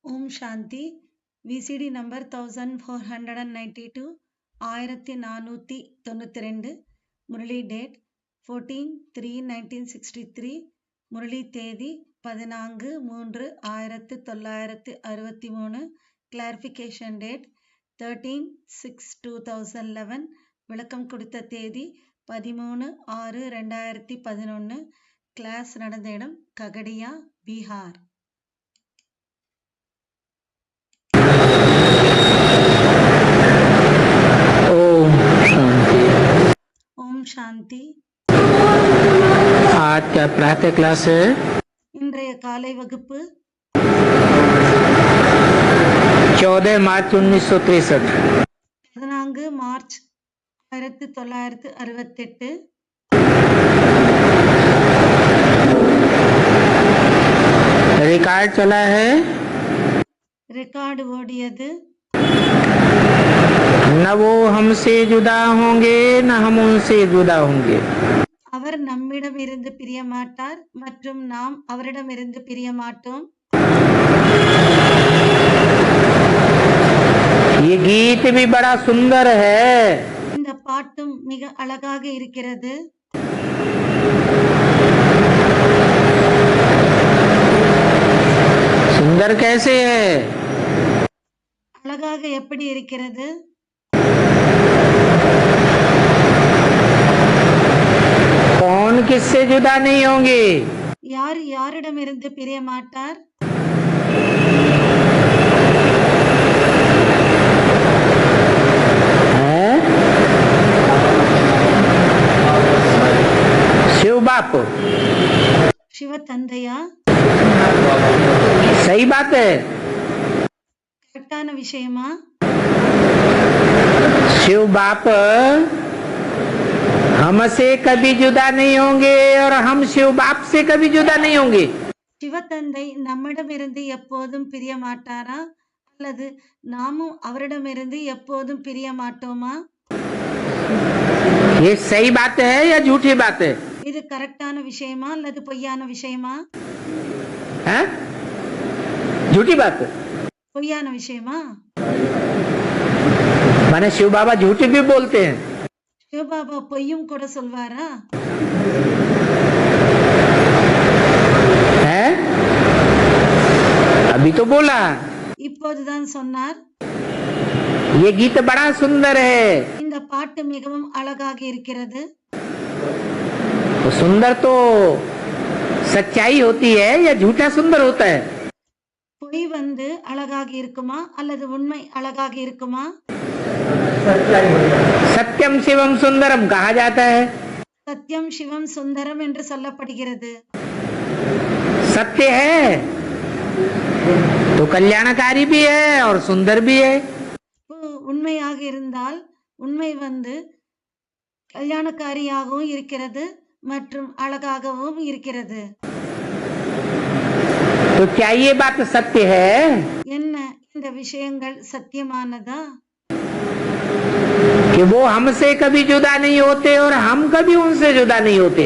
ஓம் சாந்தி. VCD number 1492, 1492. Murali date 14/3/1963. Murali தேதி 14/3/1963. Clarification date 13/6/2011. விளக்கம் கொடுத்த தேதி 13/6/2011. கிளாஸ் நடந்த இடம் ககடியா, பீகார். ओम शांति। आज क्या प्रातः क्लास है? இன்றைய காலை வகுப்பு 14 मार्च 1963। 14 மார்ச் 1968. रिकॉर्ड चला है। ரெக்கார்டு ஓடியது. न वो हमसे जुदा होंगे न हम उनसे जुदा होंगे। அவர் நம்மிடம் இருந்து பிரிய மாட்டார் மற்றும் நாம் அவரிடம் இருந்து பிரிய மாட்டோம். ये गीत भी बड़ा सुंदर है। இந்த பாட்டும் மிக அழகாக இருக்கிறது. सुंदर कैसे है? அழகாக எப்படி இருக்கிறது? कौन किससे जुदा नहीं होंगे? யார் யாரிடமிருந்து பிரிய மாட்டார்? शिव बाप। சிவ தந்தையா? सही बात है। கரெக்டான விஷயமா? शिव बाप हमसे कभी जुदा नहीं होंगे और हम शिव बाप से कभी जुदा नहीं होंगे। சிவத்தந்தை நம்மிடமிருந்து எப்போதும் பிரிய மாட்டாரா அல்லது நாமும் அவரிடமிருந்து எப்போதும் பிரிய மாட்டோமா? ये सही बात है या झूठी बात है? இது கரெக்டான விஷயமா அல்லது பொய்யான விஷயமா? हैं? झूठी बात है। பொய்யான விஷயமா? माने शिव बाबा झूठी भी बोलते हैं। சிவபாபா பொய்யும் கூட சொல்வாரா? हैं? अभी तो बोला। இப்போதுதான் சொன்னார். ये गीत बड़ा सुंदर है। இந்த பாட்டு மிகவும் அழகாக இருக்கிறது. तो सुंदर तो सच्चाई होती है या झूठा सुंदर होता है? பொய் வந்து அழகாக இருக்குமா அல்லது உண்மை அழகாக இருக்குமா? सत्यम शिवम सुंदरम कहा जाता है। சத்தியம் சிவம் சுந்தரம் என்று சொல்லப்படுகிறது. सत्य है तो कल्याणकारी भी है और सुंदर भी है। உண்மையாக இருந்தால் உண்மை வந்து கல்யாணக்காரியாகவும் இருக்கிறது மற்றும் அழகாகவும் இருக்கிறது. तो क्या ये बात सत्य है? என்ன இந்த விஷயங்கள் சத்தியமானதா? कि वो हमसे कभी जुदा नहीं होते और हम कभी उनसे जुदा नहीं होते।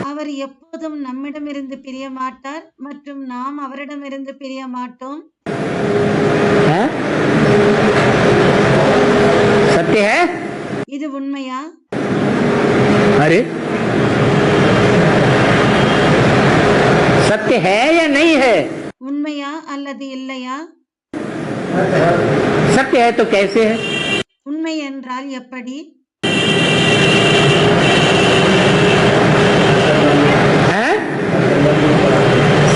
அவர் எப்போதும் நம்மிடமிருந்து பிரிய மாட்டார் மற்றும் நாம் அவரிடமிருந்து பிரிய மாட்டோம். है? सत्य है? இது உண்மையா? अरे सत्य है या नहीं है? உண்மையா அல்லது இல்லையா? सत्य है तो कैसे है? உண்மை என்றால் எப்படி? हैं?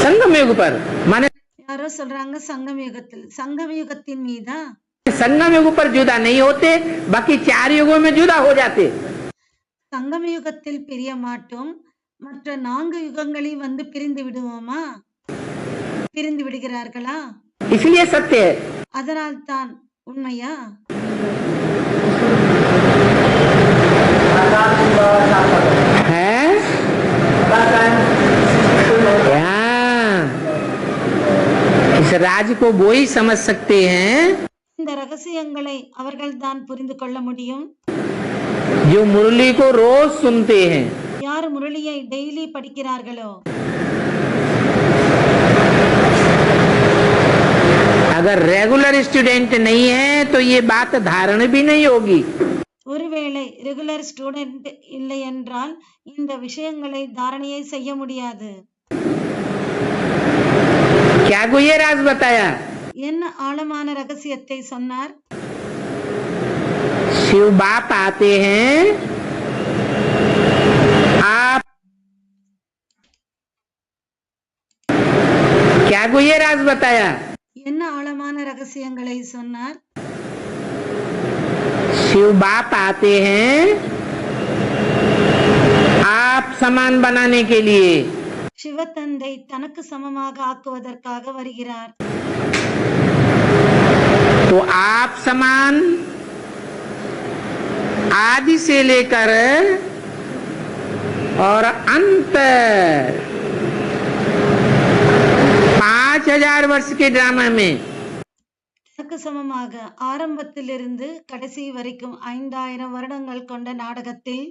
संगम युग पर माने யாரோ சொல்றாங்க சங்கம் யுகத்தில். சங்கம் யுகத்தின் மீதா? संगम युग पर जुदा नहीं होते, बाकी 4 युगों में जुदा हो जाते। சங்கம் யுகத்தில் பிரிய மாட்டோம், மற்ற 4 யுகங்களில் வந்து பிரிந்து விடுவோமா? பிரிந்து விடுகிறார்களா? इसलिए सत्य है। அதனால் தான் உண்மையா? है? इस राज को वो ही समझ सकते हैं இந்த ரகசியங்களை அவர்கள் தான் புரிந்து கொள்ள முடியும் जो मुरली को रोज सुनते हैं। யார் முரளியை டெய்லி படிக்கிறார்களோ अगर रेगुलर स्टूडेंट नहीं है तो ये बात धारण भी नहीं होगी। ஒருவேளை ரெகுலர் ஸ்டூடெண்ட் இல்லை என்றால் இந்த விஷயங்களை தாரணையை செய்ய முடியாது. क्या को ये राज बताया? என்ன ஆழமான ரகசியத்தை சொன்னார்? शिव बाप आते हैं, आप क्या को ये राज बताया? என்ன ஆழமான ரகசியங்களை சொன்னார்? शिव बाप आते हैं आप समान बनाने के लिए। சிவத்தந்தை தனக்கு சமமாக ஆக்குவதற்காக வருகிறார். तो आप समान आदि से लेकर और अंत 5000 वर्ष के ड्रामा में தனக்கு சமமாக ஆரம்பத்திலிருந்து கடைசி வரைக்கும் 5000 வருடங்கள் கொண்ட நாடகத்தில்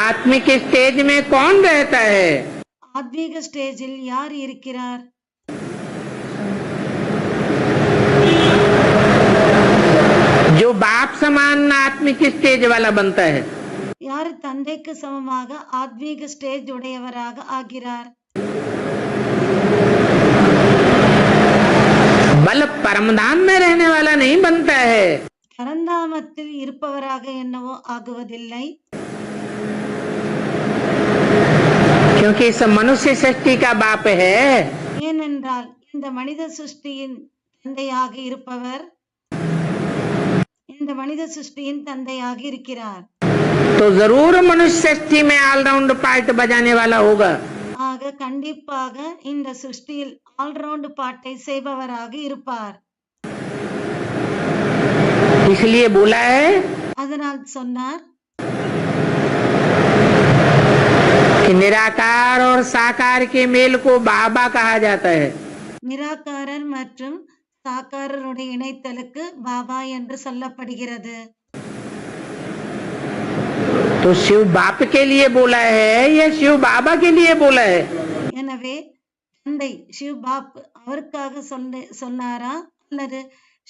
आत्मिक स्टेज में कौन रहता है? ஆத்மீக ஸ்டேஜில் யார் இருக்கிறார்? जो बाप समान आत्मिक स्टेज वाला बनता है। யார் தந்தைக்கு சமமாக ஆத்மீக ஸ்டேஜ் உடையவராக ஆகிறார்? बल परमधाम में रहने वाला नहीं बनता है। பரந்தாமத்தில் இருப்பவராக என்னவோ ஆகுவதில்லை. क्योंकि इस मनुष्य सृष्टि का बाप है। ஏனென்றால் இந்த மனித சிருஷ்டியின் தந்தையாக இருப்பவர் இந்த மனித சிருஷ்டியின் தந்தையாக இருக்கிறார். तो जरूर मनुष्य सृष्टि में ऑलराउंड पार्ट बजाने वाला होगा। ஆக கண்டிப்பாக இந்த சிருஷ்டியில் ஆல்ரவுண்ட் பாட்டை செய்பவராக இருப்பார். इसलिए बोला है அதனால் சொன்னார் कि निराकार और साकार के मेल को बाबा कहा जाता है। நிராகாரர் மற்றும் சாக்காரருடைய இணைத்தலுக்கு பாபா என்று சொல்லப்படுகிறது. तो शिव बाप के लिए बोला है या शिव बाबा के लिए बोला है? எனவே தந்தை சிவ பாப் அவருக்காக சொன்னாரா அல்லது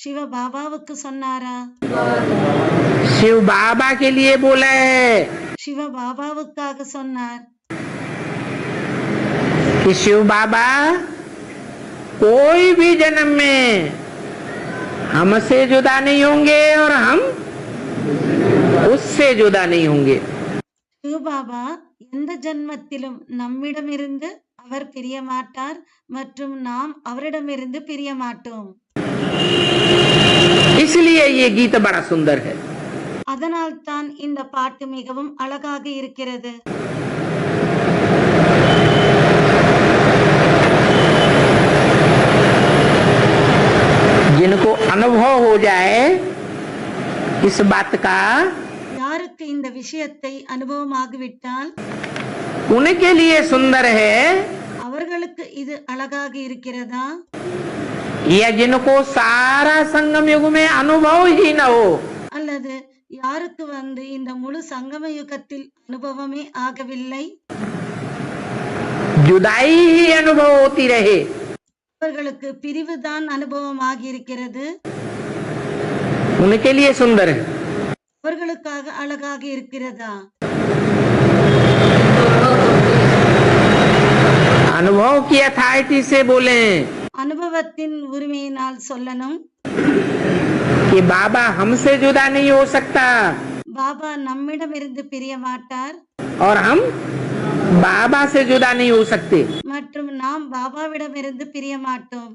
சிவ பாபாவுக்கு சொன்னாரா? शिव बाबा के लिए बोला है சிவ பாபாவுக்காக சொன்னார். कि शिव बाबा कोई भी जन्म में हमसे जुदा नहीं होंगे और हम उससे जुदा नहीं होंगे। சிவ பாபா எந்த ஜென்மத்திலும் நம்மிடமிருந்து அவர் பிரிய மாட்டார் மற்றும் நாம் அவரிடமிருந்து பிரிய மாட்டோம். इसलिए ये गीत बड़ा सुंदर है। அதனால் தான் இந்த பாட்டு மிகவும் அழகாக இருக்கிறது. जिनको अनुभव हो जाए इस बात का, யாருக்கு இந்த விஷயத்தை அனுபவமாகிவிட்டால் उनके लिए सुंदर है। அவர்களுக்கு இது அழகாக இருக்கிறதா? या जिनको सारा संगम युग में अनुभव ही न हो, அல்லது யாருக்கு இந்த முழு சங்கம யுகத்தில் அனுபவமே ஆகவில்லை, जुदाई ही अनुभव होती रहे, அவர்களுக்கு பிரிவுதான் அனுபவமாகி இருக்கிறது, उनके लिए सुंदर है। அவர்களுக்காக அழகாக இருக்கிறதா? अनुभव की अथॉरिटी से बोले அனுபவத்தின் உரிமையினால் சொல்லணும், कि बाबा हमसे जुदा नहीं हो सकता பாபா நம்மிடமிருந்து பிரிய மாட்டார் और हम बाबा से जुदा नहीं हो सकते। மற்றும் நாம் பாபாவிடமிருந்து பிரிய மாட்டோம்.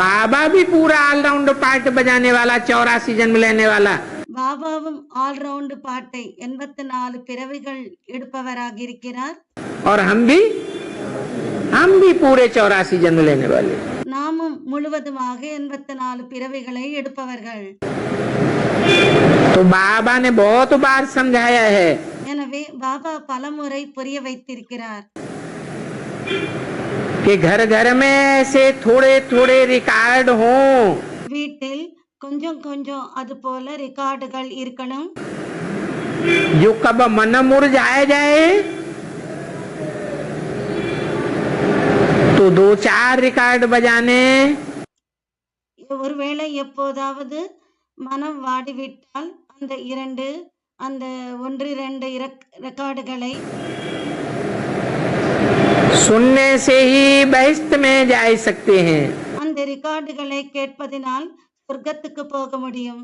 बाबा भी पूरा ऑलराउंड पार्ट बजाने वाला 84 जन्म लेने वाला, பாபாவும் ஆல்ரவுண்ட் பாட்டை 84 பிறவிகள் எடுப்பவராக இருக்கிறார். और हम भी पूरे 84 जन्म लेने वाले। நாமும் முழுவதுமாக 84 பிறவிகளை எடுப்பவர்கள். तो बाबा ने बहुत बार समझाया है எனவே பாபா பலமுறை புரிய வைத்திருக்கிறார். कि घर घर में ऐसे थोड़े थोड़े रिकॉर्ड हों வீட்டில் கொஞ்சம் கொஞ்சம் அது போல ரெக்கார்டுகள் இருக்கணும். जो कब मन मुरझाया जाए तो 2-4 रिकॉर्ड बजाने, ஒருவேளை எப்போதாவது மனம் வாடிவிட்டால் அந்த 1-2 ரெக்கார்டுகளை सुनने से ही बहिष्ठ में जा सकते हैं। அந்த ரெக்கார்டுகளை கேட்பதினால் சொர்க்கத்துக்கு போக முடியும்.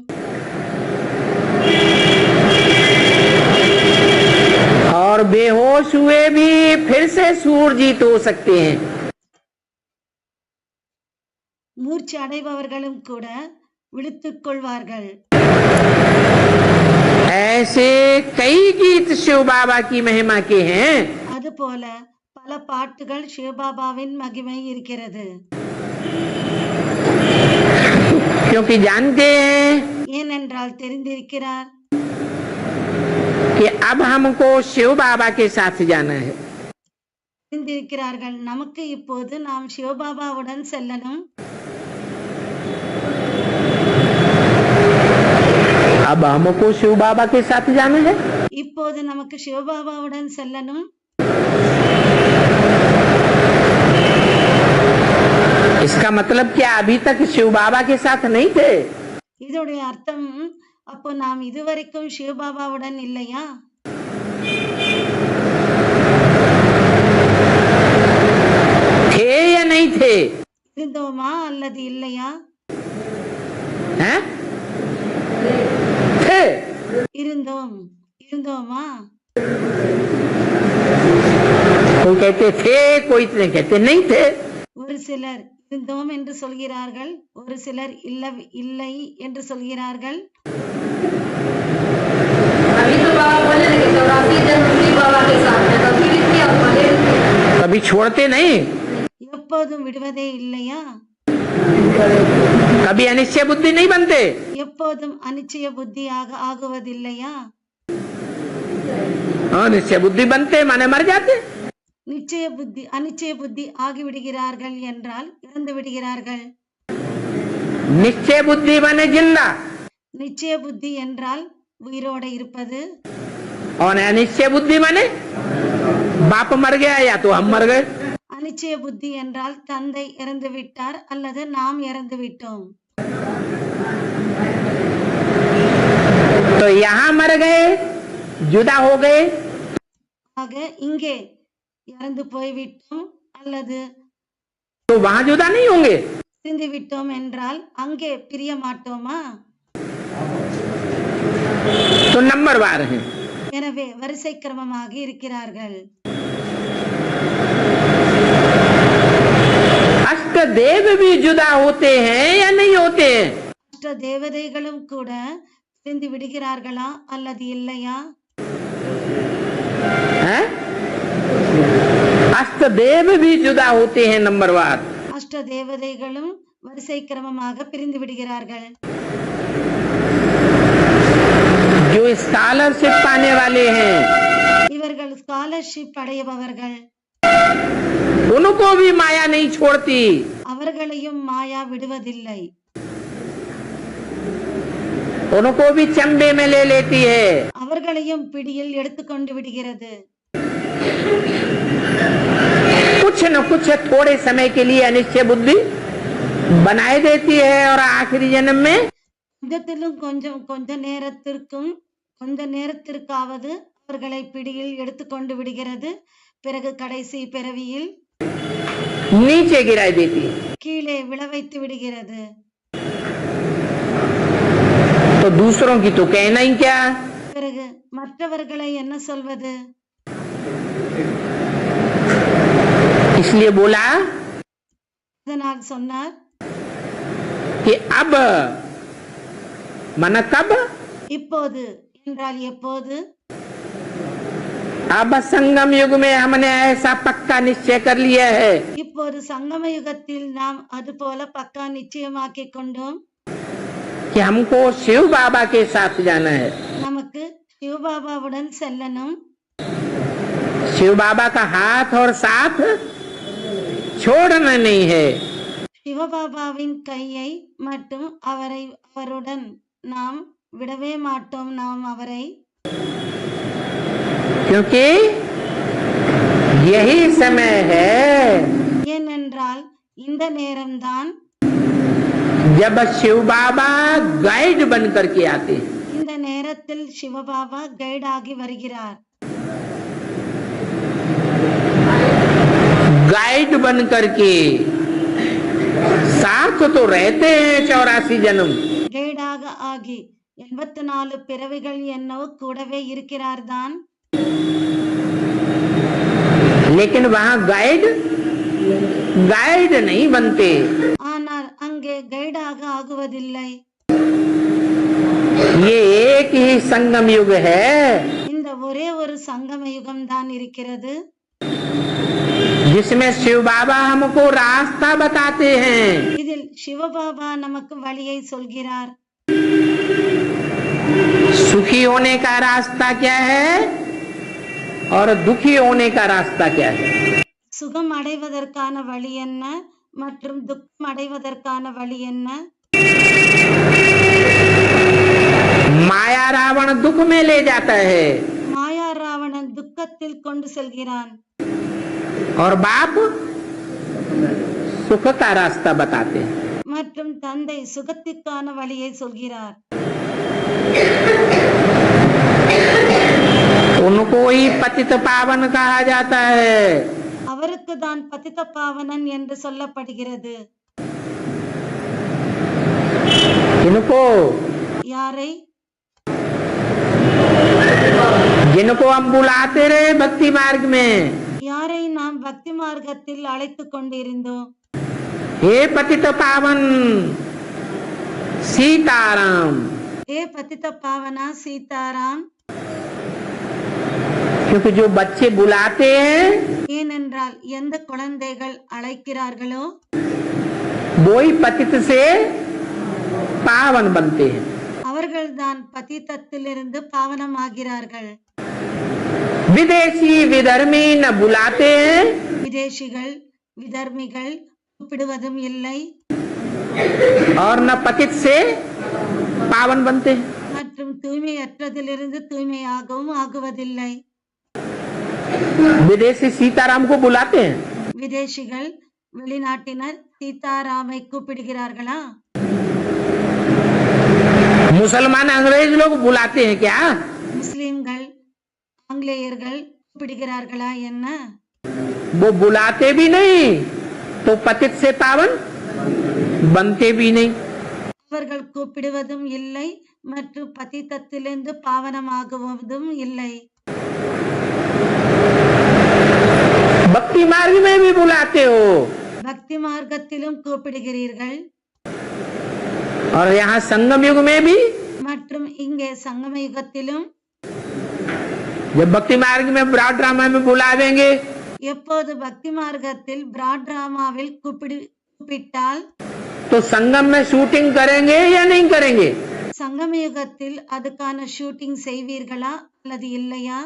और बेहोश हुए भी फिर से सूरजीत हो सकते हैं। மூர்ச்சி அடைபவர்களும் கூட விழித்துக் கொள்வார்கள். ऐसे कई गीत शिव बाबा की महिमा के हैं। அதுபோல பல பாட்டுகள் சிவபாபாவின் மகிமை இருக்கிறது. क्योंकि जानते हैं ஏனென்றால் தெரிந்திருக்கிறார் कि अब हमको शिव बाबा के साथ जाना है। தெரிந்திருக்கிறார்கள் நமக்கு இப்போது நாம் சிவபாபாவுடன் செல்லணும். अब हमको शिव बाबा के साथ जाना है। இப்போது நமக்கு சிவபாபாவுடன் செல்லணும். इसका मतलब क्या अभी तक शिव बाबा के साथ नहीं थे? இதோடைய அர்த்தம் அப்போ நாம் இதுவரைக்கும் சிவபாபாவுடன் இல்லையா? थे या नहीं थे? இருந்தோமா அல்லது இல்லையா? हैं? थे। இருந்தோமா? कोई कहते थे, कोई कहते नहीं थे। ஒரு சிலர் இருந்தோம் என்று சொல்கிறார்கள், ஒரு சிலர் இல்லை என்று சொல்கிறார்கள். कभी छोड़ते नहीं, எப்போதும் விடுவதே இல்லையா? कभी अनिश्चय बुद्धि नहीं बनते, எப்போதும் அனிச்சய புத்தி ஆகுவதில்லையா? अनिश्चय बुद्धि बनते माने मर जाते। அனிச்சய புத்தி ஆகிவிடுகிறார்கள் என்றால் இறந்து விடுகிறார்கள். निश्चय बुद्धि माने जिंदा, நிச்சய புத்தி என்றால் உயிரோட இருப்பது. और अनिश्चय बुद्धि माने बाप मर गया या तो हम मर गए। அனிச்சய புத்தி என்றால் தந்தை இறந்து விட்டார் அல்லது நாம் இறந்து விட்டோம். तो यहाँ मर गए, जुदा हो गए, ஆக இங்கே இறந்து போய்விட்டோம் அல்லது तो वहां जुदा नहीं होंगे। பிரிந்து விட்டோம் என்றால் அங்கே பிரிய மாட்டோமா? तो नंबरवार हैं। எனவே வரிசை கிரமமாக இருக்கிறார்கள். अष्ट देव भी जुदा होते हैं या नहीं होते हैं? அஷ்ட தேவதைகளும் கூட பிரிந்து விடுகிறார்களா அல்லது இல்லையா? हैं? अष्ट देव भी जुदा होते हैं नंबरवार। அஷ்ட தேவதைகளும் வரிசை கிரமமாக பிரிந்து விடுகிறார்கள். जो स्कॉलरशिप पाने वाले हैं இவர்கள் ஸ்காலர்ஷிப் அடைபவர்கள், उनको भी माया नहीं छोड़ती। அவர்களையும் மாயா விடுவதில்லை. उनको भी चंबे में ले लेती है। அவர்களையும் பிடியில் எடுத்துக்கொண்டு விடுகிறது. कुछ न कुछ थोड़े समय के लिए अनिश्चय बुद्धि बनाए देती है और आखिरी जन्म में யுத்தத்திலும் கொஞ்ச நேரத்திற்காவது அவர்களை பிடியில் எடுத்துக்கொண்டு விடுகிறது. பிறகு கடைசி பிறவியில் नीचे गिराई देती है। கீழே விழவைத்து விடுகிறது. तो दूसरों की तो कहना ही क्या। பிறகு மற்றவர்களை என்ன சொல்வது? इसलिए बोला அதனால் சொன்னார் कि अब मन कब, இப்போது என்றால் எப்போது? अब संगम युग में हमने ऐसा पक्का निश्चय कर लिया है இப்போது சங்கம யுகத்தில் நாம் அது போல பக்கா நிச்சயமாக்கி கொண்டோம். कि हमको शिव बाबा के साथ जाना है। நமக்கு சிவபாபாவுடன் செல்லணும். शिव बाबा का हाथ और साथ छोड़ना नहीं है। சிவபாபாவின் கையை மட்டும் அவருடன் நாம் விடவே மாட்டோம். நாம் அவரை, क्योंकि यही समय है ஏனென்றால் இந்த நேரம்தான் जब शिव बाबा गाइड बन करके आते हैं। இந்த நேரத்தில் சிவபாபா கைட் ஆகி வருகிறார். गाइड बन करके साथ तो रहते हैं 84 जन्म, கைடாக ஆகி 84 பிறவிகள் என்னவோ கூடவே இருக்கிறார் தான். लेकिन वहां गाइड नहीं बनते। ஆனால் அங்கே கைடாக ஆகுவதில்லை. ये एक ही संगम युग है, இந்த ஒரே ஒரு சங்கம யுகம் தான் இருக்கிறது, जिसमें शिव बाबा हमको रास्ता बताते हैं। இதில் சிவபாபா நமக்கு வழியை சொல்கிறார். सुखी होने का रास्ता क्या है और दुखी होने का रास्ता क्या है। சுகம் அடைவதற்கான வழி என்ன மற்றும் துக்கம் அடைவதற்கான வழி என்ன? माया रावण दुख में ले जाता है மாயா ராவணன் துக்கத்தில் கொண்டு செல்கிறான். और बाप सुख का रास्ता बताते हैं। மற்றும் தந்தை சுகத்திற்கான வழியை சொல்கிறார். उनको ही पतित पावन कहा जाता है। அவருக்கு தான் பதித பாவனன் என்று சொல்லப்படுகிறது. इनको யாரை? जिनको हम बुलाते रहे भक्ति मार्ग में, யாரை நாம் பக்தி மார்க்கத்தில் அழைத்து கொண்டிருந்தோம். हे पतित पावन सीताराम, ஏ பதித பாவனா சீதாராம். क्योंकि जो बच्चे बुलाते हैं ஏனென்றால் எந்த குழந்தைகள் அழைக்கிறார்களோ वो ही पतित से पावन बनते हैं। அவர்கள்தான் பதித்தத்திலிருந்து பாவனமாகிறார்கள். विदेशी विधर्मी न बुलाते हैं விதேசிகள் விதர்மிகள் கூப்பிடுவதும் இல்லை और न पतित से पावन बनते हैं। மற்றும் தூய்மையற்றதிலிருந்து தூய்மையாகவும் ஆகுவதில்லை. विदेशी सीताराम को बुलाते हैं, விதேசிகள் வெளிநாட்டினர் சீதாராமை கூப்பிடுகிறார்களா? मुसलमान अंग्रेज लोग बुलाते हैं क्या? முஸ்லிம்கள் ஆங்கிலேயர்கள் கூப்பிடுகிறார்களா என்ன? वो बुलाते भी नहीं तो पतित से पावन बनते भी नहीं। அவர்கள் கூப்பிடுவதும் இல்லை மற்றும் பதித்தத்திலிருந்து பாவனமாகுவதும் இல்லை. भक्ति मार्ग में भी बुलाते हो பக்தி மார்க்கத்திலும் கூப்பிடுகிறீர்கள் और यहाँ संगम युग में भी। மற்றும் இங்கே சங்கம யுகத்திலும் जब भक्ति मार्ग में ब्रॉड ड्रामा में बुलावेंगे எப்போது பக்தி மார்க்கத்தில் பிராட் டிராமாவில் கூப்பிட்டால் तो संगम में शूटिंग करेंगे या नहीं करेंगे? சங்கம யுகத்தில் அதுக்கான ஷூட்டிங் செய்வீர்களா அல்லது இல்லையா?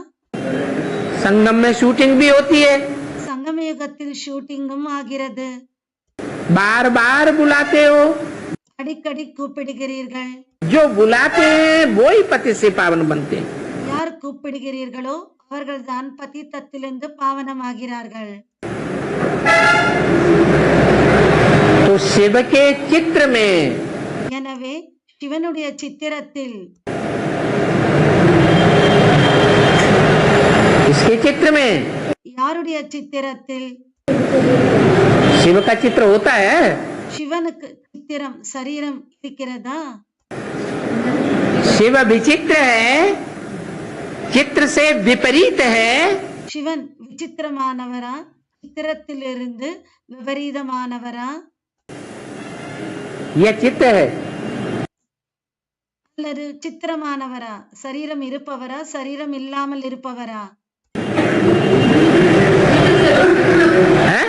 संगम में शूटिंग भी होती है, சங்கம யுகத்தில் ஷூட்டிங்கும் ஆகிறது. बार बार बुलाते हो, அடிக்கடி கூப்பிடுகிறீர்கள். जो बुलाते हैं वो ही पति से पावन बनते हैं। யார் கூப்பிடுகிறீர்களோ அவர்கள்தான் பதித்தத்திலிருந்து பாவனமாகிறார்கள். तो शिव के चित्र में எனவே சிவனுடைய சித்திரத்தில் इसके चित्र में யாருடைய சித்திரத்தில்? शिव का चित्र होता है। சிவனுக்கு சித்திரம் சரீரம் இருக்கிறதா? शिव विचित्र है, चित्र से विपरीत है। சிவன் விசித்திரமானவரா சித்திரத்திலிருந்து விபரீதமானவரா? यह चित्र है। அல்லது சித்திரமானவரா சரீரம் இருப்பவரா சரீரம் இல்லாமல் இருப்பவரா? हैं?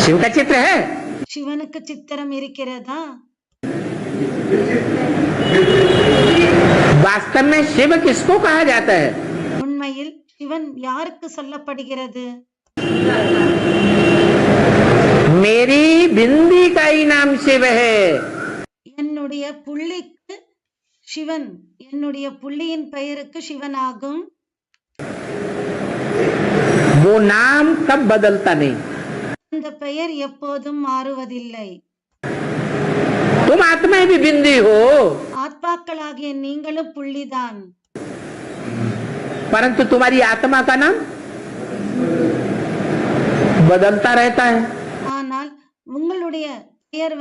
शिव का चित्र है। சிவனுக்கு சித்திரம் இருக்கிறதா? वास्तव में शिव किसको कहा जाता है? உண்மையில் சிவன் யாருக்கு சொல்லப்படுகிறது? मेरी बिंदी का ही नाम शिव है। என்னுடைய புள்ளிக்கு சிவன், என்னுடைய புள்ளியின் பெயருக்கு சிவன் ஆகும். वो नाम कब बदलता नहीं। அந்த பெயர் எப்போதும் மாறுவதில்லை. तुम आत्माएं भी बिंदी हो, ஆத்மாக்களாகிய நீங்களும் புள்ளிதான். परंतु तुम्हारी आत्मा का नाम बदलता रहता है. ஆனால் உங்களுடைய பெயர்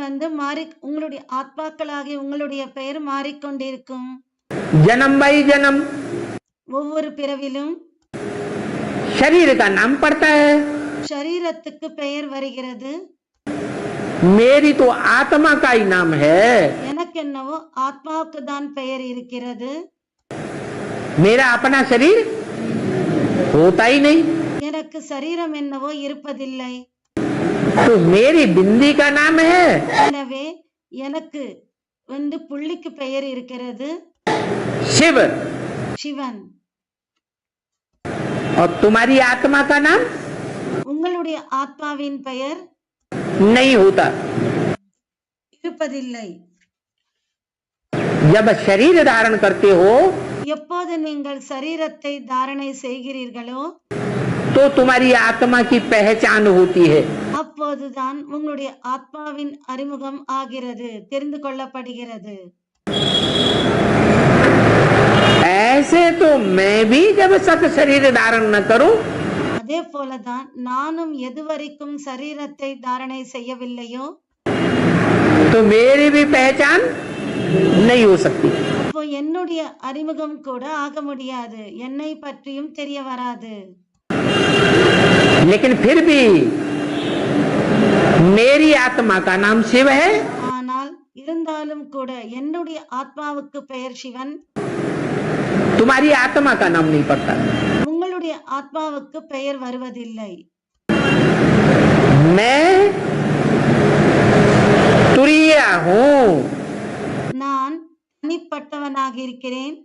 உங்களுடைய ஆத்மாக்களாகிய உங்களுடைய பெயர் மாறிக்கொண்டிருக்கும். जन्म बाई जन्म ஒவ்வொரு பிறவிலும் शरीर का नाम पड़ता है. சரீரத்துக்கு பெயர் வருகிறது. मेरी तो आत्मा का ही नाम है. எனக்கு என்னவோ ஆத்மாவுக்கு தான் பெயர் இருக்கிறது. मेरा अपना शरीर होता ही नहीं. எனக்கு சரீரம் என்னவோ இருப்பதில்லை. तो मेरी बिंदी का नाम है. எனவே எனக்கு புள்ளிக்கு பெயர் இருக்கிறது, शिव. சிவன். और तुम्हारी आत्मा का नाम உங்களுடைய ஆத்மாவின் பெயர் नहीं होता. இருப்பதில்லை. जब शरीर धारण करते हो எப்போது நீங்கள் சரீரத்தை தாரணை செய்கிறீர்களோ तो तुम्हारी आत्मा की पहचान होती है. அப்போதுதான் உங்களுடைய ஆத்மாவின் அறிமுகம் ஆகிறது, தெரிந்து கொள்ளப்படுகிறது. ऐसे तो मैं भी जब सत शरीर धारण न करूं அதே போலதான் நானும் எதுவரைக்கும் சரீரத்தை தாரணை செய்யவில்லையோ तो मेरी भी पहचान नहीं हो सकती. அப்போ என்னுடைய அறிமுகம் கூட ஆக முடியாது, என்னை பற்றியும் தெரிய வராது. लेकिन फिर भी मेरी आत्मा का नाम शिव है. ஆனால் இருந்தாலும் கூட என்னுடைய ஆத்மாவுக்கு பெயர் சிவன். तुम्हारी आत्मा का नाम नहीं पड़ता. உங்களுடைய ஆத்மாவுக்கு பெயர் வருவதில்லை. मैं तुरिया हूँ. நான் தனிப்பட்டவனாக இருக்கிறேன்.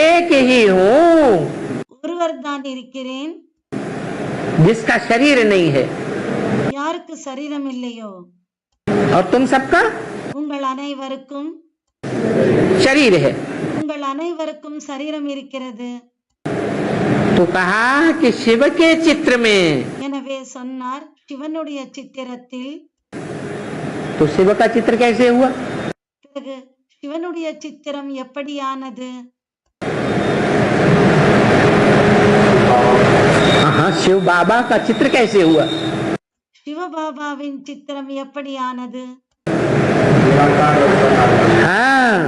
एक ही हूँ ஒருவர் தான் இருக்கிறேன், जिसका शरीर नहीं है. யாருக்கு சரீரம் இல்லையோ. और तुम सबका உங்கள் அனைவருக்கும் शरीर है. உங்கள் அனைவருக்கும் சரீரம் இருக்கிறது. तो कहा कि शिव के चित्र में, எனவே சொன்னார் சிவனுடைய சித்திரத்தில். तो शिव का चित्र कैसे हुआ? பிறகு சிவனுடைய சித்திரம் எப்படியானது? हाँ, शिव बाबा का चित्र कैसे हुआ? சிவபாபாவின் சித்திரம் எப்படியானது? हाँ,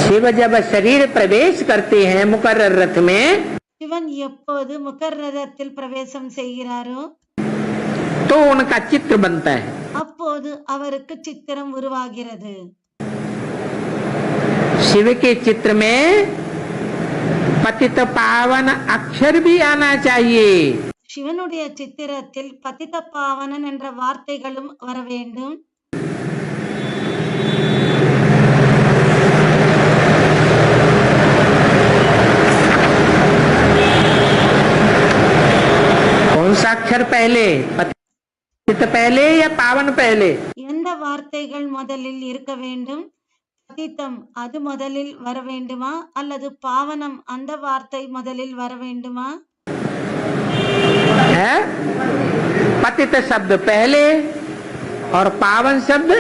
शिव जब शरीर प्रवेश करते हैं मुकर्रर रथ में சிவன் எப்போது முகர்ரதத்தில் பிரவேசம் செய்கிறாரோ तो उनका चित्र बनता है. அப்போது அவருக்கு சித்திரம் உருவாகிறது. शिव के चित्र में पतित पावन अक्षर भी आना चाहिए. சிவனுடைய சித்திரத்தில் பதித பாவனன் என்ற வார்த்தைகளும் வர வேண்டும். कौन सा अक्षर पहले, पतित पहले या पावन पहले? எந்த வார்த்தைகள் முதலில் இருக்க வேண்டும்? பதித்தம் அது முதலில் வர வேண்டுமா அல்லது பாவனம் அந்த வார்த்தை முதலில் வர வேண்டுமா? है पतित शब्द पहले और पावन शब्द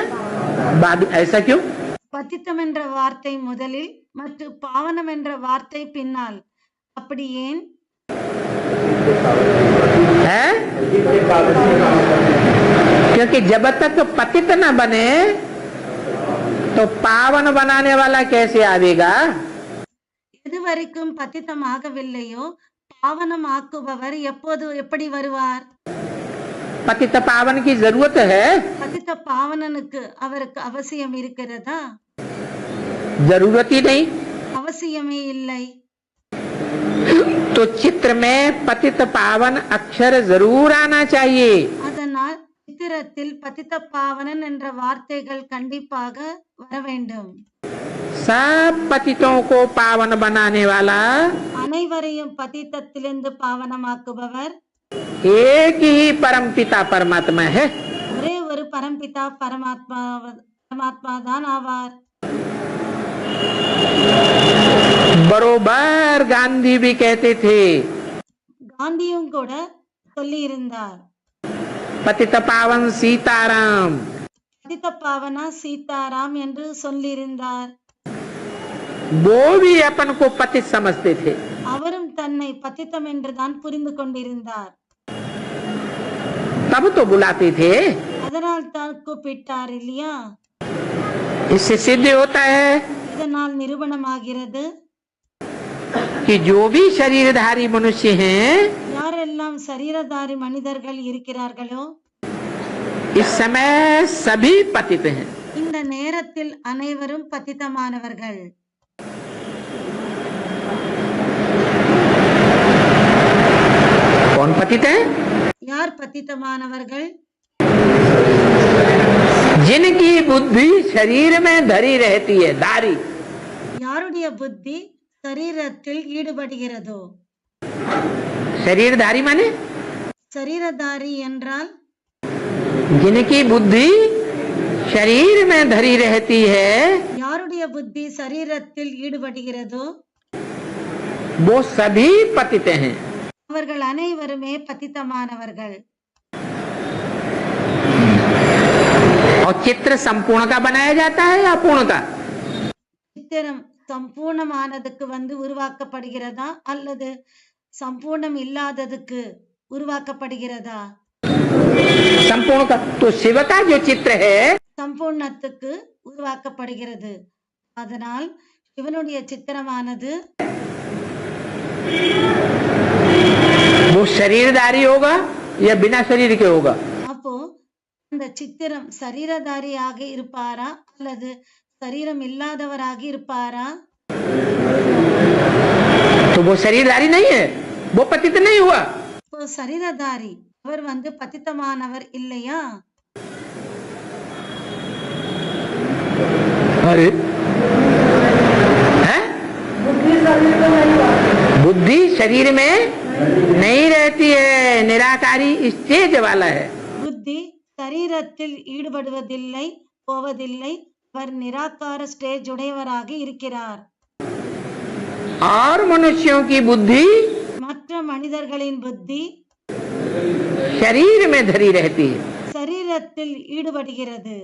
बाद. ऐसा क्यों? பதித்தம் என்ற வார்த்தை முதலில் மற்றும் பாவனம் என்ற வார்த்தை பின்னால். அப்படி ஏன்? है क्योंकि जब तक पतित न बने तो पावन बनाने वाला कैसे आवेगा? எதுவரைக்கும் பதித்தம் ஆகவில்லையோ பாவனம் ஆக்குபவர் எப்படி வருவார்? पतित पावन की जरूरत है? பதித்த பாவனனுக்கு அவருக்கு அவசியம் இருக்கிறதா? जरूरत ही नहीं. அவசியமே இல்லை. तो चित्र में पतित पावन अक्षर जरूर आना चाहिए. அதனால் சித்திரத்தில் பதித்த பாவனன் என்ற வார்த்தைகள் கண்டிப்பாக வர வேண்டும். सब पतितों को पावन बनाने वाला அனைவரையும் பதித்தத்திலிருந்து பாவனமாக்குபவர் एक ही परम पिता परमात्मा है. ஒரே ஒரு பரம்பிதா பரமாத்மா தான் ஆவார். बरोबर गांधी भी कहते थे காந்தியும் கூட சொல்லி இருந்தார். पतित पावन सीताराम। பதித்த பாவனா சீதாராம் என்று சொல்லியிருந்தார். वो भी अपन को पतित समझते थे। அவரும் தன்னை பதித்தம் என்றுதான் புரிந்து கொண்டிருந்தார். तब तो बुलाते थे। அதனால் தான் கூப்பிட்டார் இல்லையா? इससे सिद्ध होता है இதனால் நிரூபணமாகிறது कि जो भी शरीरधारी मनुष्य हैं, யாரெல்லாம் சரீரதாரி மனிதர்கள் இருக்கிறார்களோ इस समय सभी पतित हैं। இந்த நேரத்தில் அனைவரும் பதித்தமானவர்கள். कौन पतित है? யார் பதித்தமானவர்கள்? जिनकी बुद्धि शरीर में धरी रहती है, धारी। யாருடைய புத்தி சரீரத்தில் ஈடுபடுகிறதோ. शरीरधारी माने சரீரதாரி என்றால் जिनकी बुद्धि शरीर में धरी रहती है, யாருடைய புத்தி சரீரத்தில் ஈடுபடுகிறதோ वो सभी पतित हैं। அவர்கள் அனைவருமே பதித்தமானவர்கள். और चित्र संपूर्ण का बनाया जाता है या पूर्ण का? சித்திரம் சம்பூர்ணமானதுக்கு உருவாக்கப்படுகிறதா அல்லது சம்பூர்ணம் இல்லாததுக்கு உருவாக்கப்படுகிறதா? संपूर्ण का। तो शिव का जो चित्र है சம்பூர்ணத்துக்கு உருவாக்கப்படுகிறது. அதனால் சிவனுடைய சித்திரமானது वो शरीरधारी होगा या बिना शरीर के होगा? அப்போ அந்த சித்திரம் சரீரதாரியாக இருப்பாரா அல்லது சரீரம் இல்லாதவராக இருப்பாரா? तो वो शरीरधारी नहीं है, वो पतित नहीं हुआ। இப்போ சரீரதாரி அவர் பதித்தமானவர் இல்லையா? अरे हैं? बुद्धि शरीर में नहीं रहती है, निराकारी स्टेज वाला है। புத்தி சரீரத்தில் ஈடுபடுவதில்லை, போவதில்லை. அவர் நிராகார ஸ்டேஜ் உடையவராக இருக்கிறார். और मनुष्यों की बुद्धि மற்ற மனிதர்களின் புத்தி शरीर में धरी रहती है। சரீரத்தில் ஈடுபடுகிறது.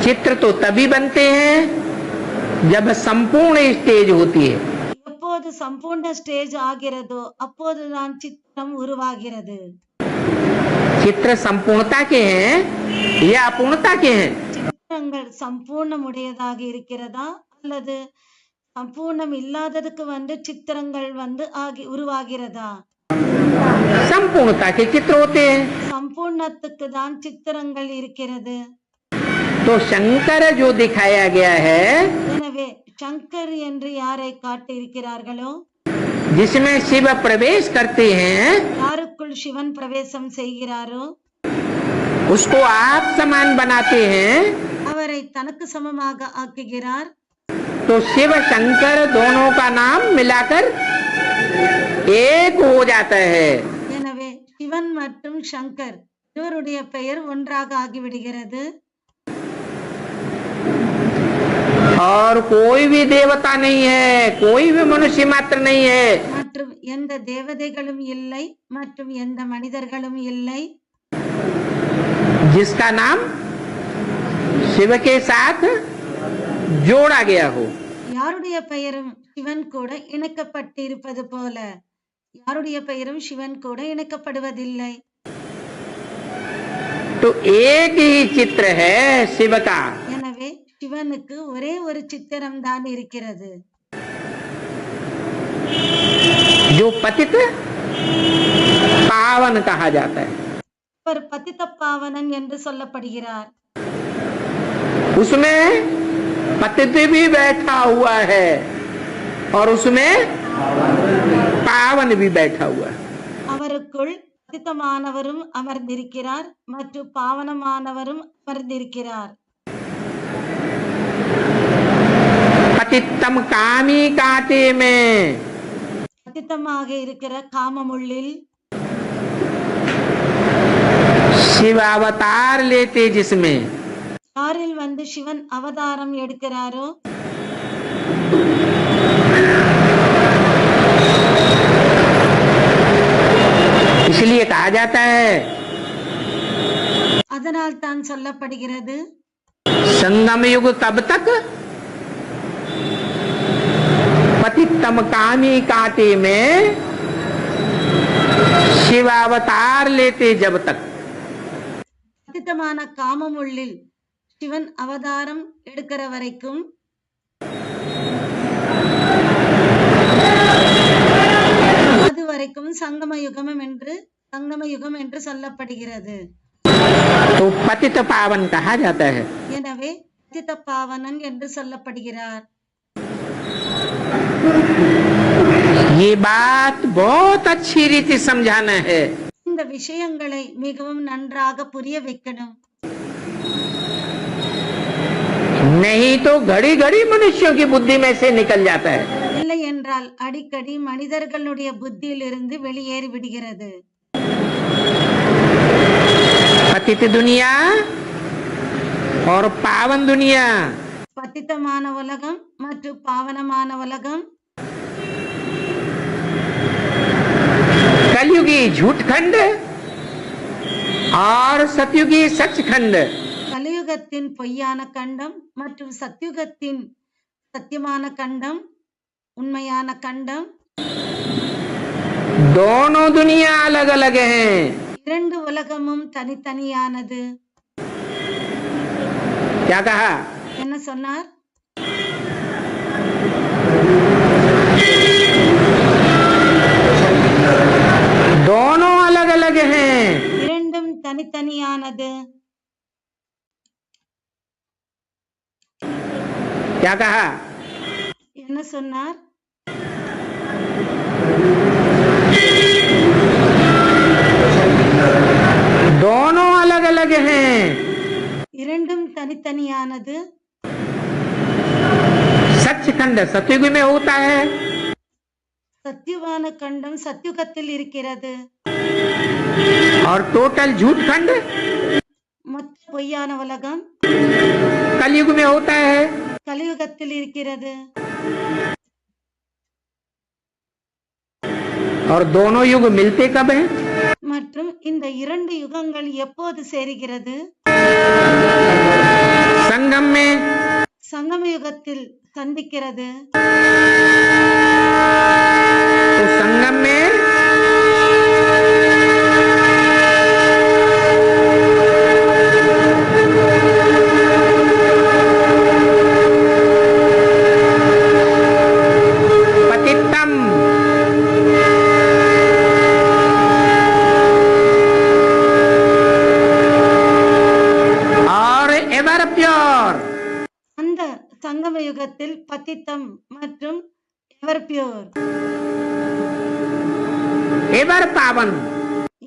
चित्र तो तभी बनते हैं जब संपूर्ण स्टेज होती है। எப்போது சம்பூர்ண ஸ்டேஜ் ஆகிறதோ அப்போதுதான் சித்திரம் உருவாகிறது. चित्र संपूर्णता के हैं या अपूर्णता के हैं? சித்திரங்கள் சம்பூர்ணம் உடையதாக இருக்கிறதா அல்லது சம்பூர்ணம் இல்லாததுக்கு சித்திரங்கள் உருவாகிறதா? संपूर्णता के चित्र होते हैं। சம்பூர்ணத்துக்கு தான் சித்திரங்கள் இருக்கிறது. तो शंकर जो दिखाया गया है, எனவே சங்கர் என்று யாரை காட்டியிருக்கிறார்களோ, जिसमें शिव प्रवेश करते हैं, யாருக்குள் சிவன் பிரவேசம் செய்கிறாரோ उसको आप समान बनाते हैं। அவரை தனக்கு சமமாக ஆக்குகிறார். तो शिव शंकर दोनों का नाम मिलाकर एक हो जाता है। எனவே சிவன் மற்றும் சங்கர் இருவருடைய பெயர் ஒன்றாக ஆகிவிடுகிறது. और कोई भी देवता नहीं है, कोई भी मनुष्य मात्र नहीं है, மற்றும் எந்த தேவதைகளும் இல்லை மற்றும் எந்த மனிதர்களும் இல்லை जिसका नाम शिव के साथ जोड़ा गया हो। யாருடைய பெயரும் சிவன் கூட இணைக்கப்பட்டிருப்பது போல யாருடைய பெயரும் சிவன் கூட இணைக்கப்படுவதில்லை. तो एक ही चित्र है शिव का। எனவே சிவனுக்கு ஒரே ஒரு சித்திரம் தான் இருக்கிறது. जो पतित पावन कहा जाता है, அவர் பதித்த பாவனன் என்று சொல்லப்படுகிறார். उसमें पतित भी बैठा हुआ है और उसमें पावन भी बैठा हुआ है। அவருக்குள் பதித்தமானவரும் அமர்ந்திருக்கிறார் மற்றும் பாவனமானவரும் அமர்ந்திருக்கிறார். पतितम कामी कांटे में, பதித்தமாக இருக்கிற காமமுள்ளில் शिव अवतार लेते, जिसमें யாரில் சிவன் அவதாரம் எடுக்கிறாரோ कहा जाता है। அதனால் தான் சொல்லப்படுகிறது संगम युग कब तक? पतितम कामी कांटे में शिवावतार लेते जब तक। பதித்தமான காமம் உள்ளில் சிவன் அவதாரம் எடுக்கிற வரைக்கும் அது வரைக்கும் சங்கம யுகம் என்று சொல்லப்படுகிறது. तो पतित पावन कहा जाता है। எனவே பதித்த பாவனன் என்று சொல்லப்படுகிறார். ये बात बहुत अच्छी रीति समझाना है। இந்த விஷயங்களை மிகவும் நன்றாக புரிய வைக்கணும். नहीं तो घड़ी घड़ी मनुष्यों की बुद्धि में से निकल जाता है। இல்லை என்றால் அடிக்கடி மனிதர்களுடைய புத்தியிலிருந்து வெளியேறி விடுகிறது. पतित दुनिया और पावन दुनिया, பத்தித்தமான உலகம் மற்றும் பாவனமான உலகம், कलयुगी झूठखंड और सतयुगी सचखंड। கலியுகத்தின் பொய்யான கண்டம் மற்றும் சத்யுகத்தின் சத்தியமான கண்டம், உண்மையான கண்டம். दोनों दुनिया अलग अलग हैं। இரண்டு உலகமும் தனித்தனியானது. क्या कहा? என்ன சொன்னார்? दोनों अलग अलग हैं। இரண்டும் தனித்தனியானது. क्या कहा? என்ன சொன்னார்? दोनों अलग अलग हैं। இரண்டும் தனித்தனியானது. सचखंड सतयुग में होता है சத்தியவான கண்டம் சத்யுகத்தில் இருக்கிறது. और टोटल झूठखंड மொத்த பொய்யான உலகம் कलयुग में होता है। கலியுகத்தில் இருக்கிறது. और दोनों युग मिलते कब हैं? மற்றும் இந்த இரண்டு யுகங்கள் எப்போது சேருகிறது? संगम में। சங்கம யுகத்தில் சந்திக்கிறது. तो संगम में पतितम और एवर प्योर, அந்த சங்கம யுகத்தில் பத்தித்தம் மற்றும் எவர் பியூர், एवर पावन,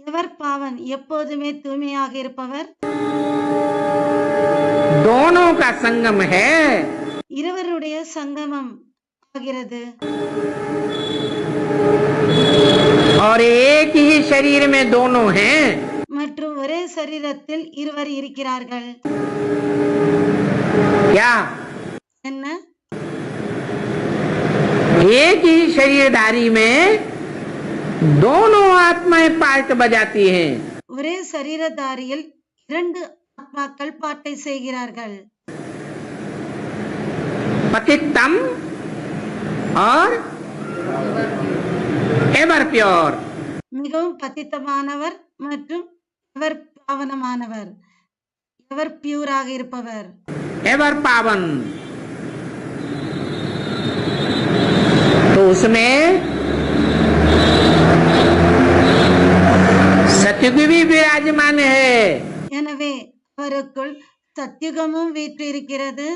எவர் பாவன் எப்போதுமே தூய்மையாக இருப்பவர். दोनों का संगम है। இருவருடைய சங்கமம் ஆகிறது. और एक ही शरीर में दोनों हैं। மற்றும் ஒரே சரீரத்தில் இருவர் இருக்கிறார்கள். क्या? என்ன? एक ही शरीरधारी में दोनों आत्माएं पार्ट बजाती हैं। ஒரே சரீரதாரியில் இரண்டு ஆத்மாக்கள் பாட்டை செய்கிறார்கள். पतितम और एवर प्योर। மிகவும் பத்தித்தமானவர் மற்றும் எவர் பாவனமானவர், எவர் பியூராக இருப்பவர். एवर पावन। तो उसमें सतयुग भी विराजमान है। எனவே அவருக்குள் சத்யுகமும் வீற்று இருக்கிறது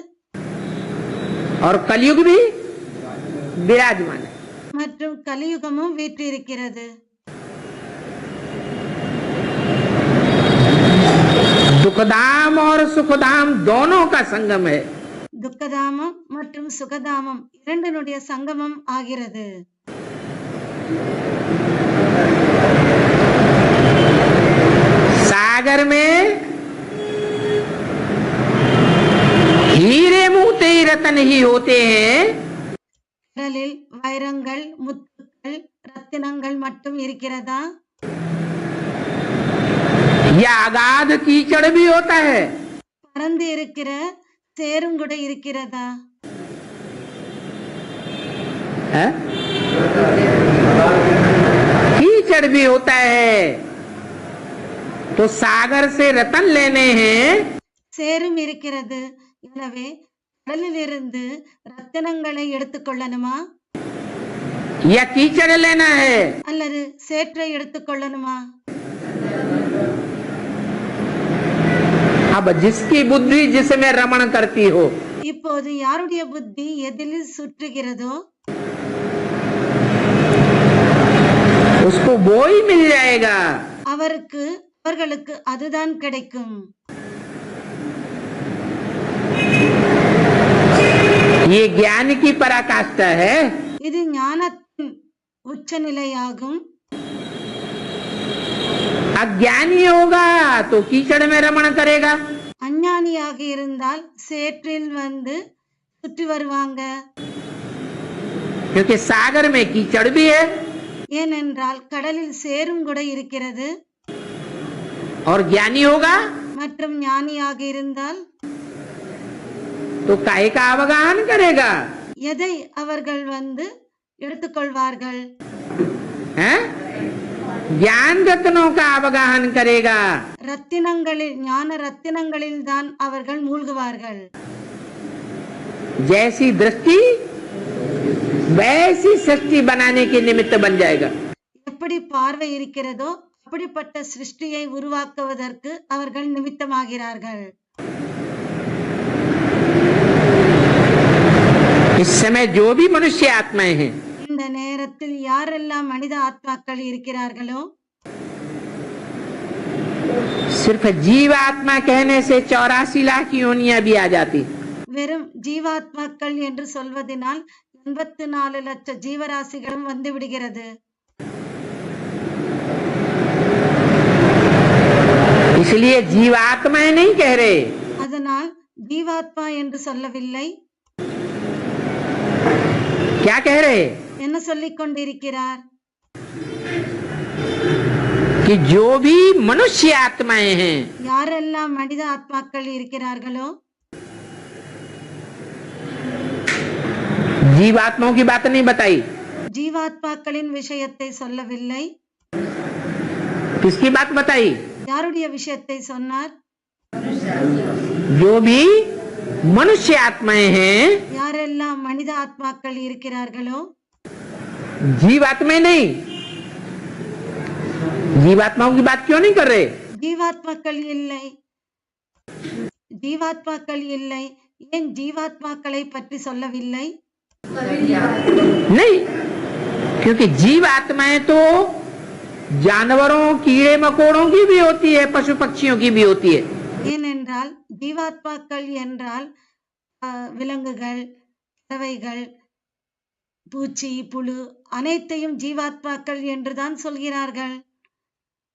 और कलयुग भी विराजमान है। மற்றும் கலியுகமும் வீற்று இருக்கிறது. दुखधाम और सुखधाम दोनों का संगम है। துக்கதாமம் மற்றும் சுகதாமம் இரண்டினுடைய சங்கமம் ஆகிறது. सागर में हीरे मोती रतन ही होते हैं। கடலில் வைரங்கள், முத்துக்கள், ரத்தினங்கள் மட்டும் இருக்கிறதா? या अगाध कीचड़ भी होता है? பறந்து இருக்கிற சேரும் கூட இருக்கிறதா? है? कीचड़ भी होता है। तो सागर से रतन लेने हैं, சேரும் இருக்கிறது. எனவே கடலிலிருந்து ரத்தினங்களை எடுத்துக்கொள்ளணுமா या कीचड़ लेना है? அல்லது சேற்றை எடுத்துக்கொள்ளணுமா? अब जिसकी बुद्धि जिसमें रमण करती हो, இப்போது யாருடைய புத்தி எதில் சுற்றுகிறதோ उसको वो ही मिल जाएगा। அவர்களுக்கு அதுதான் கிடைக்கும். ये ज्ञान की पराकाष्ठा है। இது ஞானத்தின் உச்சநிலையாகும். अज्ञानी होगा तो कीचड़ में रमण करेगा। அஞ்ஞானியாக இருந்தால் சேற்றில் வந்து சுற்றி வருவாங்க. क्योंकि सागर में कीचड़ भी है ஏனென்றால் கடலில் சேரும் கூட இருக்கிறது. और ज्ञानी होगा மற்றும் ஞானியாக இருந்தால் तो काहे का अवगाहन करेगा? எதை அவர்கள் வந்து எடுத்துக்கொள்வார்கள்? हैं? ज्ञान रत्नों का अवगाहन करेगा। ரத்தினங்களில் ஞான ரத்தினங்களில் தான் அவர்கள் மூழ்குவார்கள். जैसी दृष्टि वैसी सृष्टि बनाने के निमित्त बन जाएगा। எப்படி பார்வை இருக்கிறதோ அப்படிப்பட்ட சிருஷ்டியை உருவாக்குவதற்கு அவர்கள் நிமித்தமாகிறார்கள். इस समय जो भी मनुष्य आत्माएं हैं, இந்த நேரத்தில் யாரெல்லாம் மனித ஆத்மாக்கள் இருக்கிறார்களோ सिर्फ जीवात्मा कहने से 84 लाख योनियां भी आ जाती। வெறும் ஜீவாத்மாக்கள் என்று சொல்வதனால் 84 லட்சம் ஜீவராசிகளும் வந்து விடுகிறது. इसलिए जीवात्माएं नहीं कह रहे, அதனால் ஜீவாத்மா என்று சொல்லவில்லை. क्या कह रहे? என்ன சொல்லிக் கொண்டிருக்கிறார்? कि जो भी मनुष्य आत्माएं हैं, யாரெல்லாம் மனித ஆத்மாக்கள் இருக்கிறார்களோ जीवात्माओं की बात नहीं बताई। ஜீவாத்மாக்களின் விஷயத்தை சொல்லவில்லை. किसकी बात बताई? யாருடைய விஷயத்தை சொன்னார்? जो भी मनुष्य आत्माएं हैं, யாரெல்லாம் மனித ஆத்மாக்கள் இருக்கிறார்களோ जीवात्माएं नहीं। जीवात्माओं की बात क्यों नहीं कर रहे? ஜீவாத்மாக்கள் இல்லை. ஜீவாத்மாக்கள் இல்லை. ஏன் ஜீவாத்மாக்களை பற்றி சொல்லவில்லை? नहीं, क्योंकि जीवात्माएं तो जानवरों कीड़े मकोड़ों की भी होती है, पशु पक्षियों की भी होती है। ஏனென்றால் ஜீவாத்மாக்கள் என்றால் விலங்குகள், பறவைகள், பூச்சி, புழு அனைத்தையும் ஜீவாத்மாக்கள் என்றுதான் சொல்கிறார்கள்.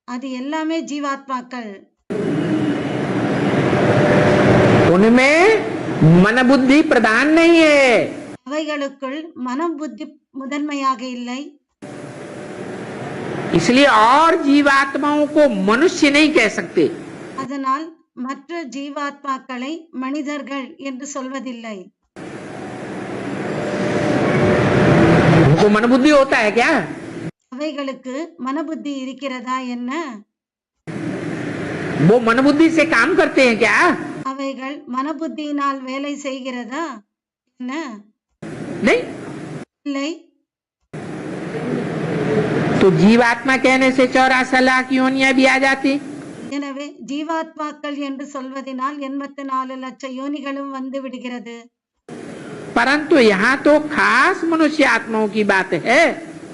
அது எல்லாமே ஜீவாத்மாக்கள். उनमें मन बुद्धि प्रधान नहीं है, அவைகளுக்குள் மனம் புத்தி முதன்மையாக இல்லை. इसलिए और जीवात्माओं को मनुष्य नहीं कह सकते। அதனால் மற்ற ஜீவாத்மாக்களை மனிதர்கள் என்று சொல்வதில்லை. उनको मन बुद्धि होता है क्या? அவைகளுக்கு மனபுத்தி இருக்கிறதா என்ன? वो मन बुद्धि से काम करते हैं क्या? அவைகள் மனபுத்தியினால் வேலை செய்கிறதா என்ன? नहीं। இல்லை. तो जीवात्मा कहने से 84 लाख योनियां भी आ जाती। எனவே ஜீவாத்மாக்கள் என்று சொல்வதனால் 84 லட்சம் யோனிகளும் வந்து விடுகிறது. परंतु यहाँ तो खास मनुष्य आत्माओं की बात है।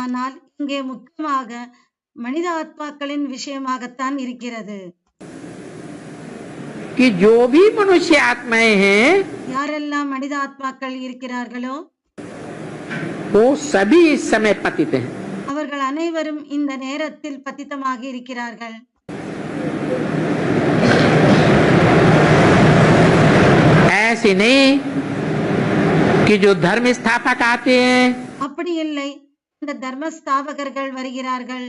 ஆனால் இங்கே முக்கியமாக மனித ஆத்மாக்களின் விஷயமாகத்தான் இருக்கிறது. कि जो भी मनुष्य आत्माएं हैं, யாரெல்லாம் மனித ஆத்மாக்கள் இருக்கிறார்களோ वो सभी इस समय पतित हैं। அவர்கள் அனைவரும் இந்த நேரத்தில் பतितமாக இருக்கிறார்கள். ऐसे नहीं कि जो धर्म स्थापक आते हैं, அப்படி இல்லை. இந்த தர்ம ஸ்தாபகர்கள் வருகிறார்கள்.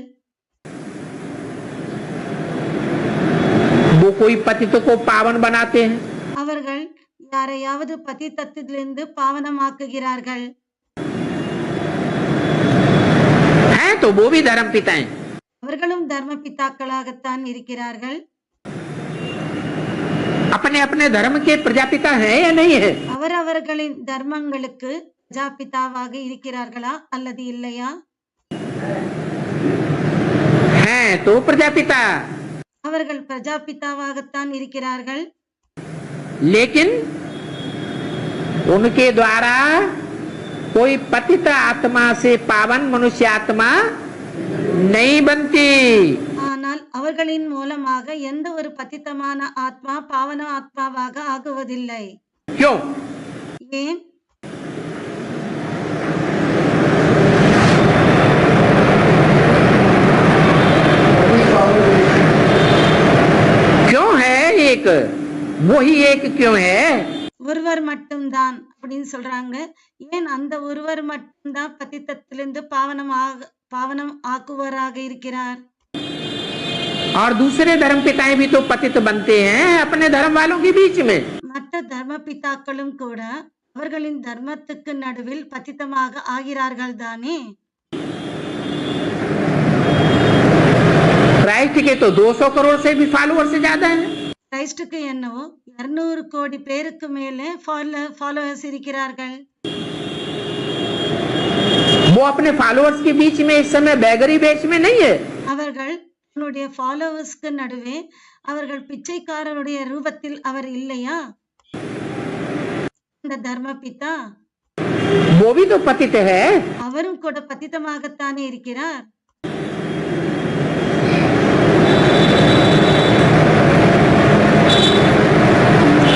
वो कोई पतित को पावन बनाते हैं, அவர்கள் யாரையாவது பதித்தத்திலிருந்து பாவனமாக்குகிறார்கள். हैं तो वो भी धर्म पिता हैं. அவர்களும் தர்ம பிதாக்களாகத்தான் இருக்கிறார்கள். अपने अपने धर्म के प्रजापिता हैं या नहीं है? அவரவர்களின் தர்மங்களுக்கு பிரஜாபிதாவாக இருக்கிறார்களா அல்லது இல்லையா? हैं तो प्रजापिता, அவர்கள் பிரஜாபிதாவாகத்தான் இருக்கிறார்கள். लेकिन उनके द्वारा कोई पतित आत्मा से पावन मनुष्य आत्मा नहीं बनती. ஆனால் அவர்களின் மூலமாக எந்த ஒரு பதித்தமான ஆத்மா பாவன ஆத்மாவாக ஆகுவதில்லை. क्यों? ஏன்? क्यों है एक, वही एक क्यों है? ஒருவர் மட்டும்தான் அப்படின்னு சொல்றாங்க. ஏன் அந்த ஒருவர் மட்டும்தான் பதித்தத்திலிருந்து பாவனம் ஆக்குவராக இருக்கிறார்? और दूसरे धर्म पिताएं भी तो पतित बनते हैं अपने धर्म वालों के बीच में. மற்ற தர்ம பிதாக்களும் கூட அவர்களின் தர்மத்துக்கு நடுவில் பதித்தமாக ஆகிறார்கள் தானே. क्राइस्ट के तो 200 करोड़ से भी फॉलोअर से ज्यादा है. கிரைஸ்டுக்கு என்னவோ 200 கோடி பேருக்கு மேலே ஃபாலோவர்ஸ் இருக்கிறார்கள். वो अपने फॉलोअर्स के बीच में इस समय बेगरी वेश में नहीं है. அவர்கள் தன்னுடைய ஃபாலோவர்ஸ்க்கு நடுவே அவர்கள் பிச்சைக்காரருடைய ரூபத்தில் அவர் இல்லையா? இந்த தர்ம பிதா वो भी तो पतित है. அவரும் கூட பதித்தமாகத்தானே இருக்கிறார்.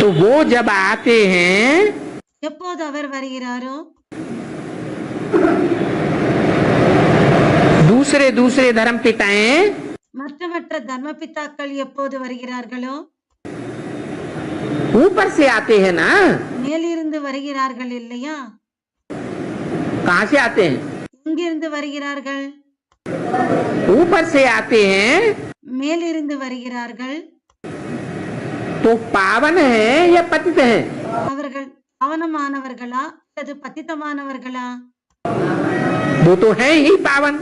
तो वो जब आते हैं எப்போது அவர் வருகிறாரோ, दूसरे दूसरे धर्म पिताएं மற்ற தர்ம பிதாக்கள் எப்போது வருகிறார்களோ, ऊपर से आते हैं ना. மேலிருந்து வருகிறார்கள் இல்லையா? कहाँ से आते हैं? எங்கிருந்து வருகிறார்கள்? ऊपर से आते हैं. மேலிருந்து வருகிறார்கள். तो पावन है या पतित है? அவர்கள் பாவனமானவர்களா அல்லது பதித்தமானவர்களா? वो तो है ही पावन.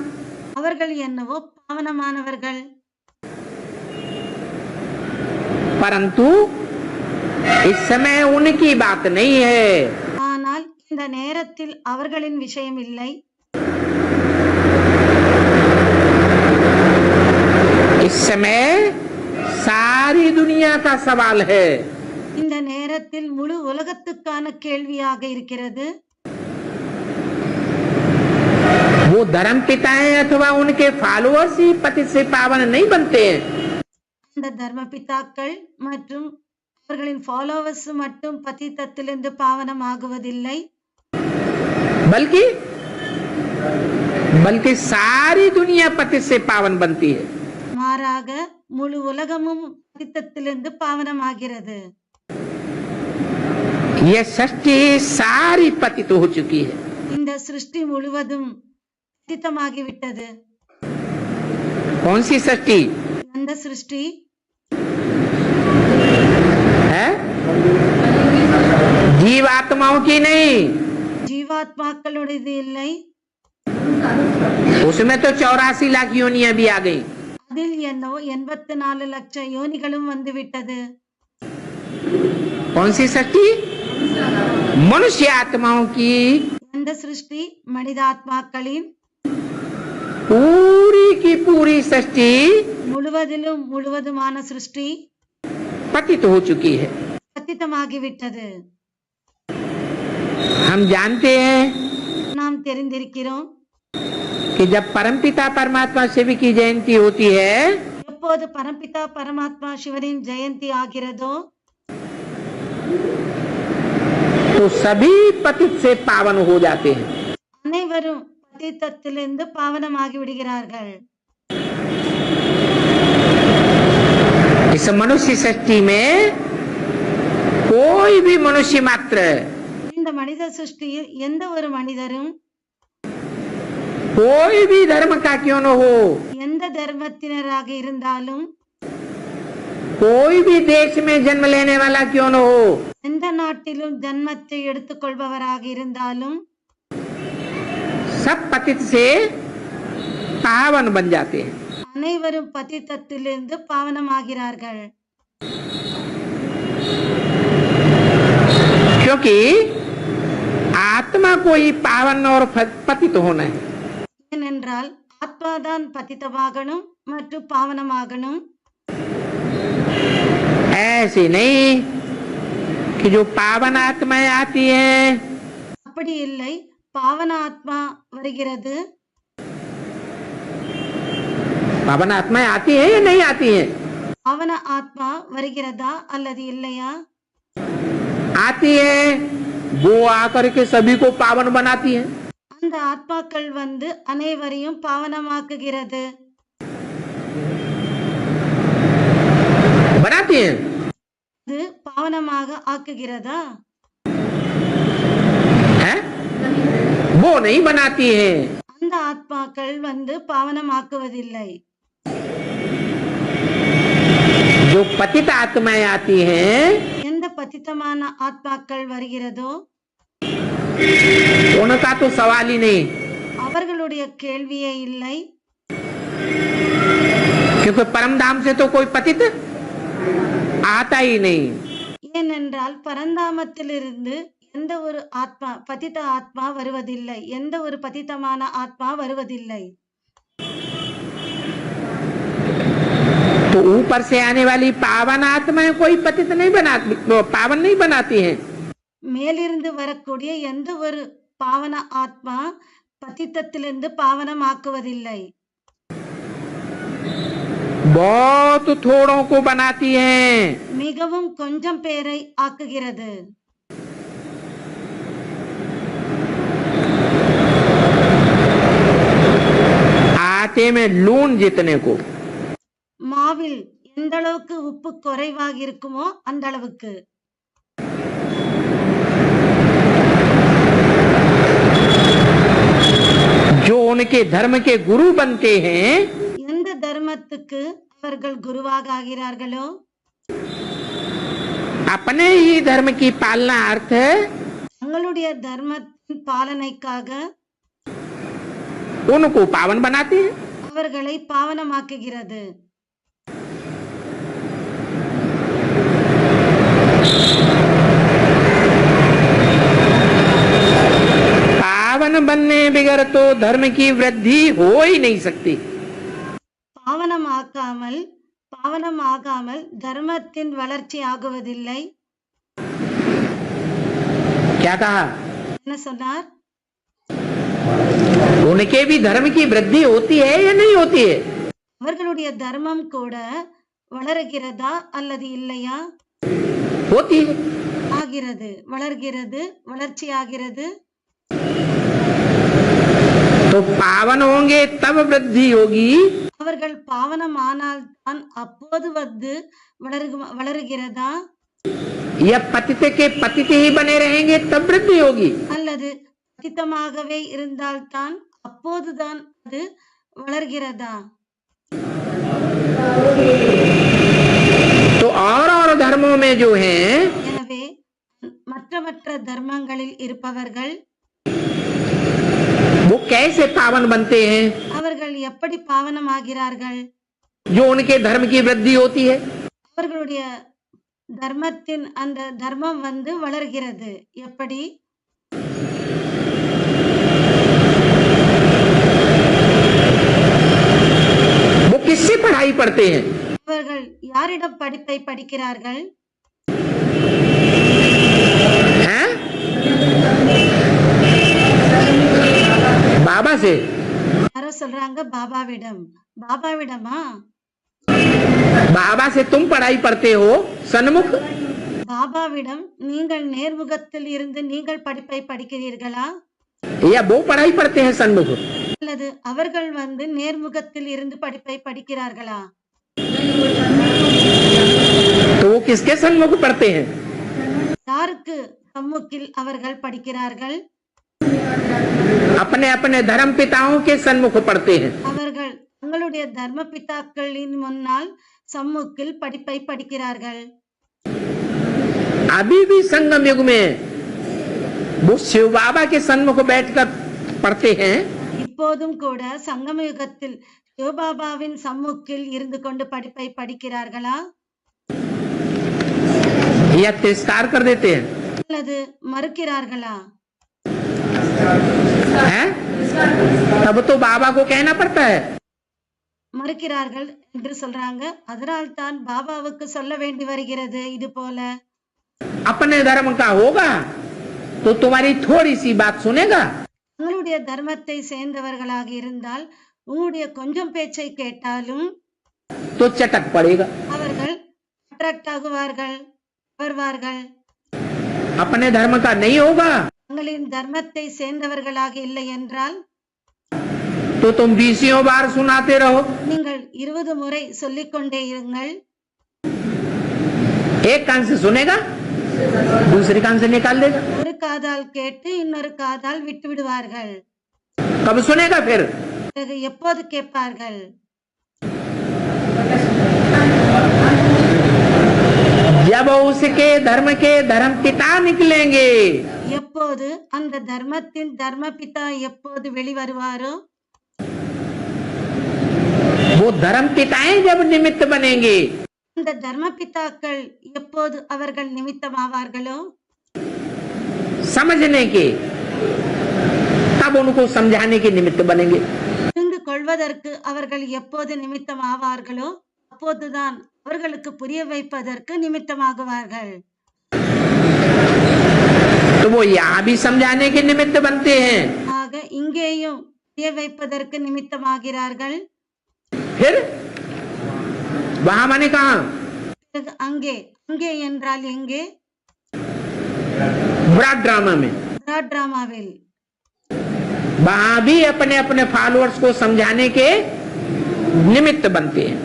அவர்கள் என்னவோ பாவனமானவர்கள். परंतु इस समय उनकी बात नहीं है. ஆனால் இந்த நேரத்தில் அவர்களின் விஷயம் இல்லை. इस समय सारी दुनिया का सवाल है. இந்த நேரத்தில் முழு உலகத்துக்கான கேள்வியாக இருக்கிறது. वो धर्म पिताएं अथवा उनके फॉलोअर्स ही पतित से पावन नहीं बनते हैं. இந்த தர்ம பிதாக்கள் மற்றும் அவர்களின் ஃபாலோவர்ஸ் மட்டும் பதித்தத்திலிருந்து பாவனம் ஆகுவதில்லை. बल्कि सारी दुनिया पतित से पावन बनती है. மாறாக முழு உலகமும் பதித்தத்திலிருந்து பாவனம் ஆகிறது. यह सृष्टि सारी पतित हो चुकी है. இந்த சிருஷ்டி முழுவதும் பதித்தமாகிவிட்டது. कौन सी सृष्टि அந்த சிருஷ்டி है? जीवात्माओं की नहीं. ஜீவாத்மாக்களுடையது இல்லை. उसमें तो 84 लाख योनियां भी आ गई. அதில் என்னவோ 84 லட்சம் யோனிகளும் வந்துவிட்டது. कौन सी सृष्टि? मनुष्य आत्माओं की அந்த சிருஷ்டி மனிதாத்மாக்களின் पूरी की पूरी सृष्टि முழுவதுமான சிருஷ்டி पतित हो चुकी है. பதித்தமாகிவிட்டது. हम जानते हैं நாம் தெரிந்திருக்கிறோம். कि जब परमपिता परमात्मा शिव की जयंती होती है, எப்போது பரம்பிதா பரமாத்மா சிவனின் ஜெயந்தி ஆகிறதோ, तो सभी पतित से पावन हो जाते हैं. அனைவரும் பதித்தத்திலிருந்து பாவனமாகி விடுகிறார்கள். इस मनुष्य सृष्टि में कोई भी मनुष्य मात्र, இந்த மனித சிருஷ்டியில் எந்த ஒரு மனிதரும் कोई भी धर्म का क्यों न हो, எந்த தர்மத்தினராக இருந்தாலும் कोई भी देश में जन्म लेने वाला क्यों न हो, எந்த நாட்டிலும் ஜன்மத்தை எடுத்துக்கொள்பவராக இருந்தாலும் सब पतित से पावन बन जाते हैं। அனைவரும் பதித்தத்திலிருந்து பாவனமாகிறார்கள். क्योंकि आत्मा को ही पावन और पतित होना है। ஏனென்றால் ஆத்மாதான் பதித்தமாகணும் மற்றும் பாவனமாகணும். ऐसे नहीं कि जो पावन आत्माएं आती हैं அப்படி இல்லை, பாவன ஆத்மா வருகிறது. पावन आत्माएं आती हैं या नहीं आती हैं? பாவன ஆத்மா வருகிறதா அல்லது இல்லையா? आती है, वो आकर के सभी को पावन बनाती है। அந்த ஆத்மாக்கள் வந்து அனைவரையும் பாவனமாக்குகிறது. बनाती हैं, அது பாவனமாக ஆக்குகிறதா? है? वो नहीं बनाती है। அந்த ஆத்மாக்கள் வந்து பாவனமாக்குவதில்லை. जो पतित आत्माएं आती हैं எந்த பதித்தமான ஆத்மாக்கள் வருகிறதோ उनका तो सवाल ही नहीं, அவர்களுடைய கேள்வியே இல்லை. क्योंकि परम धाम से तो कोई पतित आता ही नहीं। ஏனென்றால் பரந்தாமத்திலிருந்து எந்த ஒரு ஆத்மா பதித்த ஆத்மா வருவதில்லை, எந்த ஒரு பதித்தமான ஆத்மா வருவதில்லை. तो ऊपर से आने वाली पावन आत्माएं कोई पतित नहीं बनाती, पावन नहीं बनाती हैं। மேலிருந்து வரக்கூடிய எந்த ஒரு பாவன ஆத்மா பதித்தத்திலிருந்து பாவனமாக்குவதில்லை. बहुत थोड़ों को बनाती हैं। மிகவும் கொஞ்சம் பேரை ஆக்குகிறது. आटे में लून जितने को, மாவில் எந்த அளவுக்கு உப்பு குறைவாக இருக்குமோ அந்த அளவுக்கு. जो उनके धर्म के गुरु बनते हैं எந்த தர்மத்துக்கு அவர்கள் குருவாக ஆகிறார்களோ अपने ही धर्म की पालना अर्थ தங்களுடைய தர்மத்தின் பாலனைக்காக उनको पावन बनाते हैं। அவர்களை பாவனமாக்குகிறது. पावन बनने बगैर तो धर्म की वृद्धि हो ही नहीं सकती। பாவனமாகாமல் தர்மத்தின் வளர்ச்சி ஆகுவதில்லை. क्या कहा? என்ன சொன்னார்? उनके भी धर्म की वृद्धि होती है या नहीं होती है? அவர்களுடைய தர்மம் கூட வளர்கிறதா அல்லது இல்லையா? होती है। ஆகிறது, வளர்கிறது, வளர்ச்சி ஆகிறது. तो पावन होंगे तब वृद्धि होगी। அவர்கள் பாவனமானால் தான் அப்போது வந்து வளருகிறதா? या पतित के पतित ही बने रहेंगे तब वृद्धि होगी? அல்லது பதித்தமாகவே இருந்தால்தான் அப்போதுதான் அது வளர்கிறதா? तो और धर्मों में जो हैं எனவே மற்ற தர்மங்களில் இருப்பவர்கள் वो कैसे पावन बनते हैं? அவர்கள் எப்படி பாவனமாகிறார்கள்? जो उनके धर्म की वृद्धि होती है। அவர்களுடைய தர்மத்தின் அந்த தர்மம் வந்து வளர்கிறது. எப்படி? वो किससे पढ़ाई पढ़ते हैं? அவர்கள் யாரிடம் படிப்பை படிக்கிறார்கள்? हैं? बाबा से। யாரோ சொல்றாங்க பாபாவிடம். பாபாவிடமா? बाबा से तुम पढ़ाई पढ़ते हो सन्मुख? பாபாவிடம் நீங்கள் நேர்முகத்தில் இருந்து நீங்கள் படிப்பை படிக்கிறீர்களா? या वो पढ़ाई पढ़ते हैं सन्मुख? அல்லது அவர்கள் வந்து நேர்முகத்தில் இருந்து படிப்பை படிக்கிறார்களா? तो वो किसके सन्मुख पढ़ते हैं? யாருக்கு சம்முகில் அவர்கள் படிக்கிறார்கள்? अपने अपने धर्म पिताओं के सन्मुख पढ़ते हैं। அவர்கள் தங்களுடைய தர்ம பிதாக்களின் முன்னால் சம்முக்கில் படிப்பை படிக்கிறார்கள். अभी भी संगम युग में वो शिव बाबा के सन्मुख बैठकर पढ़ते हैं இப்போதும் கூட சங்கம யுகத்தில் சிவபாபாவின் சம்முக்கில் இருந்து கொண்டு படிப்பை படிக்கிறார்களா या तिरस्कार कर देते हैं அல்லது மறுக்கிறார்களா? हैं? तब तो बाबा को कहना पड़ता है மறுக்கிறார்கள் என்று சொல்றாங்க. அதனால் தான் பாபாவுக்கு சொல்ல வேண்டி வருகிறது. இது போல अपने धर्म का होगा तो तुम्हारी थोड़ी सी बात सुनेगा உங்களுடைய தர்மத்தை சேர்ந்தவர்களாக இருந்தால் உங்களுடைய கொஞ்சம் பேச்சை கேட்டாலும் तो चटक पड़ेगा அவர்கள் அட்ராக்ட் ஆகுவார்கள், வருவார்கள். अपने धर्म का नहीं होगा உங்களின் தர்மத்தை சேர்ந்தவர்களாக இல்லை என்றால் तो तुम 20 बार सुनाते रहो நீங்கள் 20 முறை சொல்லிக்கொண்டே இருங்கள். एक कान से सुनेगा दूसरे कान से निकाल देगा ஒரு காதால் கேட்டு இன்னொரு காதால் விட்டு விடுவார்கள். कब सुनेगा फिर பிறகு எப்போது கேட்பார்கள்? जब उसके धर्म के धर्म पिता निकलेंगे எப்போது அந்த தர்மத்தின் தர்மபிதா எப்போது வெளிவருவாரோ वो धर्म पिताएं जब निमित्त बनेंगे அந்த தர்மபிதாக்கள் எப்போது அவர்கள் நிமித்தமாவார்களோ समझने के तब उनको समझाने के निमित्त बनेंगे புரிந்து கொள்வதற்கு அவர்கள் எப்போது நிமித்தமாவார்களோ அப்போதுதான் அவர்களுக்கு புரிய வைப்பதற்கு நிமித்தமாகுவார்கள். तो वो यहाँ भी समझाने के निमित्त बनते हैं ஆக இங்கேயும் புரிய வைப்பதற்கு நிமித்தமாகிறார்கள். फिर वहां माने कहा பிறகு அங்கே அங்கே என்றால் எங்கே? बड़ा ड्रामा में டிராமாவில் वहां भी अपने अपने फॉलोअर्स को समझाने के निमित्त बनते हैं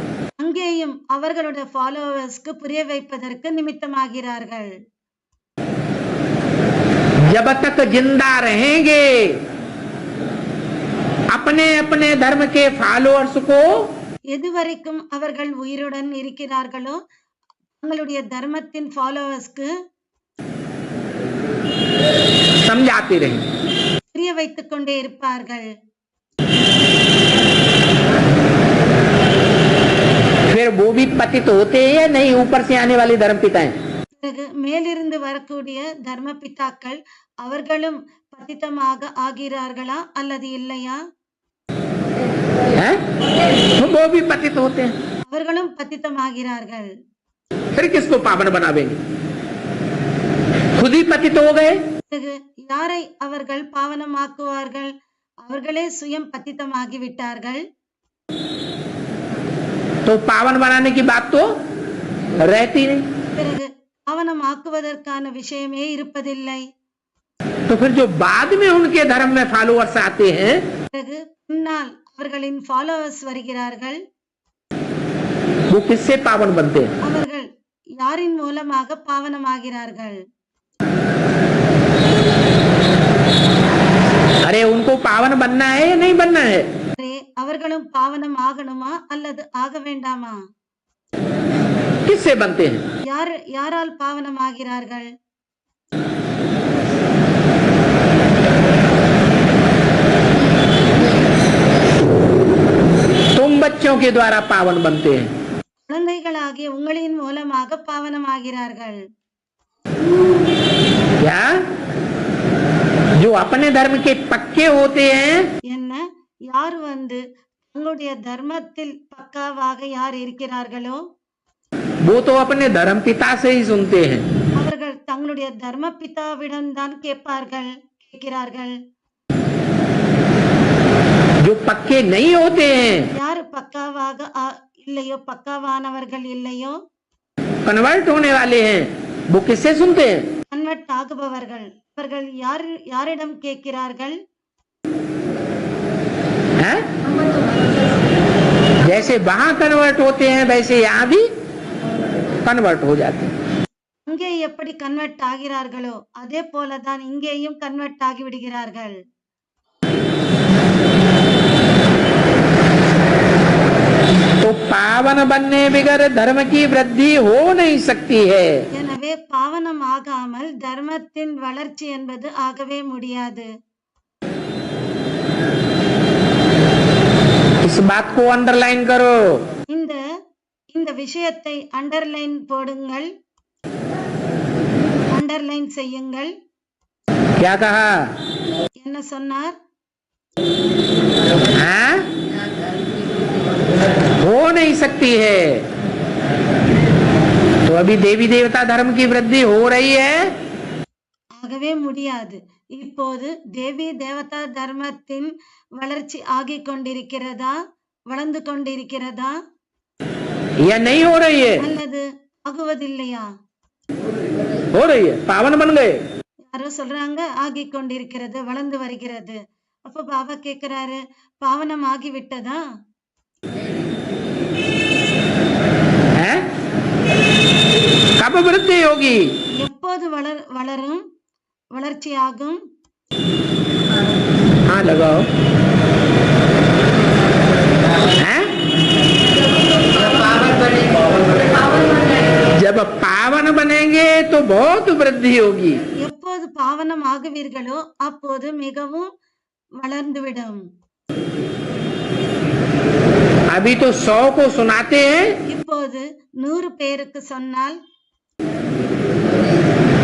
அங்கேயும் அவர்களுடைய ஃபாலோவர்ஸ்க்கு புரிய வைப்பதற்கு நிமித்தமாகிறார்கள். जब तक जिंदा रहेंगे अपने अपने धर्म के फॉलोअर्स को எதுவரைக்கும் அவர்கள் உயிருடன் இருக்கிறார்களோ தங்களுடைய தர்மத்தின் ஃபாலோவர்ஸ்க்கு समझाते रहेंगे புரிய வைத்துக் கொண்டே இருப்பார்கள். फिर वो भी पतित होते हैं या नहीं ऊपर से आने वाले धर्म पिताएं பிறகு மேலிருந்து வரக்கூடிய தர்ம பிதாக்கள் அவர்களும் பதித்தமாக ஆகிறார்களா அல்லது இல்லையா? हैं? तो वो भी पतित होते हैं அவர்களும் பதித்தமாகிறார்கள். फिर किसको पावन बनावेंगे खुद ही पतित हो गए பிறகு யாரை அவர்கள் பாவனமாக்குவார்கள்? அவர்களே சுயம் பதித்தமாகி விட்டார்கள். तो पावन बनाने की बात तो रहती नहीं பிறகு பாவனமாக்குவதற்கான விஷயமே இருப்பதில்லை. तो फिर जो बाद में उनके धर्म में फॉलोअर्स आते हैं பிறகு பின்னால் அவர்களின் ஃபாலோவர்ஸ் வருகிறார்கள். वो किससे पावन बनते हैं அவர்கள் யாரின் மூலமாக பாவனமாகிறார்கள்? अरे उनको पावन बनना है या नहीं बनना है அரே, அவர்களும் பாவனம் ஆகணுமா அல்லது ஆக வேண்டாமா? किससे बनते हैं யாரால் பாவனமாகிறார்கள்? तुम बच्चों के द्वारा पावन बनते हैं குழந்தைகளாகிய உங்களின் மூலமாக பாவனமாகிறார்கள். क्या जो अपने धर्म के पक्के होते हैं என்ன யார் தங்களுடைய தர்மத்தில் பக்காவாக யார் இருக்கிறார்களோ वो तो अपने धर्म पिता से ही सुनते हैं அவர்கள் தங்களுடைய தர்ம பிதாவிடம் தான் கேட்கிறார்கள். जो पक्के नहीं होते हैं யார் பக்காவாக இல்லையோ பக்காவானவர்கள் இல்லையோ कन्वर्ट होने वाले हैं वो किससे सुनते हैं கன்வெர்ட் ஆகுபவர்கள் அவர்கள் யாரிடம் கேட்கிறார்கள்? हैं? जैसे वहां कन्वर्ट होते हैं वैसे यहाँ भी कन्वर्ट हो जाते हैं அங்கே எப்படி கன்வெர்ட் ஆகிறார்களோ அதே போலதான் இங்கேயும் கன்வெர்ட் ஆகி விடுகிறார்கள். तो पावन बनने भी बगैर धर्म की वृद्धि हो नहीं सकती है। எனவே பாவனம் ஆகாமல் தர்மத்தின் வளர்ச்சி என்பது ஆகவே முடியாது. इस बात को अंडरलाइन करो। இந்த விஷயத்தை அண்டர்லைன் போடுங்கள், அண்டர்லைன் செய்யுங்கள். क्या कहा? என்ன சொன்னார்? हाँ? हो नहीं सकती है। तो अभी देवी देवता धर्म की वृद्धि हो रही है। ஆகவே முடியாது. இப்போது தேவி தேவதா தர்மத்தின் வளர்ச்சி ஆகிக் கொண்டிருக்கிறதா, வளர்ந்து கொண்டிருக்கிறதா, या नहीं हो रही है? அல்லது ஆகுவதில்லையா? हो रही है, पावन बन गए। யாரோ சொல்றாங்க ஆகிக் கொண்டிருக்கிறது, வளர்ந்து வருகிறது. அப்ப பாபா கேக்குறாரு, பாவனம் ஆகிவிட்டதா? कब वृद्धि होगी? எப்போது வளரும், வளர்ச்சி ஆகும்? हाँ लगाओ। जब पावन बनेंगे तो बहुत वृद्धि होगी। எப்போது பாவனம் ஆகுவீர்களோ அப்போது மிகவும் வளர்ந்துவிடும். अभी तो 100 को सुनाते हैं, இப்போது 100 பேருக்கு சொன்னால்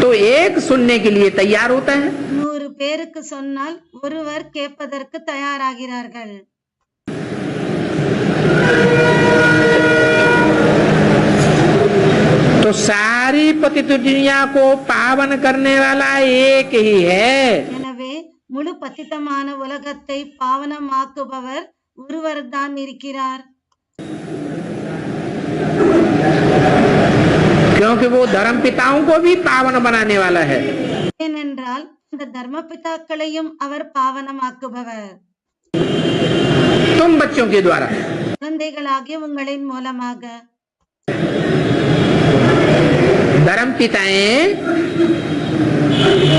तो एक सुनने के लिए तैयार होता है। 100 பேருக்கு சொன்னால் ஒருவர் கேட்பதற்கு தயாராகிறார்கள். तो सारी पतित दुनिया को पावन करने वाला एक ही है। எனவே முழு பतितமான உலகத்தை பாவனமாக்குபவர் ஒருவர் தான் இருக்கிறார். क्योंकि वो धर्म पिताओं को भी पावन बनाने वाला है। ஏனென்றால் அந்த தர்ம பிதாக்களையும் அவர் பாவனமாக்குபவர். तुम बच्चों के द्वारा, குழந்தைகளாகிய உங்களின் மூலமாக. धर्म पिताएं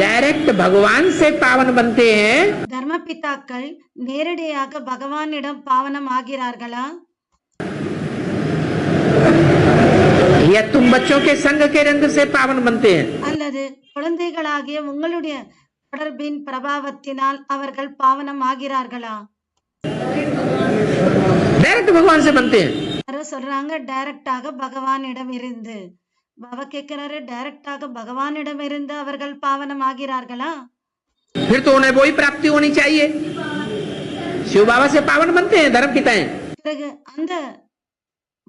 डायरेक्ट भगवान से पावन बनते हैं। தர்ம பிதாக்கள் நேரடியாக பகவானிடம் பாவனம் ஆகிறார்களா, या तुम बच्चों के संग के रंग से पावन बनते हैं? அல்லது குழந்தைகளாகிய உங்களுடைய தொடர்பின் பிரபாவத்தினால் அவர்கள் பாவனம் ஆகிறார்களா? डायरेक्ट भगवान से बनते हैं। யாரோ சொல்றாங்க டைரக்டாக பகவானிடம் இருந்து. பாபா கேட்கிறாரு, டைரக்டாக பகவானிடம் இருந்து அவர்கள் பாவனம் ஆகிறார்களா? फिर तो उन्हें वही प्राप्ति होनी चाहिए। शिव बाबा से पावन बनते हैं धर्म पिताएं। பிறகு அந்த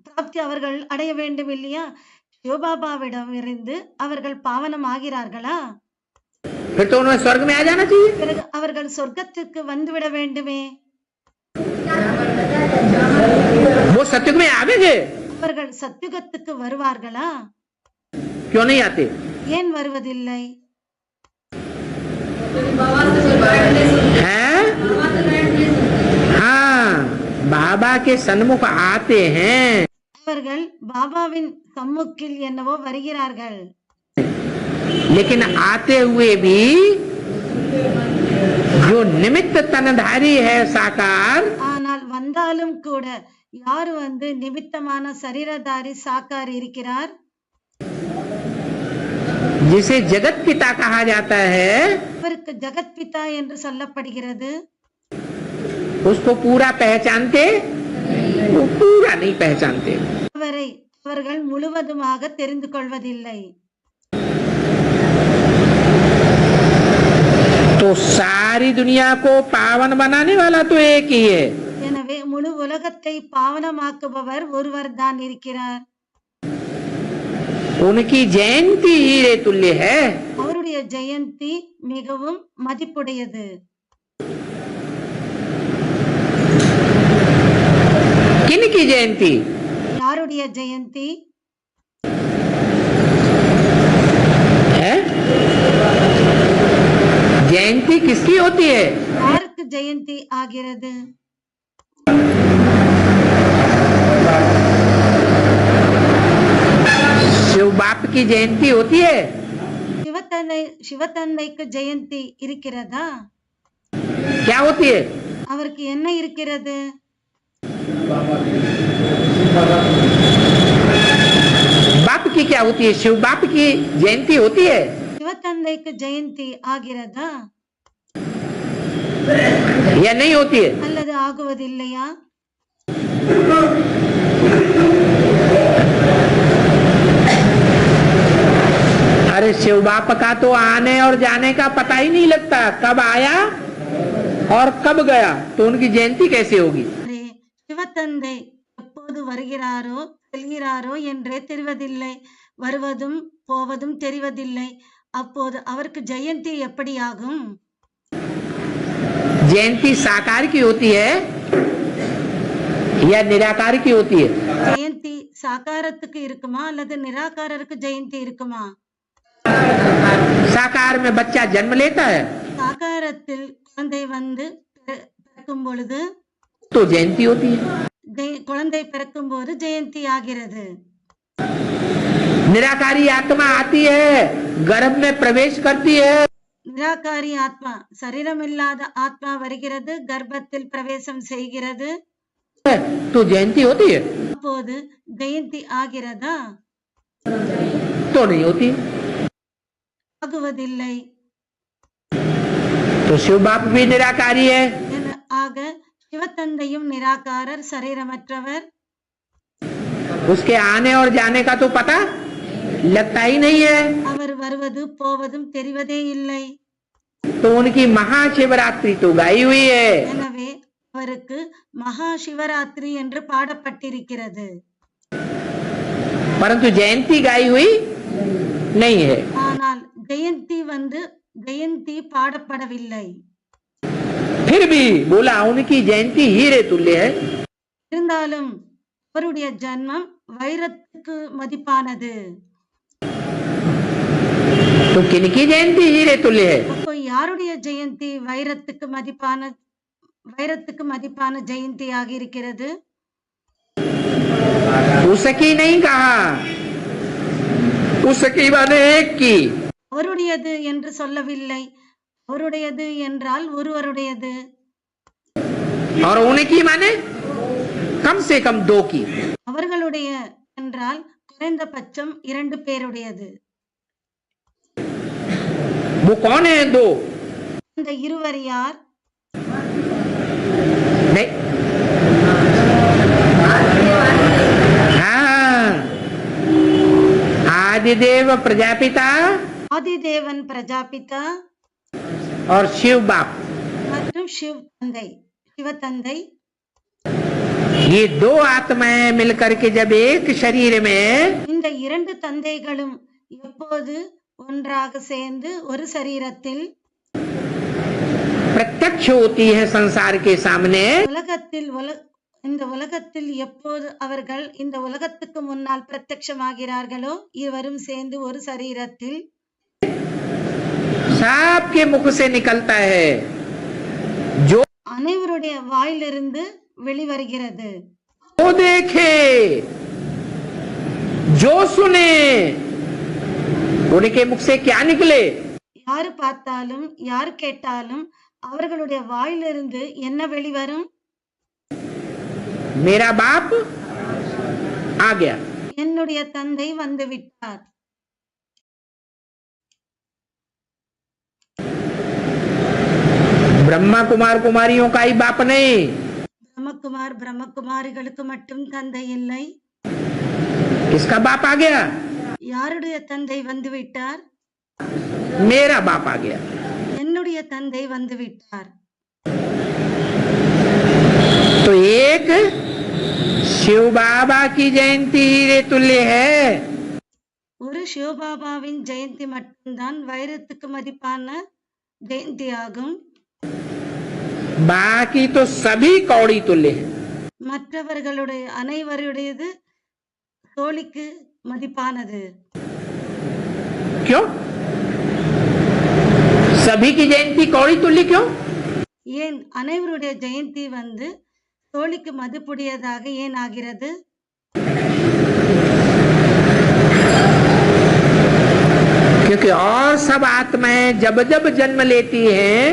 பிராப்தி அவர்கள் அடைய வேண்டும் இல்லையா? சிவபாபாவிடம் இருந்து அவர்கள் பாவனம் ஆகிறார்களா? फिर तो उन्हें स्वर्ग में आ जाना चाहिए। பிறகு அவர்கள் சொர்க்கத்துக்கு வந்துவிட வேண்டுமே. वो सत्युग में आवेंगे, அவர்கள் சத்யுகத்துக்கு வருவார்களா? क्यों नहीं आते? ஏன் வருவதில்லை? हैं? हाँ, बाबा के सन्मुख आते हैं, அவர்கள் பாபாவின் சம்முக்கில் என்னவோ வருகிறார்கள். लेकिन आते हुए भी जो निमित्त तनधारी है साकार, ஆனால் வந்தாலும் கூட யார் வந்து நிமித்தமான சரீரதாரி சாக்கார் இருக்கிறார், जिसे जगत पिता कहा जाता है, அவருக்கு ஜகத் பிதா என்று சொல்லப்படுகிறது. उसको पूरा पहचानते? वो पूरा नहीं पहचानते। அவரை அவர்கள் முழுவதுமாக தெரிந்து கொள்வதில்லை. तो सारी दुनिया को पावन बनाने वाला तो एक ही है। எனவே முழு உலகத்தை பாவனமாக்குபவர் ஒருவர் தான் இருக்கிறார். उनकी जयंती हीरे तुल्य है। அவருடைய ஜெயந்தி மிகவும் மதிப்புடையது. किनकी जयंती? யாருடைய ஜெயந்தி? है जयंती किसकी होती है? யாருக்கு ஜெயந்தி ஆகிறது? शिव बाप की जयंती होती है। சிவத்தந்தைக்கு ஜெயந்தி இருக்கிறதா? क्या होती है? அவருக்கு என்ன இருக்கிறது? बाप की क्या होती है? शिव बाप की जयंती होती है சிவத்தந்தைக்கு ஜெயந்தி ஆகிறதா या नहीं होती है? அல்லது ஆகுவதில்லையா? अरे शिव बाप का तो आने और जाने का पता ही नहीं लगता, कब आया और कब गया, तो उनकी जयंती कैसे होगी? அரே, சிவத்தந்தை எப்போது வருகிறாரோ செல்கிறாரோ என்றே தெரிவதில்லை, வருவதும் போவதும் தெரிவதில்லை. அப்போது அவருக்கு ஜெயந்தி எப்படி ஆகும்? जयंती साकार की होती है या निराकार की होती है? ஜெயந்தி சாகாரத்துக்கு இருக்குமா அல்லது நிராகாரருக்கு ஜெயந்தி இருக்குமா? साकार में बच्चा जन्म लेता है சாகாரத்தில் குழந்தை வந்து பிறக்கும் பொழுது तो जयंती होती है, குழந்தை பிறக்கும் போது ஜெயந்தி ஆகிறது. निराकारी आत्मा आती है, गर्भ में प्रवेश करती है நிராகாரி ஆத்மா, சரீரமில்லாத ஆத்மா வருகிறது, கர்ப்பத்தில் பிரவேசம் செய்கிறது, तो जयंती होती है, அப்போது ஜெயந்தி ஆகிறதா? तो नहीं होती. ஆகுவதில்லை. तो शिव बाप भी निराकारी है, ஆக சிவத்தந்தையும் நிராகாரர், சரீரமற்றவர். उसके आने और जाने का तो पता लगता ही नहीं है, அவர் வருவது போவதும் தெரிவதே இல்லை. तो उनकी महाशिवरात्रि तो गाई हुई है, எனவே அவருக்கு மகா சிவராத்திரி என்று பாடப்பட்டிருக்கிறது, परंतु जयंती गाई हुई नहीं है. ஆனால் ஜெயந்தி பாடப்படவில்லை. फिर भी बोला उनकी जयंती हीरे तुल्य है, இருந்தாலும் அவருடைய ஜன்மம் வைரத்துக்கு மதிப்பானது. तो किनकी जयंती हीरे तुल्य है? அப்போ யாருடைய ஜெயந்தி வைரத்துக்கு மதிப்பான ஜெயந்தி ஆகியிருக்கிறது? उसकी नहीं कहा, उसकी माने एक की. அவருடையது என்று சொல்லவில்லை, அவருடையது என்றால் ஒருவருடையது. और उनकी माने कम से कम दो की. அவர்களுடைய என்றால் குறைந்தபட்சம் 2 பேருடையது. वो कौन है दो? இந்த இருவர் யார்? नहीं, हाँ, आदिदेव प्रजापिता ஆதிதேவன் பிரஜாபிதா और शिव बाप, மற்றும் சிவத்தந்தை. ये दो आत्माएं मिलकर के जब एक शरीर में இந்த 2 தந்தைகளும் எப்போது ஒன்றாக சேர்ந்து ஒரு சரீரத்தில் प्रत्यक्ष होती है संसार के सामने, இந்த உலகத்தில் எப்போது அவர்கள் இந்த உலகத்துக்கு முன்னால் பிரத்யட்சமாகிறார்களோ, இருவரும் சேர்ந்து ஒரு சரீரத்தில் सबके मुख से निकलता है जो அனைவருடைய வாயிலிருந்து வெளிவருகிறது. जो देखे जो सुने, उनके मुख से क्या निकले? யாரு பார்த்தாலும் யாரு கேட்டாலும் அவர்களுடைய வாயிலிருந்து என்ன வெளிவரும்? मेरा बाप आ गया, என்னுடைய தந்தை வந்து விட்டார். ब्रह्मा कुमार कुमारियों का ही बाप नहीं, பிரம்மகுமாரிகளுக்கு மட்டும் தந்தை இல்லை. किसका बाप आ गया? யாருடைய தந்தை வந்து விட்டார்? मेरा बाप आ गया. என்னுடைய தந்தை வந்து விட்டார். तो एक शिव बाबा की जयंती हीरे तुल्य है, ஒரு சிவபாபாவின் ஜெயந்தி மட்டும்தான் வைரத்துக்கு மதிப்பான ஜெயந்தி ஆகும். बाकी तो सभी कौड़ी तुल्य है. மற்றவர்களுடைய அனைவருடையது தோழிக்கு மதிப்பானது. क्यों? सभी की जयंती कौड़ी तुल्य क्यों? ஏன் அனைவருடைய ஜெயந்தி வந்து தோழிக்கு மதிப்புடையதாக ஏன் ஆகிறது? क्योंकि और सब आत्माएं जब जब जन्म लेती हैं,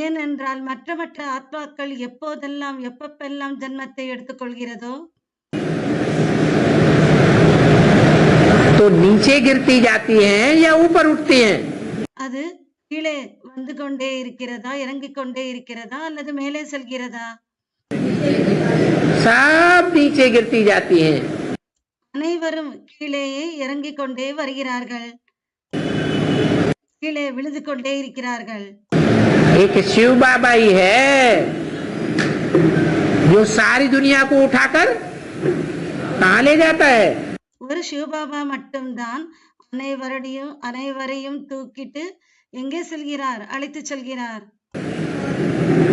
ஏனென்றால் மற்ற ஆத்மாக்கள் எப்பப்பெல்லாம் ஜென்மத்தை எடுத்துக்கொள்கிறதோ तो नीचे गिरती जाती हैं या ऊपर उठती हैं? அது கீழே வந்து கொண்டே இருக்கிறதா, இறங்கிக் கொண்டே இருக்கிறதா, அல்லது மேலே செல்கிறதா? सब नीचे गिरती जाती हैं। அனைவரும் கீழேயே இறங்கிக் கொண்டே வருகிறார்கள், கீழே விழுந்து கொண்டே இருக்கிறார்கள். एक शिव बाबा ही है जो सारी दुनिया को उठाकर कहाँ ले जाता है? ஒரு சிவபாபா மட்டும்தான் அனைவரையும் தூக்கிட்டு எங்கே செல்கிறார்? அழைத்து செல்கிறார்.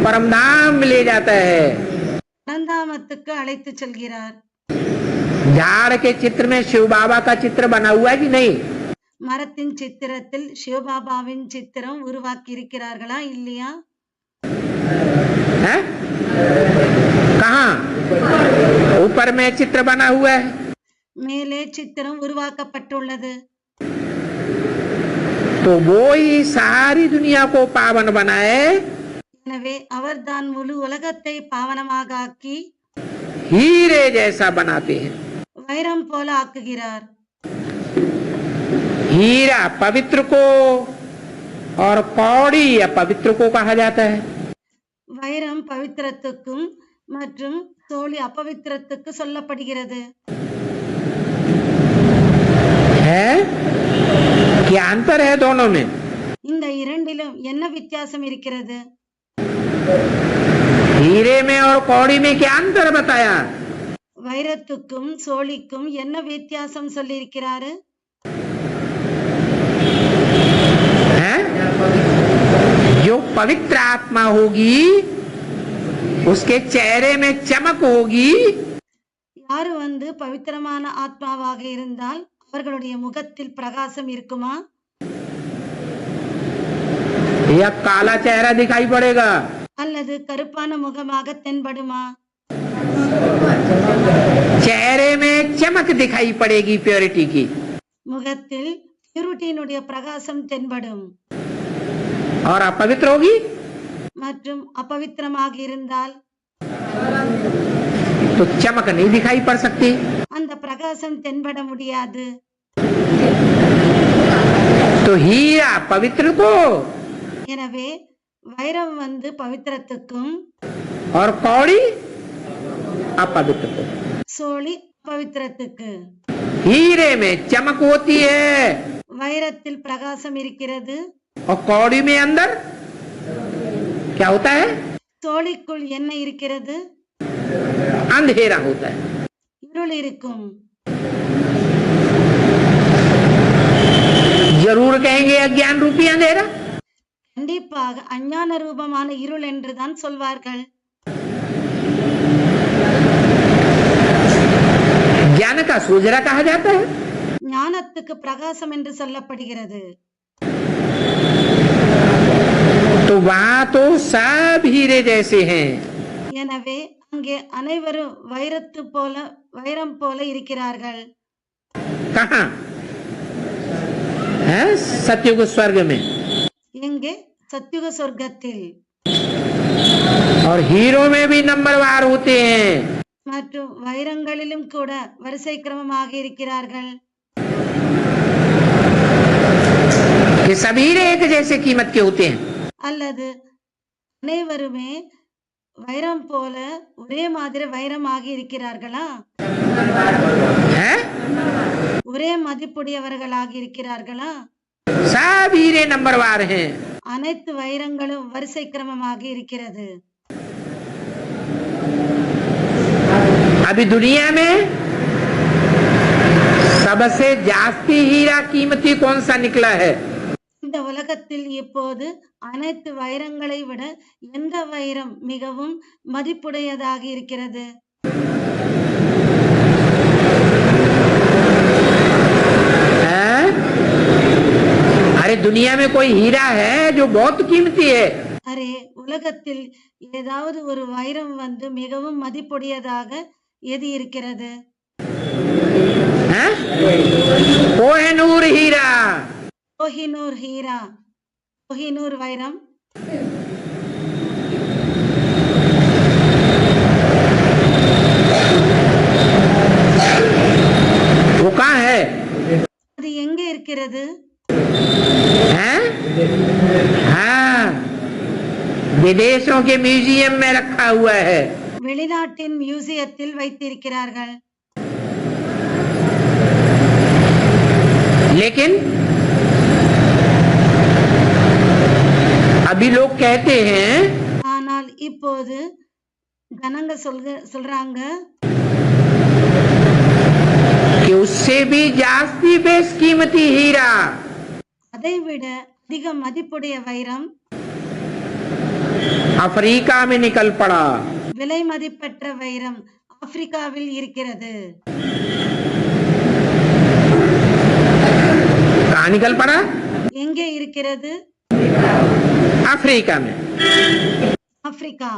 परमधाम में ले जाता है। பரந்தாமத்துக்கு அழைத்து செல்கிறார். झाड़ के चित्र में शिव बाबा का चित्र बना हुआ है कि नहीं? மரத்தின் சித்திரத்தில் சிவபாபாவின் சித்திரம் உருவாக்கி இருக்கிறார்களா இல்லையா? है? कहाँ? ऊपर में चित्र बना हुआ है। மேலே சித்திரம் உருவாக்கப்பட்டுள்ளது. तो वो ही सारी दुनिया को पावन बनाए। எனவே அவர்தான் முழு உலகத்தை பாவனமாக ஆக்கி हीरे जैसा बनाते हैं। வைரம் போல ஆக்குகிறார். हीरा पवित्र को और कौड़ी अपवित्र को कहा जाता है। வைரம் பவித்திரத்துக்கும் மற்றும் தோழி अपवित्रத்துக்கு சொல்லப்படுகிறது. है क्या अंतर है दोनों में? இந்த இரண்டிலும் என்ன வித்தியாசம் இருக்கிறது? हीरे में और कौड़ी में क्या अंतर बताया? வைரத்துக்கும் சோழிக்கும் என்ன வித்தியாசம் சொல்லியிருக்கிறாரு? है जो पवित्र आत्मा होगी उसके चेहरे में चमक होगी। யாரு வந்து பவித்திரமான ஆத்மாவாக இருந்தால் அவர்களுடைய முகத்தில் பிரகாசம் இருக்குமா? या काला चेहरा दिखाई पड़ेगा? அல்லது கருப்பான முகமாக தென்படுமா? चेहरे में चमक दिखाई पड़ेगी प्योरिटी की। முகத்தில் பியூரிட்டியினுடைய பிரகாசம் தென்படும். और अपवित्र होगी மற்றும் अपवित्रமாக இருந்தால் तो चमक नहीं दिखाई पड़ सकती। அந்த பிரகாசம் தென்பட முடியாது. तो हीरा पवित्र को எனவே வைரம் வந்து பவித்திரத்துக்கும் और कौड़ी अपवित्र को। சோழி பவித்திரத்துக்கு. हीरे में चमक होती है வைரத்தில் பிரகாசம் இருக்கிறது. और कौड़ी में अंदर क्या होता है? சோழிக்குள் என்ன இருக்கிறது? अंधेरा होता है। இருள் இருக்கும். जरूर कहेंगे अज्ञान रूपी अंधेरा। கண்டிப்பாக அஞ்ஞான ரூபமான இருள் என்றுதான் சொல்வார்கள். ज्ञान का सूजरा कहा जाता है। ஞானத்துக்கு பிரகாசம் என்று சொல்லப்படுகிறது. तो वहाँ तो सब हीरे जैसे हैं। எனவே அங்கே அனைவரும் வைரம் போல இருக்கிறார்கள். कहाँ? है सत्युग स्वर्ग में। எங்கே? சத்யுக சொர்க்கத்தில். और हीरो में भी नंबरवार होते हैं। மற்றும் வைரங்களிலும் கூட வரிசை கிரமமாக இருக்கிறார்கள். ये सभी हीरे एक जैसे कीमत के होते हैं। அல்லது அனைவருமே வைரம் போல ஒரே மாதிரி வைரமாகி இருக்கிறார்களா? है ஒரே மதிப்புடையவர்களாக இருக்கிறார்களா? सब हीरे नंबरवार हैं। அனைத்து வைரங்களும் வரிசை கிரமமாக இருக்கிறது. अभी दुनिया में सबसे जास्ती हीरा कीमती कौन सा निकला है? இந்த உலகத்தில் இப்போது அனைத்து வைரங்களை விட எந்த வைரம் மிகவும் மதிப்புடையதாக இருக்கிறது? अरे दुनिया में कोई हीरा है जो बहुत कीमती है? அரே, உலகத்தில் ஏதாவது ஒரு வைரம் வந்து மிகவும் மதிப்புடையதாக எது இருக்கிறது? कोहिनूर हीरा। கோஹினூர் ஹீரா, கோஹினூர் வைரம். वो कहाँ है? के म्यूजियम में रखा हुआ है। வெளிநாட்டின் மியூசியத்தில் வைத்திருக்கிறார்கள். लेकिन अभी लोग कहते हैं, ஆனால் இப்போது ஜனங்க சொல்றாங்க कि उससे भी जास्ती बेशकीमती हीरा, அதைவிட அதிக மதிப்புடைய வைரம் अफ्रीका में निकल पड़ा। விலை மதிப்பற்ற வைரம் ஆப்பிரிக்காவில் இருக்கிறது. कहाँ निकल पड़ा? எங்கே இருக்கிறது? अफ्रीका में। ஆப்பிரிக்கா.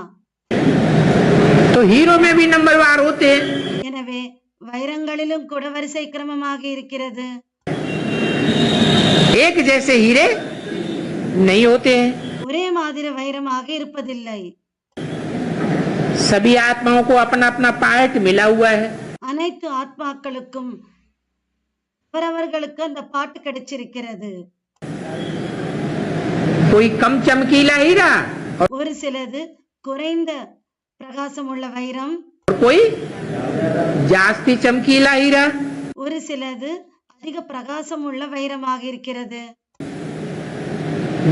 तो हीरो में भी नंबरवार होते हैं। எனவே வைரங்களிலும் கூட வரிசை கிரமமாக இருக்கிறது. एक जैसे हीरे नहीं होते हैं। ஒரே மாதிரி வைரமாக இருப்பதில்லை. सभी आत्माओं को अपना अपना पार्ट मिला हुआ है। அனைத்து ஆத்மாக்களுக்கும் அவரவர்களுக்கு அந்த பாட்டு கிடைச்சிருக்கிறது. कोई कम चमकीला हीरा ஒரு சிலது குறைந்த பிரகாசம் உள்ள வைரம், और कोई जास्ती चमकीला हीरा। ஒரு சிலது அதிக பிரகாசம் உள்ள வைரமாக இருக்கிறது.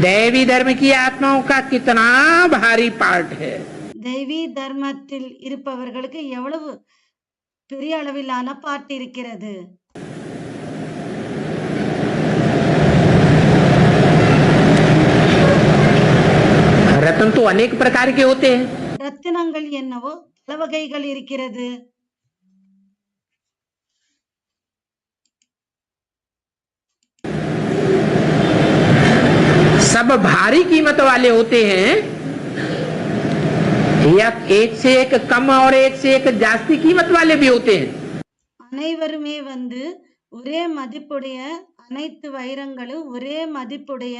दैवी धर्म की आत्माओं का कितना भारी पार्ट है। தெய்வீ தர்மத்தில் இருப்பவர்களுக்கு எவ்வளவு பெரிய அளவிலான பாட்டு இருக்கிறது. रत्न तो अनेक प्रकार के होते हैं। ரத்தினங்கள் என்னவோ பல வகைகள் இருக்கிறது. सब भारी कीमत वाले होते हैं या एक से एक कम और एक से एक जास्ती कीमत वाले भी होते हैं। அனைவருமே ஒரே மதிப்புடைய அனைத்து வைரங்களும் ஒரே மதிப்புடைய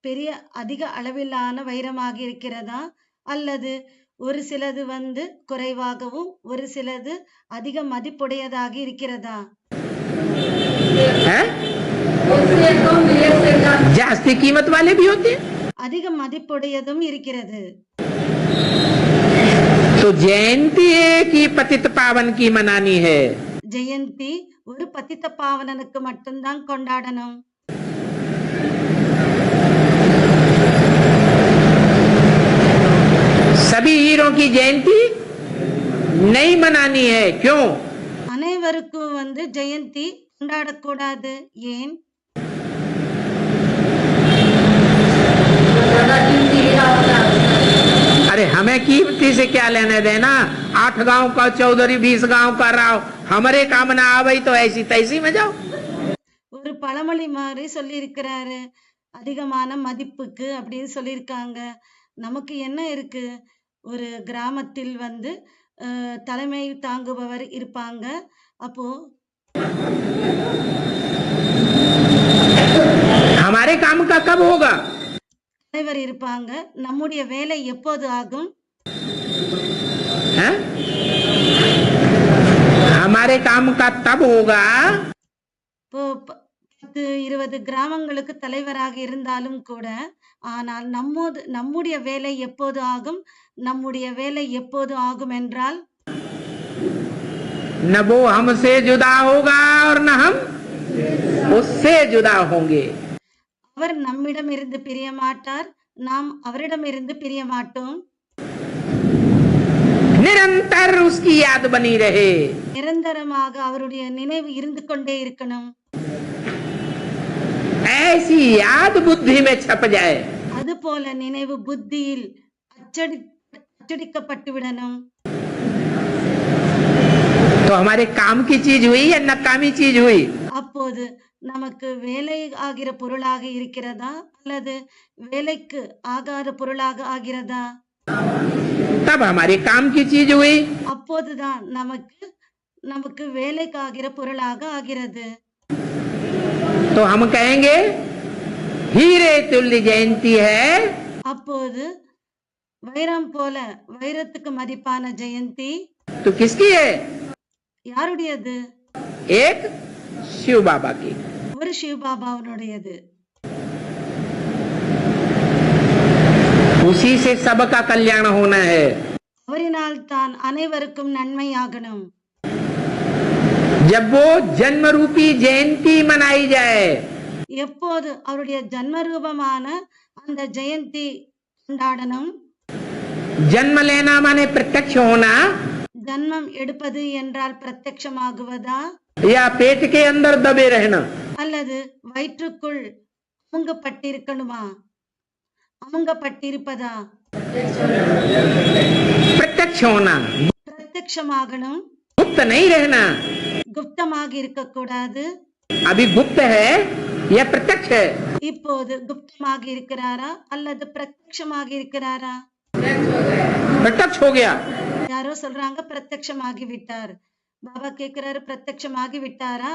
பெரிய அதிக அளவிலான வைரமாக இருக்கிறதா, அல்லது ஒரு சிலது குறைவாகவும் ஒரு சிலது அதிக மதிப்புடையதாக இருக்கிறதா? जास्ती कीमत वाले भी होते हैं। அதிக மதிப்புடையதும் இருக்கிறது. तो जयंती एक ही पतित पावन की मनानी है। ஜெயந்தி ஒரு பதித்த பாவனனுக்கு மட்டும்தான் கொண்டாடணும். सभी हीरो की जयंती नहीं मनानी है। क्यों? அனைவருக்கும் ஜெயந்தி கொண்டாடக்கூடாது. ஏன்? अरे हमें कीमती से क्या लेने देना? 8 गांव का चौधरी 20 गांव का राव, हमारे काम ना आवे तो ऐसी तैसी में जाओ। ஒரு பழமொழி மாதிரி சொல்லி இருக்கிறாரு, அதிகமான மதிப்புக்கு அப்படின்னு சொல்லியிருக்காங்க. நமக்கு என்ன இருக்கு? ஒரு கிராமத்தில் தலைமை தாங்குபவர் இருப்பாங்க. அப்போ हमारे काम का कब होगा? தலைவர் இருப்பாங்க. நம்முடைய வேலை எப்போது ஆகும்? हमारे काम का तब होगा। இப்போ 10-20 கிராமங்களுக்கு தலைவராக இருந்தாலும் கூட, ஆனால் நம்முடைய வேலை எப்போது ஆகும்? நம்முடைய வேலை எப்போது ஆகும் என்றால், न वो हमसे जुदा होगा और न हम उससे जुदा होंगे। அவர் நம்மிடம் இருந்து பிரிய மாட்டார், நாம் அவரிடம் இருந்து பிரிய மாட்டோம். निरंतर उसकी याद बनी रहे। நிரந்தரமாக அவருடைய நினைவு இருந்து கொண்டே இருக்கணும். ऐसी याद बुद्धि में छप जाए। அதுபோல நினைவு புத்தியில் அச்சடிக்கப்பட்டு விடணும். तो हमारे काम की चीज हुई या नकामी चीज हुई? அப்போது நமக்கு வேலை ஆகிற பொருளாக இருக்கிறதா, அல்லது வேலைக்கு ஆகாத பொருளாக ஆகிறதா? तब हमारे काम की चीज हुई। அப்போதுதான் நமக்கு வேலைக்கு ஆகிற பொருளாக ஆகிறது. तो हम कहेंगे हीरे तुल्य जयंती है। அப்போது வைரம் போல வைரத்துக்கு மதிப்பான ஜெயந்தி तो किसकी है? யாருடையது? एक शिव बाबा की। ஒரு சிவபாபாவுடையது. उसी से सबका कल्याण होना है। அவரினால் தான் அனைவருக்கும் நன்மையாகணும். जब वो जन्म रूपी जयंती मनाई जाए, எப்போது அவருடைய ஜன்மரூபமான அந்த ஜெயந்தி கொண்டாடணும். जन्म लेना माने प्रत्यक्ष होना, ஜன்மம் எடுப்பது என்றால் பிரத்யட்சமாகுவதா या पेट के अंदर दबे रहना? அல்லது வயிற்றுக்குள் அமுங்கப்பட்டிருக்கணுமா, அமுங்கப்பட்டிருப்பதா? प्रत्यक्ष होना, பிரத்யட்சமாகணும். गुप्त नहीं रहना। குப்தமாக இருக்கக்கூடாது. अभी गुप्त है या प्रत्यक्ष है? இப்போது குப்தமாக இருக்கிறாரா அல்லது பிரத்யட்சமாக இருக்கிறாரா? प्रत्यक्ष हो गया। யாரோ சொல்றாங்க பிரத்யட்சமாகி விட்டார். பாபா கேக்குறாரு பிரத்யட்சமாகி விட்டாரா?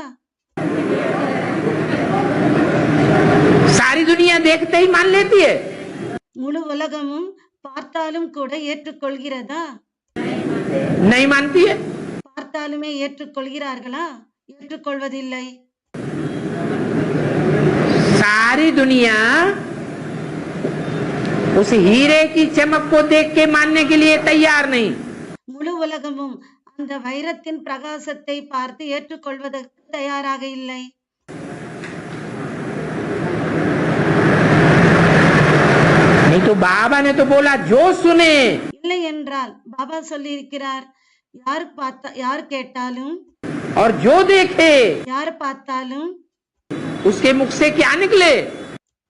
सारी दुनिया देखते ही मान लेती है। முழு உலகமும் பார்த்தாலும் கூட ஏற்றுக்கொள்கிறதா? नहीं मानती है। பார்த்தாலுமே ஏற்றுக்கொள்கிறார்களா? ஏற்றுக்கொள்வதில்லை. सारी दुनिया उस हीरे की चमक को देख के मानने के लिए तैयार नहीं। முழு உலகமும் அந்த வைரத்தின் பிரகாசத்தை பார்த்து ஏற்றுக்கொள்வதற்கு தயாராக இல்லை. नहीं तो बाबा ने तो बोला जो सुने, இல்லை என்றால் பாபா சொல்லி இருக்கிறார், யார் கேட்டாலும் और जो देखे யார் பார்த்தாலும் उसके मुख से क्या निकले?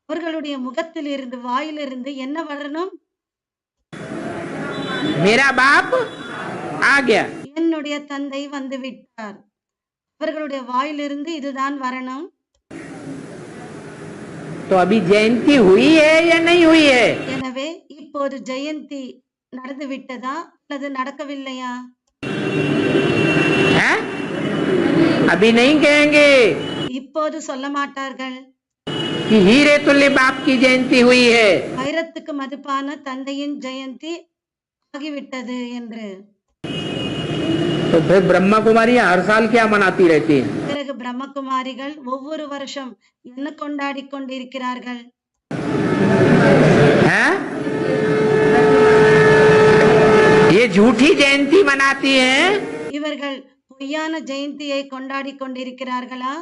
அவர்களுடைய முகத்தில் இருந்து வாயிலிருந்து என்ன வரணும்? मेरा बाप आ गया। என்னுடைய தந்தை வந்து விட்டார். அவர்களுடைய வாயிலிருந்து இதுதான் வரணும். तो अभी जयंती हुई है या नहीं हुई है? எனவே இப்போது ஜெயந்தி நடந்து விட்டதா அல்லது நடக்கவில்லையா? है? अभी नहीं कहेंगे இப்போது சொல்ல மாட்டார்கள் कि हीरे तुल्य बाप की जयंती हुई है। வைரத்துக்கு மதிப்பான தந்தையின் ஜெயந்தி ஆகிவிட்டது என்று. तो फिर ब्रह्मा कुमारी हर साल क्या मनाती रहती है? பிறகு பிரம்மகுமாரிகள் ஒவ்வொரு வருஷம் என்ன கொண்டாடி கொண்டிருக்கிறார்கள்? हैं? ये झूठी जयंती मनाती हैं இவர்கள் பொய்யான ஜெயந்தியை கொண்டாடி கொண்டிருக்கிறார்களா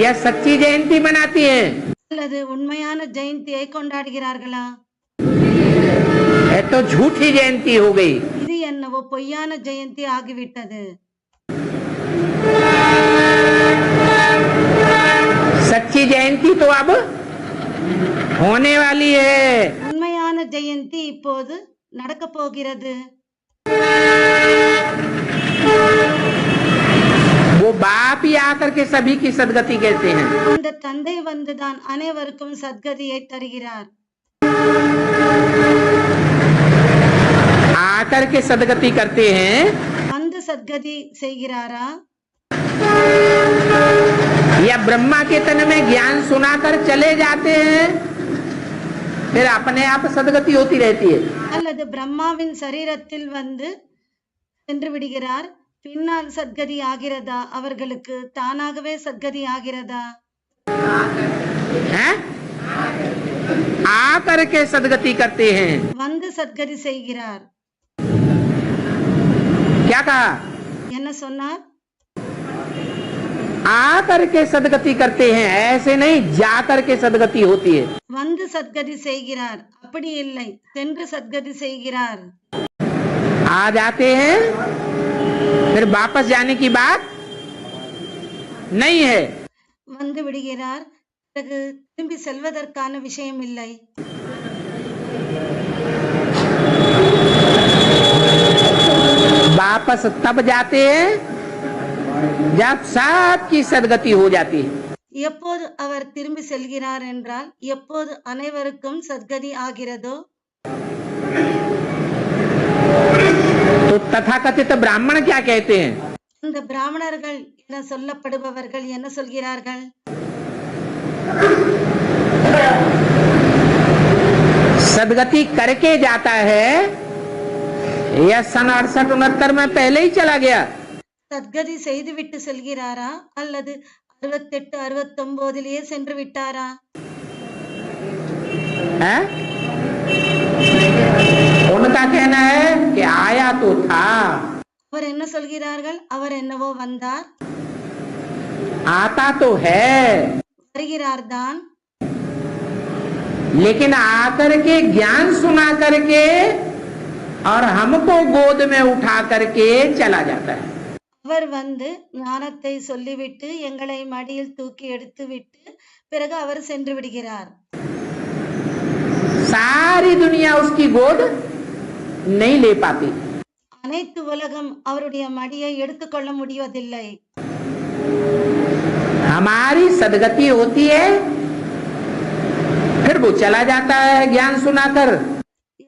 या सच्ची जयंती मनाती हैं? அல்லது உண்மையான ஜெயந்தியை கொண்டாடுகிறார்களா? ये तो झूठी जयंती हो गई। இது என்னவோ பொய்யான ஜெயந்தி ஆகிவிட்டது. सच्ची जयंती तो अब होने वाली है। உண்மையான ஜெயந்தி இப்போது நடக்க போகிறது. वो बाप ही आकर के सभी की सदगति कहते हैं। அந்த தந்தை வந்துதான் அனைவருக்கும் சத்கதியை தருகிறார். आकर के सदगति करते हैं வந்து சத்கதி செய்கிறாரா या ब्रह्मा के तन में ज्ञान सुनाकर चले जाते हैं, फिर अपने आप सदगति होती रहती है। அல்லது பிரம்மாவின் சரீரத்தில் வந்து சென்று விடுகிறார், பின்னால் சத்கதி ஆகிறதா? அவர்களுக்கு தானாகவே சத்கதி ஆகிறதா? हैं? आकर के सदगति करते हैं। வந்து சத்கதி செய்கிறார். क्या कहा? என்ன சொன்னார்? आकर के सदगति करते हैं, ऐसे नहीं जाकर के सदगति होती है। வந்து சத்கதி செய்கிறார், அப்படி இல்லை, சென்று சத்கதி செய்கிறார். आ जाते हैं फिर वापस जाने की बात नहीं है। வந்து விடுகிறார், பிறகு திரும்பி செல்வதற்கான விஷயம் இல்லை. वापस तब जाते हैं जब सबकी सदगति हो जाती है। எப்போது அவர் திரும்பி செல்கிறார் என்றால் எப்போது அனைவருக்கும் சத்கதி ஆகிறதோ. तो तथाकथित ब्राह्मण क्या कहते हैं? இந்த பிராமணர்கள் என சொல்லப்படுபவர்கள் என்ன சொல்கிறார்கள்? सदगति करके जाता है या सन 68-69 में पहले ही चला गया? சத்கதி செய்துவிட்டு செல்கிறாரா அல்லது 68-69 சென்று விட்டாரா? है? उनका कहना है कि आया तो था, அவர் என்ன சொல்கிறார்கள்? அவர் என்னவோ வந்தார், आता तो है, வருகிறார் தான், लेकिन आकर के ज्ञान सुना करके और हमको गोद में उठा करके चला जाता है। அவர் வந்து ஞானத்தை சொல்லிவிட்டு எங்களை மடியில் தூக்கி எடுத்து விட்டு பிறகு அவர் சென்று விடுகிறார். सारी दुनिया उसकी गोद नहीं ले पाती। அனைத்து உலகம் அவருடைய மடியை எடுத்துக்கொள்ள முடிவதில்லை. हमारी सदगति होती है, फिर वो चला जाता है ज्ञान सुनाकर।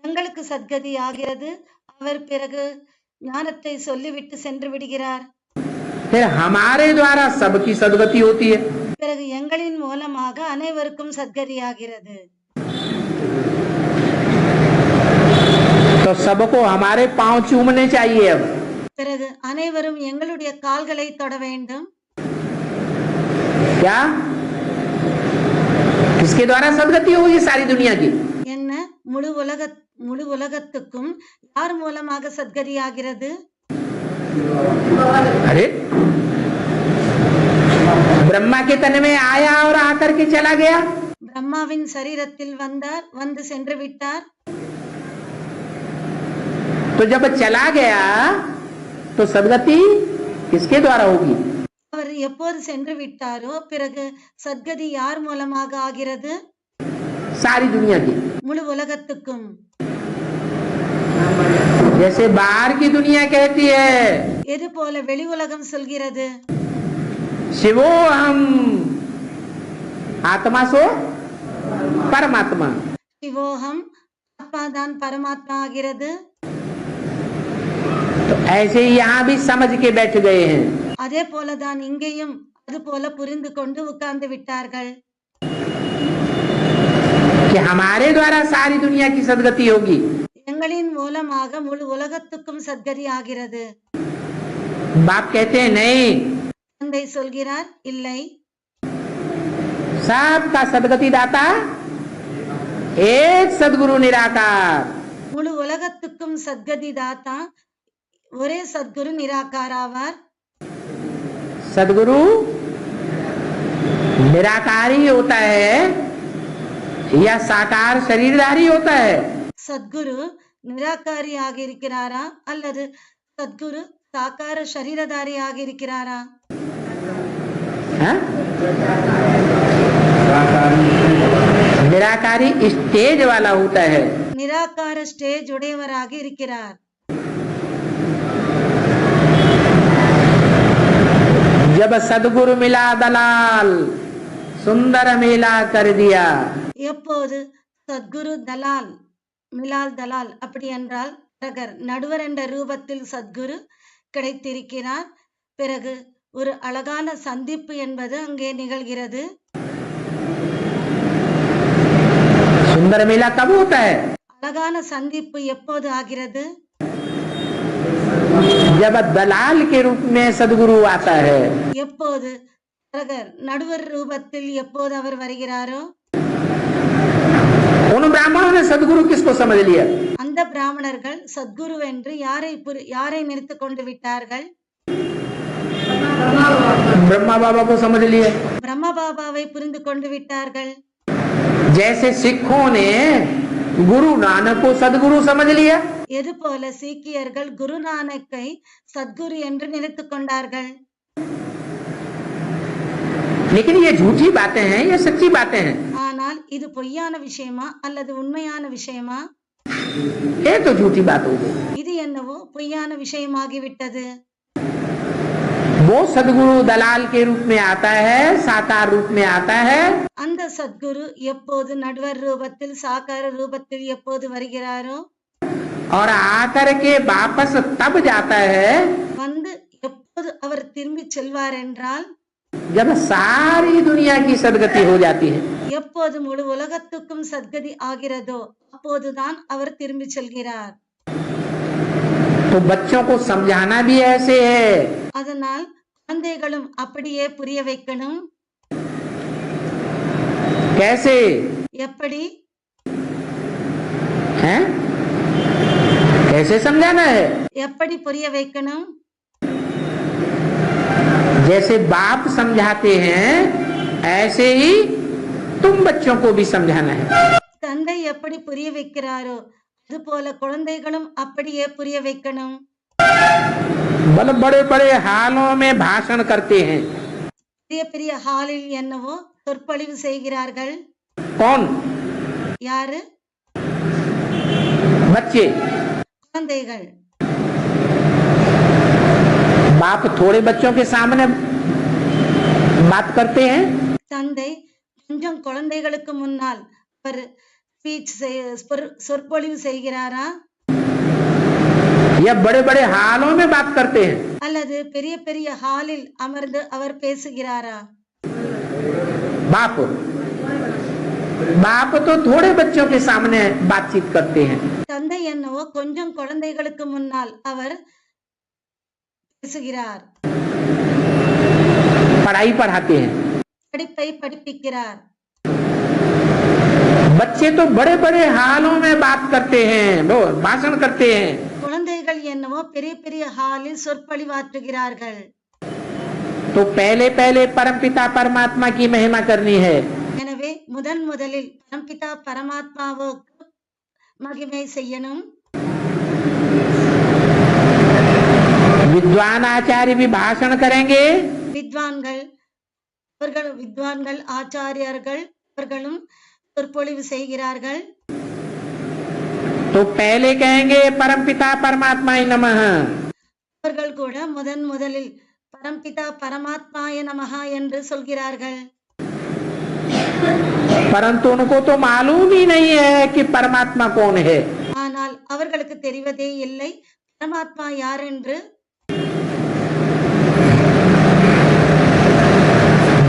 எங்களுக்கு சத்கதி ஆகிறது, அவர் பிறகு ஞானத்தை சொல்லிவிட்டு சென்று விடுகிறார். फिर हमारे द्वारा सबकी सदगति होती है। பிறகு எங்களின் மூலமாக அனைவருக்கும் சத்கதி ஆகிறது. तो सबको हमारे पांव चूमने चाहिए। अब பிறகு அனைவரும் எங்களுடைய கால்களை தொட வேண்டும். क्या? किसके द्वारा सदगति होगी सारी दुनिया की? என்ன? முழு உலகத்துக்கும் யார் மூலமாக சத்கதி ஆகிறது? अरे ब्रह्मा के तन में आया और आकर के चला गया। பிரம்மாவின் சரீரத்தில் வந்தார், வந்து சென்று விட்டார். तो जब चला गया तो सदगति किसके द्वारा होगी? அவர் எப்போது சென்று விட்டாரோ பிறகு சத்கதி யார் மூலமாக ஆகிறது? सारी दुनिया की। முழு உலகத்துக்கும். जैसे बाहर की दुनिया कहती है எது போல வெளி உலகம் சொல்கிறது? शिवो हम आत्मा सो परमात्मा। சிவோகம், ஆத்மாதான் பரமாத்மா ஆகிறது. तो ऐसे ही यहाँ भी समझ के बैठ गए हैं। அதே போலதான் இங்கேயும் அது போல புரிந்து கொண்டு உட்கார்ந்து விட்டார்கள். कि हमारे द्वारा सारी दुनिया की सदगति होगी। எங்களின் மூலமாக முழு உலகத்துக்கும் சத்கதி ஆகிறது. बाप कहते हैं नहीं, தந்தை சொல்கிறார் இல்லை, सबका सदगति दाता एक सदगुरु निराकार। முழு உலகத்துக்கும் சத்கதி தாத்தா ஒரே சத்குரு நிராகார் ஆவார். सदगुरु निराकारी होता है या साकार शरीरधारी होता है? சத்குரு நிராகாரியாக இருக்கிறாரா அல்லது சத்குரு சாக்கார சரீரதாரியாக இருக்கிறாரா? हाँ? निराकारी स्टेज वाला होता है। நிராகார ஸ்டேஜ் உடையவராக இருக்கிறார். जब सदगुरु मिला दलाल सुंदर मेला कर दिया। எப்போது சத்குரு தலால் மிலால் தலால் அப்படி என்றால் நடுவர் என்ற ரூபத்தில் சத்குரு கிடைத்திருக்கிறார். பிறகு ஒரு அழகான சந்திப்பு என்பது அங்கே நிகழ்கிறது. सुंदर मेला कब होता है? அழகான சந்திப்பு எப்போது ஆகிறது? जब दलाल के रूप में सदगुरु आता है। எப்போது நடுவர் ரூபத்தில் எப்போது அவர் வருகிறாரோ उन ब्राह्मणों ने सदगुरु किसको समझ लिया? அந்த பிராமணர்கள் சத்குரு என்று யாரை நிறுத்திக் கொண்டு விட்டார்கள்? ब्रह्मा बाबा को समझ लिए। பிரம்ம பாபாவை புரிந்து கொண்டு விட்டார்கள். जैसे सिखों ने गुरु नानक को सदगुरु समझ लिया। எது போல சீக்கியர்கள் குரு நானக்கை சத்குரு என்று நினைத்துக் கொண்டார்கள். लेकिन ये झूठी बातें हैं, ये सच्ची बातें हैं। ஆனால் இது பொய்யான விஷயமா அல்லது உண்மையான விஷயமா? ये तो झूठी बात हो गई। இது என்னவோ பொய்யான விஷயமாகிவிட்டது. वो सदगुरु दलाल के रूप में आता है, साकार रूप में आता है। அந்த சத்குரு எப்போது நடுவர் ரூபத்தில் சாக்கார ரூபத்தில் எப்போது வருகிறாரோ और आकर के वापस तब जाता है வந்து எப்போது அவர் திரும்பி செல்வார் என்றால் जब सारी दुनिया की सदगति हो जाती है। எப்போது முழு உலகத்துக்கும் சத்கதி ஆகிறதோ அப்போதுதான் அவர் திரும்பி செல்கிறார். तो बच्चों को समझाना भी ऐसे है। அதனால் குழந்தைகளும் அப்படியே புரிய வைக்கணும். कैसे? எப்படி? हैं? कैसे समझाना है? எப்படி புரிய வைக்கணும்? जैसे बाप समझाते हैं ऐसे ही तुम बच्चों को भी समझाना है। தந்தை எப்படி புரிய வைக்கிறாரோ அதுபோல குழந்தைகளும் அப்படியே புரிய வைக்கணும். मतलब बड़े बड़े हालों में भाषण करते हैं। பெரிய பெரிய ஹாலில் என்னவோ சொற்பொழிவு செய்கிறார்கள். कौन? யாரு? बच्चे। குழந்தைகள். बाप थोड़े बच्चों के सामने बात करते हैं। தந்தை கொஞ்சம் குழந்தைகளுக்கு முன்னால் ஒரு சொற்பொழிவு செய்கிறாரா? या बड़े बड़े हालों में बात करते हैं? அல்லது பெரிய பெரிய ஹாலில் அமர்ந்து அவர் பேசுகிறாரா? बाप बाप तो थोड़े बच्चों के सामने बातचीत करते हैं। தந்தை என்னவோ கொஞ்சம் குழந்தைகளுக்கு முன்னால் அவர் பேசுகிறார். पढ़ाई पढ़ाते हैं। படிப்பை படிப்பிக்கிறார். बच्चे तो बड़े बड़े हालों में बात करते हैं, वो भाषण करते हैं। குழந்தைகள் என்னவோ பெரிய பெரிய ஹாலில் சொற்பொழிவாற்றுகிறார்கள். तो पहले पहले परमपिता परमात्मा की महिमा करनी है। எனவே முதலில் பரம்பிதா பரமாத்மாவுக்கு மகிமை செய்யணும். विद्वान आचार्य भी भाषण करेंगे। வித்வான்கள் ஆச்சாரியர்கள் அவர்களும் சொற்பொழிவு செய்கிறார்கள். तो पहले कहेंगे परमपिता परमात्मा ही नमः। அவர்கள் கூட முதலில் பரம்பிதா பரமாத்மாய நமஹ என்று சொல்கிறார்கள். परंतु उनको तो मालूम ही नहीं है कि परमात्मा कौन है। ஆனால் அவர்களுக்கு தெரிவதே இல்லை பரமாத்மா யார் என்று.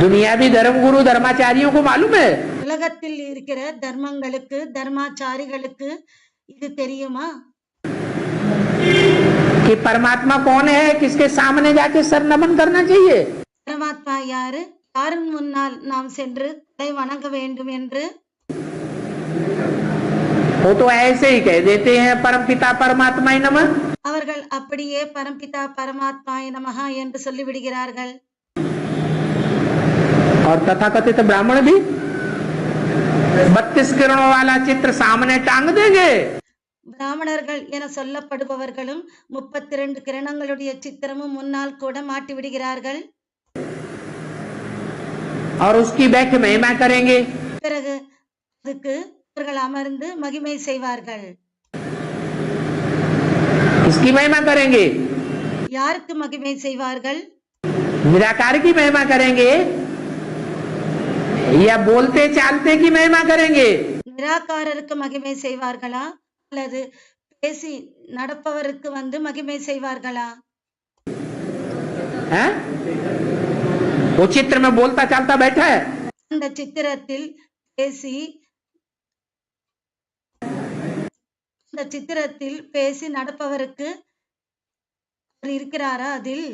दुनियावी धर्म गुरु धर्माचार्यों को मालूम है। உலகத்தில் இருக்கிற தர்மங்களுக்கு தர்மாச்சாரிகளுக்கு இது தெரியுமா? कि परमात्मा कौन है, किसके सामने जाके सर नमन करना चाहिए। பரமாத்மா யாரு, யாரின் முன்னால் நாம் சென்று தலை வணங்க வேண்டும் என்று. वो तो ऐसे ही कह देते हैं परमपिता परमात्मा ही नमः। அவர்கள் அப்படியே பரம்பிதா பரமாத்மாய நமஹ என்று சொல்லிவிடுகிறார்கள். और तथाकथित ब्राह्मण भी 32 किरणों वाला चित्र सामने टांग देंगे। பிராமணர்கள் என சொல்லப்படுபவர்களும் 32 கிரணங்களுடைய சித்திரமும் முன்னால் கூட மாட்டி விடுகிறார்கள். और उसकी व्याख्या महिमा करेंगे। பிறகு அதுக்கு அவர்கள் அமர்ந்து மகிமை செய்வார்கள். इसकी महिमा करेंगे। யாருக்கு மகிமை செய்வார்கள்? निराकार की महिमा करेंगे या बोलते चालते की महिमा करेंगे। நிராகாரருக்கு மகிமை செய்வார்களா அல்லது பேசி நடப்பவருக்கு மகிமை செய்வார்களா? है? वो चित्र में बोलता चालता बैठा है। அந்த சித்திரத்தில் பேசி நடப்பவருக்கு இருக்கிறாரா? அதில்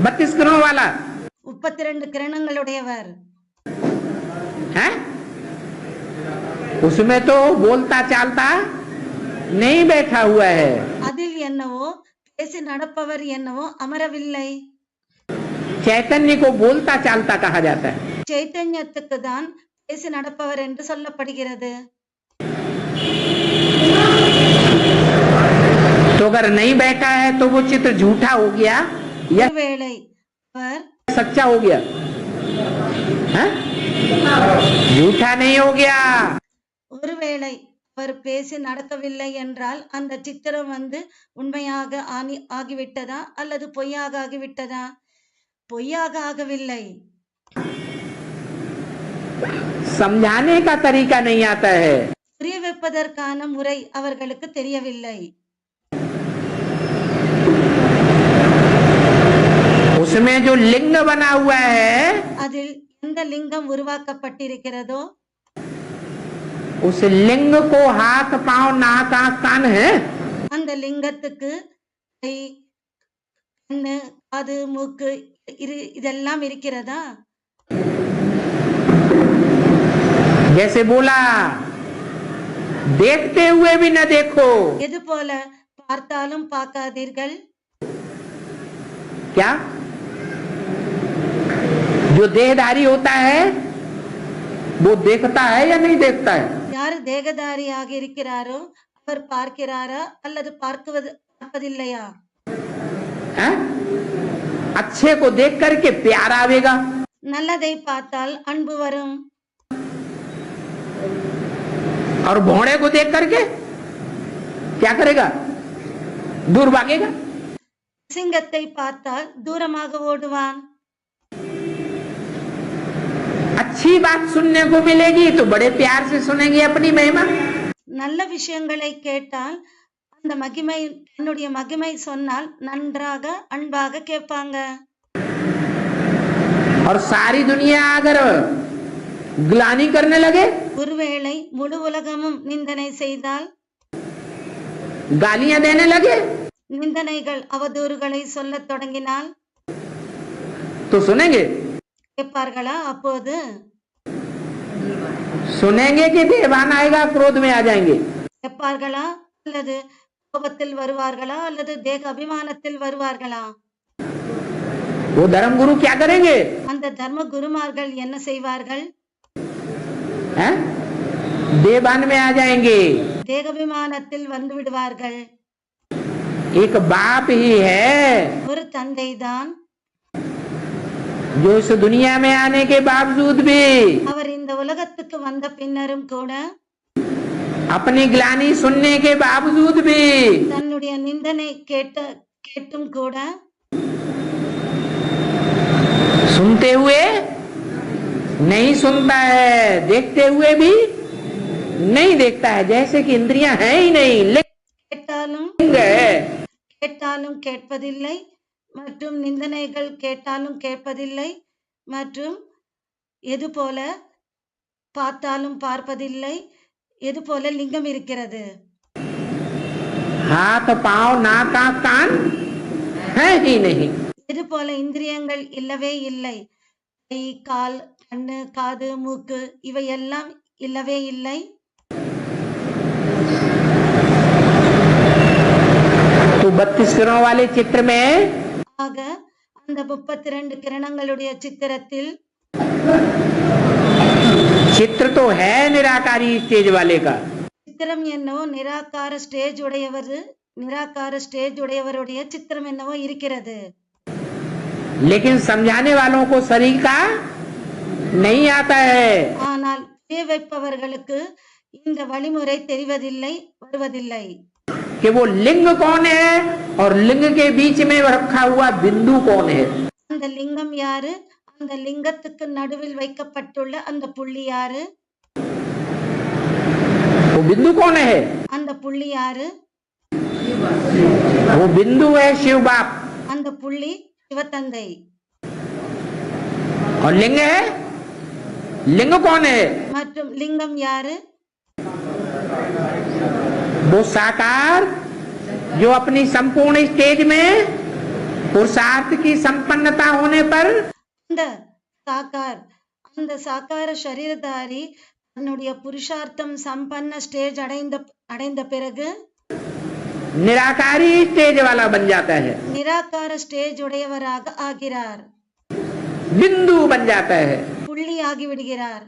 32 किरणों वाला 32 கிரணங்களுடையவர். है? उसमें तो बोलता चालता नहीं बैठा हुआ है। அதில் என்னவோ பேசி நடப்பவர் என்னவோ அமரவில்லை. चैतन्य को बोलता चालता कहा जाता है। चैतन्यத்துக்கு தான் பேசி நடப்பவர் என்று சொல்லப்படுகிறது. तो अगर नहीं बैठा है तो वो चित्र झूठा हो गया या ஒருவேளை அவர் सच्चा हो गया। है? झूठा नहीं हो गया। ஒருவேளை அவர் பேசி நடக்கவில்லை என்றால் அந்த சித்திரம் உண்மையாக ஆகிவிட்டதா அல்லது பொய்யாக ஆகிவிட்டதா? பொய்யாக ஆகவில்லை. समझाने का तरीका नहीं आता है। புரிய வைப்பதற்கான முறை அவர்களுக்கு தெரியவில்லை. उसमें जो लिंग बना हुआ है அதில் எந்த லிங்கம் உருவாக்கப்பட்டிருக்கிறதோ उस लिंग को हाथ पांव नाक आंख कान है। அந்த லிங்கத்துக்கு கை, கண்ணு, காது, மூக்கு இதெல்லாம் இருக்கிறதா? जैसे बोला देखते हुए भी न देखो। எது போல பார்த்தாலும் பார்க்காதீர்கள். क्या जो देहधारी होता है वो देखता है या नहीं देखता है? யார் தேகதாரியாக இருக்கிறாரோ அவர் பார்க்கிறாரா அல்லது பார்ப்பதில்லையா? हैं? अच्छे को देख करके प्यार आवेगा, நல்லதை பார்த்தால் அன்பு வரும். और भोंडे को देख करके क्या करेगा? दूर भागेगा. சிங்கத்தை பார்த்தால் தூரமாக ஓடுவான். अच्छी बात सुनने को मिलेगी तो बड़े प्यार से सुनेंगे अपनी महिमा. நல்ல விஷயங்களை கேட்டால் அந்த மகிமை தன்னுடைய மகிமை சொன்னால் நன்றாக அன்பாக கேட்பாங்க. और सारी दुनिया अगर ग्लानि करने लगे, ஒருவேளை முழு உலகமும் நிந்தனை செய்தால், गालियां देने लगे, நிந்தனைகள் அவதூறுகளை சொல்லத் தொடங்கினால் तो सुनेंगे? கேட்பார்களா? அப்போது सुनेंगे कि देवान आएगा क्रोध में आ जाएंगे? கேட்பார்களா அல்லது கோபத்தில் வருவார்களா அல்லது தேக அபிமானத்தில் வருவார்களா? वो धर्म गुरु क्या करेंगे? அந்த தர்ம குருமார்கள் என்ன செய்வார்கள்? हैं? देवान में आ जाएंगे. தேகாபிமானத்தில் வந்து விடுவார்கள். एक बाप ही है ஒரு தந்தை தான் जो इस दुनिया में आने के बावजूद भी அவர் இந்த உலகத்துக்கு வந்த பின்னரும் கூட अपनी ग्लानि सुनने के बावजूद भी தன்னுடைய நிந்தனை கேட்டும் கூட सुनते हुए नहीं सुनता है, देखते हुए भी नहीं देखता है, जैसे कि इंद्रियां हैं ही नहीं, கேட்டாலும் கேட்டாலும் கேட்பதில்லை மற்றும் நிந்தனைகள் கேட்டாலும் கேட்பதில்லை மற்றும் எது போல பார்த்தாலும் பார்ப்பதில்லை, எது போல லிங்கம் இருக்கிறது. हाथ पांव नाक आंख कान है ही नहीं. இது போல இந்திரியங்கள் இல்லவே இல்லை. கை கால் கண்ணு காது மூக்கு இவையெல்லாம் இல்லவே இல்லை. तो 32 किरणों वाले चित्र में ஆக அந்த 32 கிரணங்களுடைய சித்திரத்தில் चित्र तो है निराकारी स्टेज वाले का, சித்திரம் என்னவோ நிராகார ஸ்டேஜ் உடையவருடைய சித்திரம் என்னவோ இருக்கிறது. लेकिन समझाने वालों को शरीर का नहीं आता है. ஆனால் புரிய வைப்பவர்களுக்கு இந்த வழிமுறை தெரிவதில்லை, வருவதில்லை. कि वो लिंग कौन है और लिंग के बीच में रखा हुआ बिंदु कौन है. அந்த லிங்கம் யாரு, அந்த லிங்கத்துக்கு நடுவில் வைக்கப்பட்டுள்ள அந்த புள்ளி யாரு, वो बिंदु कौन है? அந்த पुள்ளி யாரு? वो बिंदु है शिव बाप. அந்த புள்ளி சிவத்தந்தை. और लिंग है, लिंग कौन है? மற்றும் லிங்கம் யாரு? वो साकार जो अपनी संपूर्ण स्टेज में पुरुषार्थ की संपन्नता होने पर அந்த சாக்கார சரீரதாரி தன்னுடைய புருஷார்த்தம் சம்பன்ன ஸ்டேஜ் அடைந்த பிறகு निराकारी स्टेज वाला बन जाता है, நிராகார ஸ்டேஜ் உடையவராக ஆகிறார், बिंदु बन जाता है, புள்ளி ஆகி விடுகிறார்.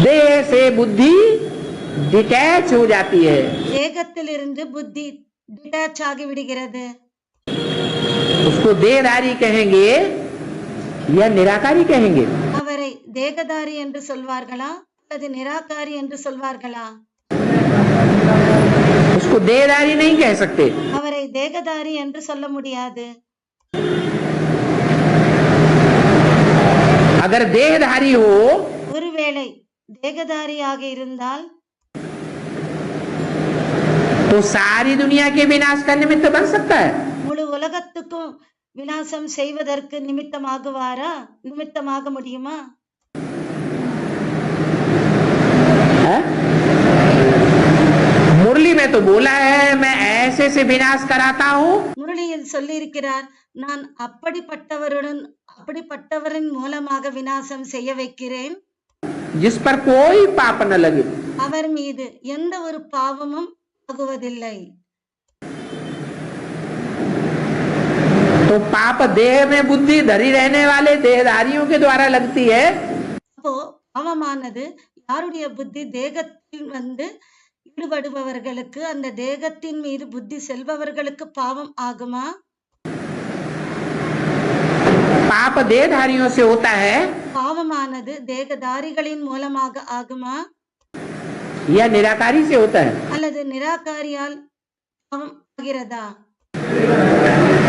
देह से बुद्धि डिटैच हो जाती है. தேகத்திலிருந்து புத்தி டிட்டாச் ஆகி விடுகிறது. उसको देहधारी कहेंगे या निराकारी कहेंगे? அவரை தேகதாரி என்று சொல்வார்களா அல்லது நிராகாரி என்று சொல்வார்களா? उसको देहधारी नहीं कह सकते. அவரை தேகதாரி என்று சொல்ல முடியாது. अगर देहधारी हो ஒருவேளை தேகதாரியாக இருந்தால் तो सारी दुनिया के विनाश का निमित्त बन सकता है. முழு உலகத்துக்கும் விநாசம் செய்வதற்கு நிமித்தமாக முடியுமா? मुरली में तो बोला है मैं ऐसे से विनाश कराता हूँ. முரளியில் சொல்லி இருக்கிறார், நான் அப்படிப்பட்டவரின் மூலமாக விநாசம் செய்ய வைக்கிறேன், जिस पर कोई पाप न लगे. அவர் மீது எந்த ஒரு பாவமும் ஆகுவதில்லை. तो पाप देह में बुद्धि धरी रहने वाले देहधारियों के द्वारा लगती है। அப்போ பாவமானது யாருடைய புத்தி தேகத்தில் ஈடுபடுபவர்களுக்கு, அந்த தேகத்தின் மீது புத்தி செல்பவர்களுக்கு பாவம் ஆகுமா? पाप देहधारियों से होता है பாவமானது தேகதாரிகளின் மூலமாக ஆகுமா? या निराकारी से होता है? அல்லது நிராகாரியால் பாவம் ஆகிறதா?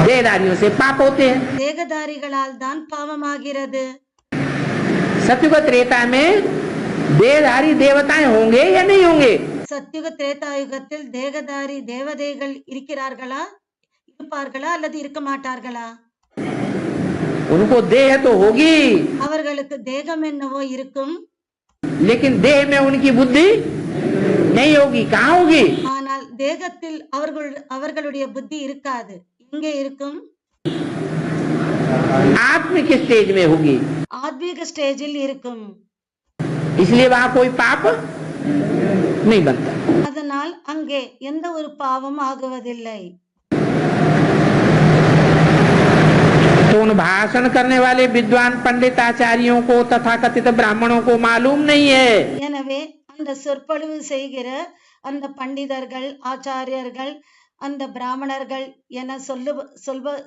देहधारियों से पाप होते हैं। தேகதாரிகளால் தான் பாவமாகிறது. सत्युग त्रेता में देहधारी देवताएं होंगे या नहीं होंगे? சத்யுக திரேதாயுகத்தில் தேகதாரி தேவதைகள் இருப்பார்களா அல்லது இருக்க மாட்டார்களா? उनको देह तो होगी, அவர்களுக்கு தேகம் என்னவோ இருக்கும், लेकिन देह में उनकी बुद्धि नहीं होगी। कहाँ होगी? ஆனால் தேகத்தில் அவர்களுடைய புத்தி இருக்காது. எங்கே இருக்கும்? आत्मिक स्टेज में होगी, ஆத்மீக ஸ்டேஜில் இருக்கும். इसलिए वहां कोई पाप नहीं बनता। அதனால் அங்கே எந்த ஒரு பாவம் ஆகுவதில்லை. तो उन भाषण करने वाले विद्वान पंडित आचार्यों को तथाकथित ब्राह्मणों को मालूम नहीं है। எனவே அந்த சொற்பொழிவு செய்கிற அந்த பண்டிதர்கள், ஆச்சாரியர்கள், அந்த பிராமணர்கள் என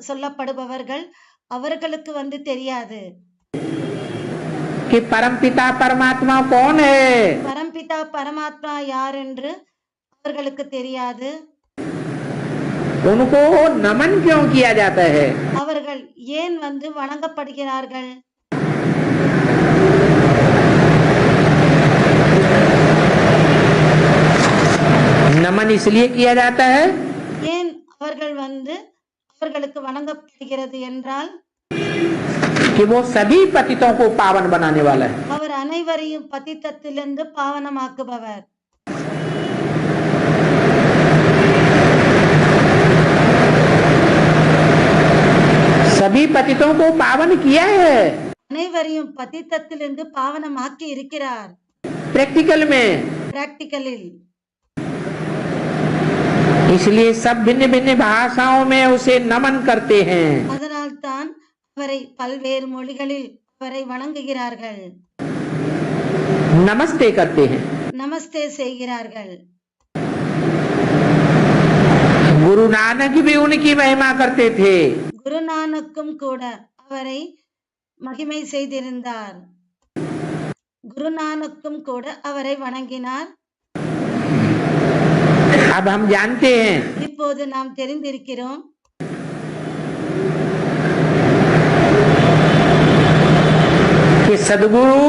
சொல்லப்படுபவர்கள் அவர்களுக்கு தெரியாது कि परमपिता परमात्मा कौन है। பரம்பிதா பரமாத்மா யார் என்று அவர்களுக்கு தெரியாது. उनको नमन क्यों किया जाता है? அவர்கள் ஏன் வணங்கப்படுகிறார்கள்? नमन इसलिए किया जाता है ஏன் அவர்கள் அவர்களுக்கு வணங்கப்படுகிறது என்றால் कि वो सभी पतितों को पावन बनाने वाला है। அவர் அனைவரையும் பतितத்திலிருந்து பாவனமாக்குபவர். सभी पतितों को पावन किया है அனைவரையும் பतितத்திலிருந்து பாவனமாக்கி இருக்கிறார். प्रैक्टिकल में, பிராக்டிகலில். इसलिए सब भिन्न भिन्न भाषाओं में उसे नमन करते हैं। அதனால் தான் அவரை பல்வேறு மொழிகளில் அவரை வணங்குகிறார்கள், नमस्ते करते हैं। நமஸ்தே செய்கிறார்கள். गुरु नानक भी उनकी महिमा करते थे। குருநானக்கும் கூட அவரை மகிமை செய்திருந்தார். குருநானக்கும் கூட அவரை வணங்கினார். अब हम जानते हैं இப்போது நாம் தெரிந்திருக்கிறோம் कि सदगुरु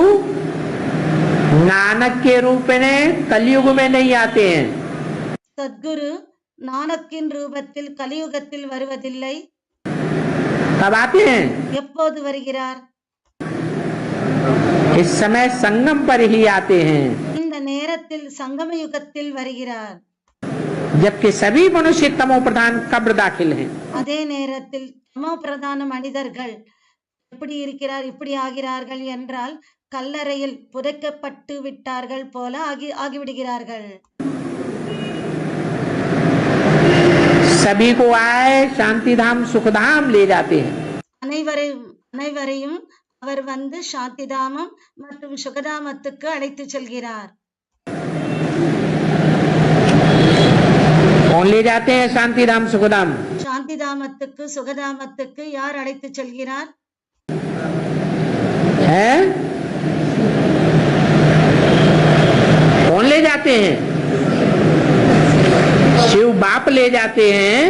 नानक के रूप में कलयुग में नहीं आते हैं। சத்குரு நானக்கின் ரூபத்தில் கலியுகத்தில் வருவதில்லை. कब आते हैं? எப்போது வருகிறார்? इस समय संगम पर ही आते हैं, இந்த நேரத்தில் சங்கம யுகத்தில் வருகிறார். जबकि सभी मनुष्य तमो प्रधान कब्र दाखिल हैं। அதே நேரத்தில் தமோ பிரதான மனிதர்கள் எப்படி இருக்கிறார், இப்படி ஆகிறார்கள் என்றால் கல்லறையில் புதைக்கப்பட்டு விட்டார்கள் போல ஆகிவிடுகிறார்கள். सभी को आए शांति धाम सुख धाम ले जाते हैं। அனைவரையும் அவர் சாந்திதாமம் மற்றும் சுகதாமத்துக்கு அழைத்து செல்கிறார். कौन ले जाते हैं शांति धाम सुख धाम? சாந்திதாமத்துக்கு சுகதாமத்துக்கு யார் அழைத்து செல்கிறார்? है कौन ले जाते हैं? शिव बाप ले जाते हैं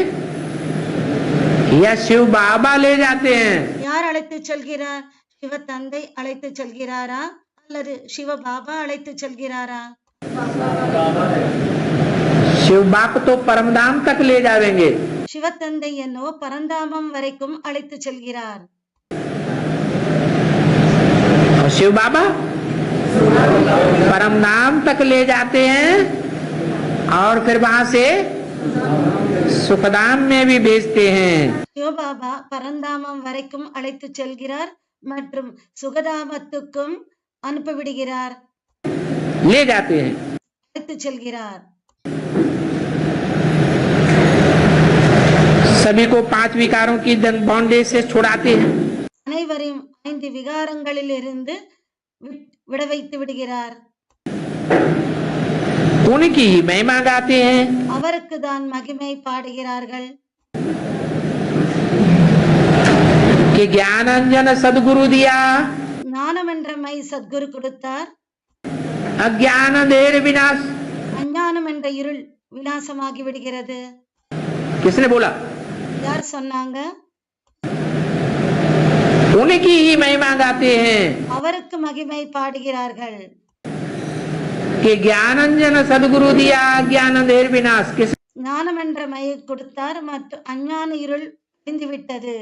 या शिव बाबा ले जाते हैं? யார் அழைத்து செல்கிறார்? சிவ தந்தை அழைத்து செல்கிறாரா அல்லது சிவ பாபா அழைத்து செல்கிறாரா? शिव बाप तो परमधाम तक ले जाएंगे, சிவ தந்தை என்னவோ பரந்தாமம் வரைக்கும் அழைத்து செல்கிறார். और शिव बाबा परमधाम तक ले जाते हैं और फिर वहां से सुखधाम में भी भेजते हैं। சிவபாபா பரந்தாமம் வரைக்கும் அழைத்து செல்கிறார் மற்றும் சுகதாமத்துக்கும் அனுப்பிவிடுகிறார், ले जाते हैं। அழைத்து செல்கிறார். सभी को 5 विकारों की बॉन्डेज से छुड़ाते हैं। அனைவரையும் 5 விகாரங்களில் இருந்து விட வைத்து விடுகிறார். उनकी ही महिमा गाते हैं। அவருக்கு தான் மகிமை பாடுகிறார்கள். कि ज्ञानांजन सदगुरु दिया, ஞானம் என்ற மை சத்குரு கொடுத்தார். अज्ञान देर विनाश, அஞ்ஞானம் என்ற இருள் விநாசமாகி விடுகிறது. किसने बोला? யார் சொன்னாங்க? उनकी ही महिमा गाते हैं அவருக்கு மகிமை பாடுகிறார்கள். कि ज्ञानांजन सदगुरु दिया, अज्ञान देर विनाश। ஞானம் என்ற மையை கொடுத்தார் மற்றும் அஞ்ஞான இருள் அழிந்து விட்டது.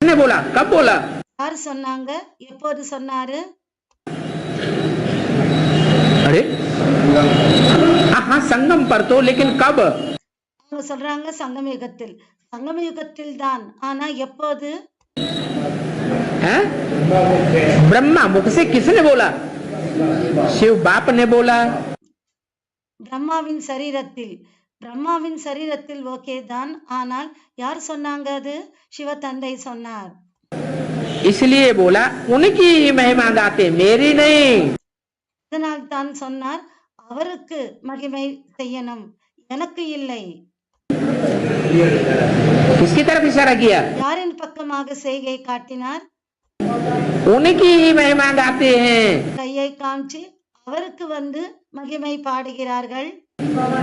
किसने बोला? कब बोला? யார் சொன்னாங்க? எப்போது சொன்னாரு? अरे हाँ, संगम पर तो, लेकिन कब? அவங்க சொல்றாங்க சங்கம யுகத்தில். சங்கம யுகத்தில் தான், ஆனா எப்போது? है? ब्रह्मा मुख से किसने बोला? शिव बाप ने बोला। பிரம்மாவின் சரீரத்தில். பிரம்மாவின் சரீரத்தில் ஓகே தான், ஆனால் யார் சொன்னாங்க? அது சிவ தந்தை சொன்னார். इसलिए बोला उनकी ही महिमा गाते, मेरी नहीं। அதனால் தான் சொன்னார் அவருக்கு மகிமை செய்யணும், எனக்கு இல்லை. किसकी तरफ इशारा किया? யாரின் பக்கமாக செய்கை காட்டினார்? उनकी ही महिमा गाते हैं கையை காமிச்சு அவருக்கு மகிமை பாடுகிறார்கள்.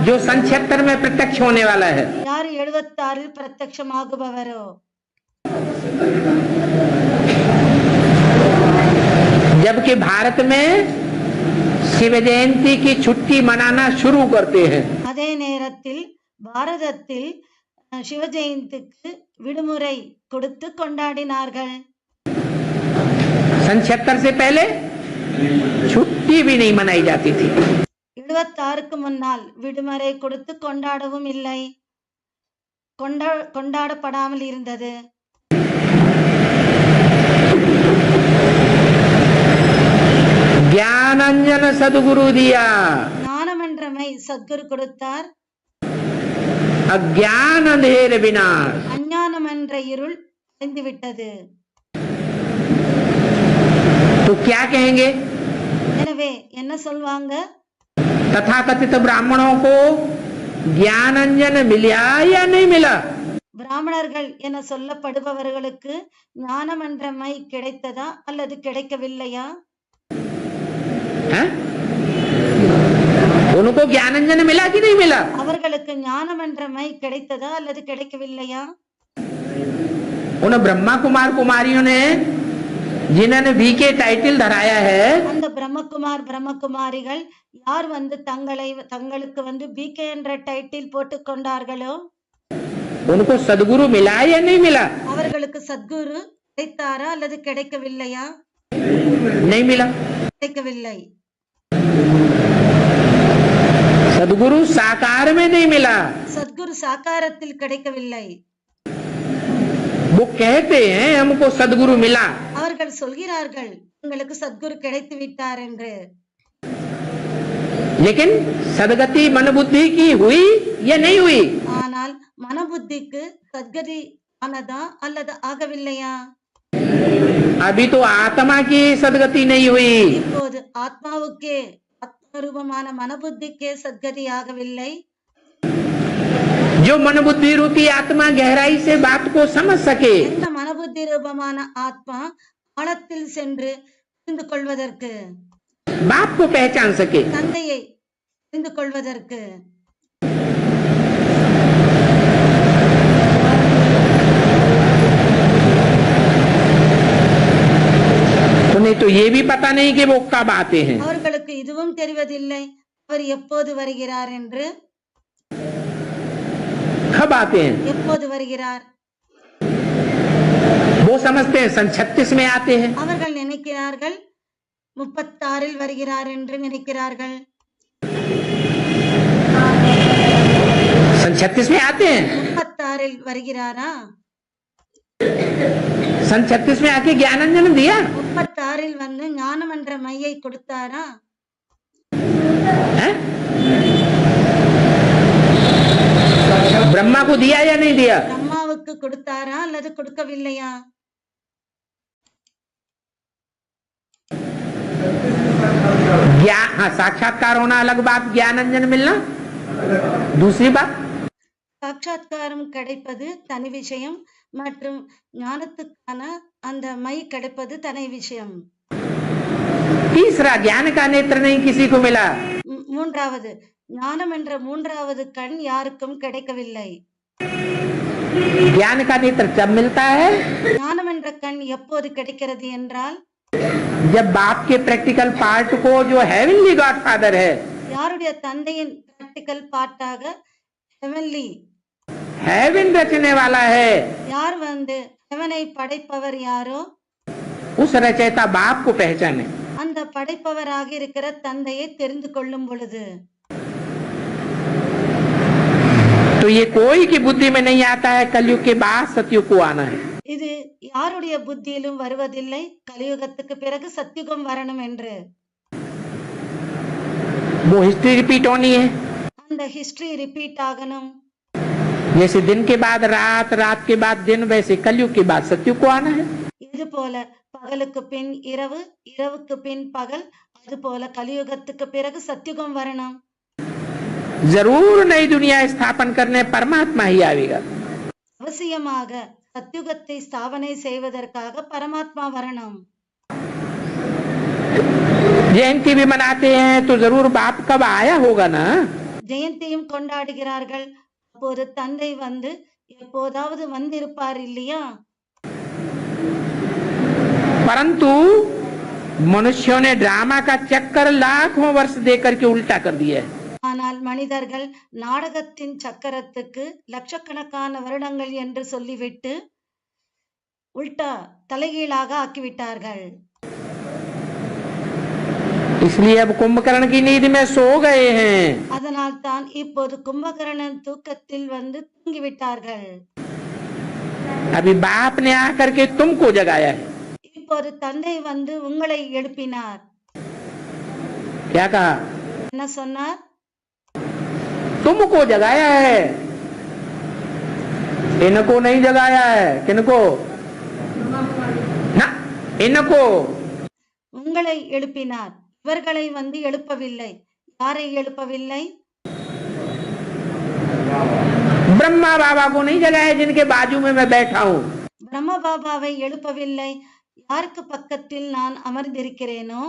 जो सन 76 में प्रत्यक्ष होने वाला है। யார் 76 பிரத்யட்சமாகுபவரோ? जबकि भारत में शिव जयंती की छुट्टी मनाना शुरू करते हैं। அதே நேரத்தில் பாரதத்தில் சிவ ஜெயந்திக்கு விடுமுறை கொடுத்து கொண்டாடினார்கள். सन 76 से पहले छुट्टी भी नहीं मनाई जाती थी। 76க்கு முன்னால் விடுமுறை கொடுத்து கொண்டாடவும் இல்லை, கொண்டாடப்படாமல் இருந்தது. ज्ञानांजन सदगुरु दिया, ஞானம் என்ற மை சத்குரு கொடுத்தார். अज्ञान अंधेर विनाश। அஞ்ஞானம் என்ற இருள் அழிந்து விட்டது. तो क्या कहेंगे? எனவே என்ன சொல்வாங்க? तथाकथित ब्राह्मणों को ज्ञानांजन मिला या नहीं मिला? பிராமணர்கள் என சொல்லப்படுபவர்களுக்கு ஞானம் என்ற மை கிடைத்ததா அல்லது கிடைக்கவில்லையா? उनको ज्ञानांजन मिला कि नहीं मिला? அவர்களுக்கு ஞானம் என்ற மை கிடைத்ததா அல்லது கிடைக்கவில்லையா? उन ब्रह्मा कुमार कुमारियों ने जिन्होंने भी के टाइटल धराया है, அந்த பிரம்மகுமார் பிரம்மகுமாரிகள் யார் தங்களுக்கு பிகே என்ற டைட்டில் போட்டுக் கொண்டார்களோ उनको सदगुरु मिला या नहीं मिला? அவர்களுக்கு சத்குரு கிடைத்தாரா அல்லது கிடைக்கவில்லையா? नहीं मिला। கிடைக்கவில்லை. सदगुरु साकार में नहीं मिला। சத்குரு சாகாரத்தில் கிடைக்கவில்லை. वो कहते हैं हमको सदगुरु मिला, அவர்கள் சொல்கிறார்கள் உங்களுக்கு சத்குரு கிடைத்து விட்டார் என்று. लेकिन सदगति मन बुद्धि की हुई या नहीं हुई? ஆனால் மனபுத்திக்கு சத்கதி ஆனதா அல்லது ஆகவில்லையா? अभी तो आत्मा की सदगति नहीं हुई। இப்போது ஆத்மாவுக்கே, ஆத்மரூபமான மனபுத்திக்கே சத்கதி ஆகவில்லை. जो मन बुद्धि रूपी आत्मा गहराई से बात को समझ सके, எந்த மனபுத்தி ரூபமான ஆத்மா ஆழத்தில் சென்று புரிந்து கொள்வதற்கு, बाप को पहचान सके, தந்தையை புரிந்து கொள்வதற்கு. उन्हें तो ये भी पता नहीं कि वो कब आते हैं। அவர்களுக்கு இதுவும் தெரிவதில்லை அவர் எப்போது வருகிறார் என்று. कब आते हैं எப்போது வருகிறார்? वो समझते हैं सन 36 में आते हैं। அவர்கள் நினைக்கிறார்கள் 36 வருகிறார் என்று நினைக்கிறார்கள். सन 36 में आते हैं। 36 வருகிறாரா? सन 36 में आके ज्ञानांजन दिया। 36 ஞானம் என்ற மையை கொடுத்தாரா? ब्रह्मा को दिया या नहीं दिया? பிரம்மாவுக்கு நமக்கு கொடுத்தாரா அல்லது கொடுக்கவில்லையா? हाँ, साक्षात्कार होना अलग बात, ज्ञान अंजन मिलना दूसरी बात। சாட்சாத்காரம் கிடைப்பது தனி விஷயம் மற்றும் ஞானத்துக்கான அந்த மை கிடைப்பது தனி விஷயம். तीसरा, ज्ञान का नेत्र नहीं किसी को मिला। மூன்றாவது, ஞானம் என்ற மூன்றாவது கண் யாருக்கும் கிடைக்கவில்லை. ज्ञान का नेत्र जब मिलता है, ஞானம் என்ற கண் எப்போது கிடைக்கிறது என்றால், जब बाप के प्रैक्टिकल पार्ट को, जो हेवनली गॉडफादर है, யாருடைய தந்தையின் பிராக்டிकल பார்ட்டாக ஹெவன்லி, हेवन रचने वाला है, யார் வந்து ஹெவனை படைப்பவர் யாரோ उस रचयिता बाप को पहचाने। அந்த படைப்பவராக இருக்கிற தந்தையை தெரிந்து கொள்ளும் பொழுது, तो ये कोई की बुद्धि में नहीं आता है कलयुग के बाद सतयुग को आना है। இது யாருடைய புத்தியிலும் வருவதில்லை கலியுகத்துக்கு பிறகு சத்யுகம் வரணும் என்று. वो हिस्ट्री रिपीट होनी है। அந்த ஹிஸ்டரி ரிப்பீட் ஆகணும். जैसे दिन के बाद रात, रात के बाद दिन, वैसे कलयुग के बाद सतयुग को आना है। இது போல பகலுக்கு பின் இரவு, இரவுக்கு பின் பகல், அது போல கலியுகத்துக்கு பிறகு சத்யுகம் வரணும். जरूर नई दुनिया स्थापन करने परमात्मा ही आएगा। அவசியமாக சத்யுகத்தை ஸ்தாபனை செய்வதற்காக பரமாத்மா வரணும். जयंती भी मनाते हैं तो जरूर बाप कब आया होगा ना। ஜெயந்தியும் கொண்டாடுகிறார்கள், அப்போது தந்தை வந்து எப்போதாவது வந்திருப்பார் இல்லையா? परंतु मनुष्यों ने ड्रामा का चक्कर लाखों वर्ष देकर के उल्टा कर दिया है। ஆனால் மனிதர்கள் நாடகத்தின் சக்கரத்துக்கு லட்சக்கணக்கான வருடங்கள் என்று சொல்லிவிட்டு உல்டா தலைகீழாக ஆக்கிவிட்டார்கள். इसलिए अब कुंभकर्ण की नींद में सो गए हैं। அதனால் தான் இப்போது கும்பகர்ணன் தூக்கத்தில் வந்து தூங்கிவிட்டார்கள். अभी बाप ने आकर के तुमको जगाया है। இப்போது தந்தை வந்து உங்களை எழுப்பினார். क्या कहा? என்ன சொன்னார்? तुमको जगाया है, इनको नहीं जगाया है। किनको? ना, इनको। உங்களை எழுப்பினார், இவர்களை வந்து எழுப்பவில்லை. யாரை எழுப்பவில்லை? ब्रह्मा बाबा को नहीं जगाया जिनके बाजू में मैं बैठा हूँ। பிரம்ம பாபாவை எழுப்பவில்லை, யாருக்கு பக்கத்தில் நான் அமர்ந்திருக்கிறேனோ.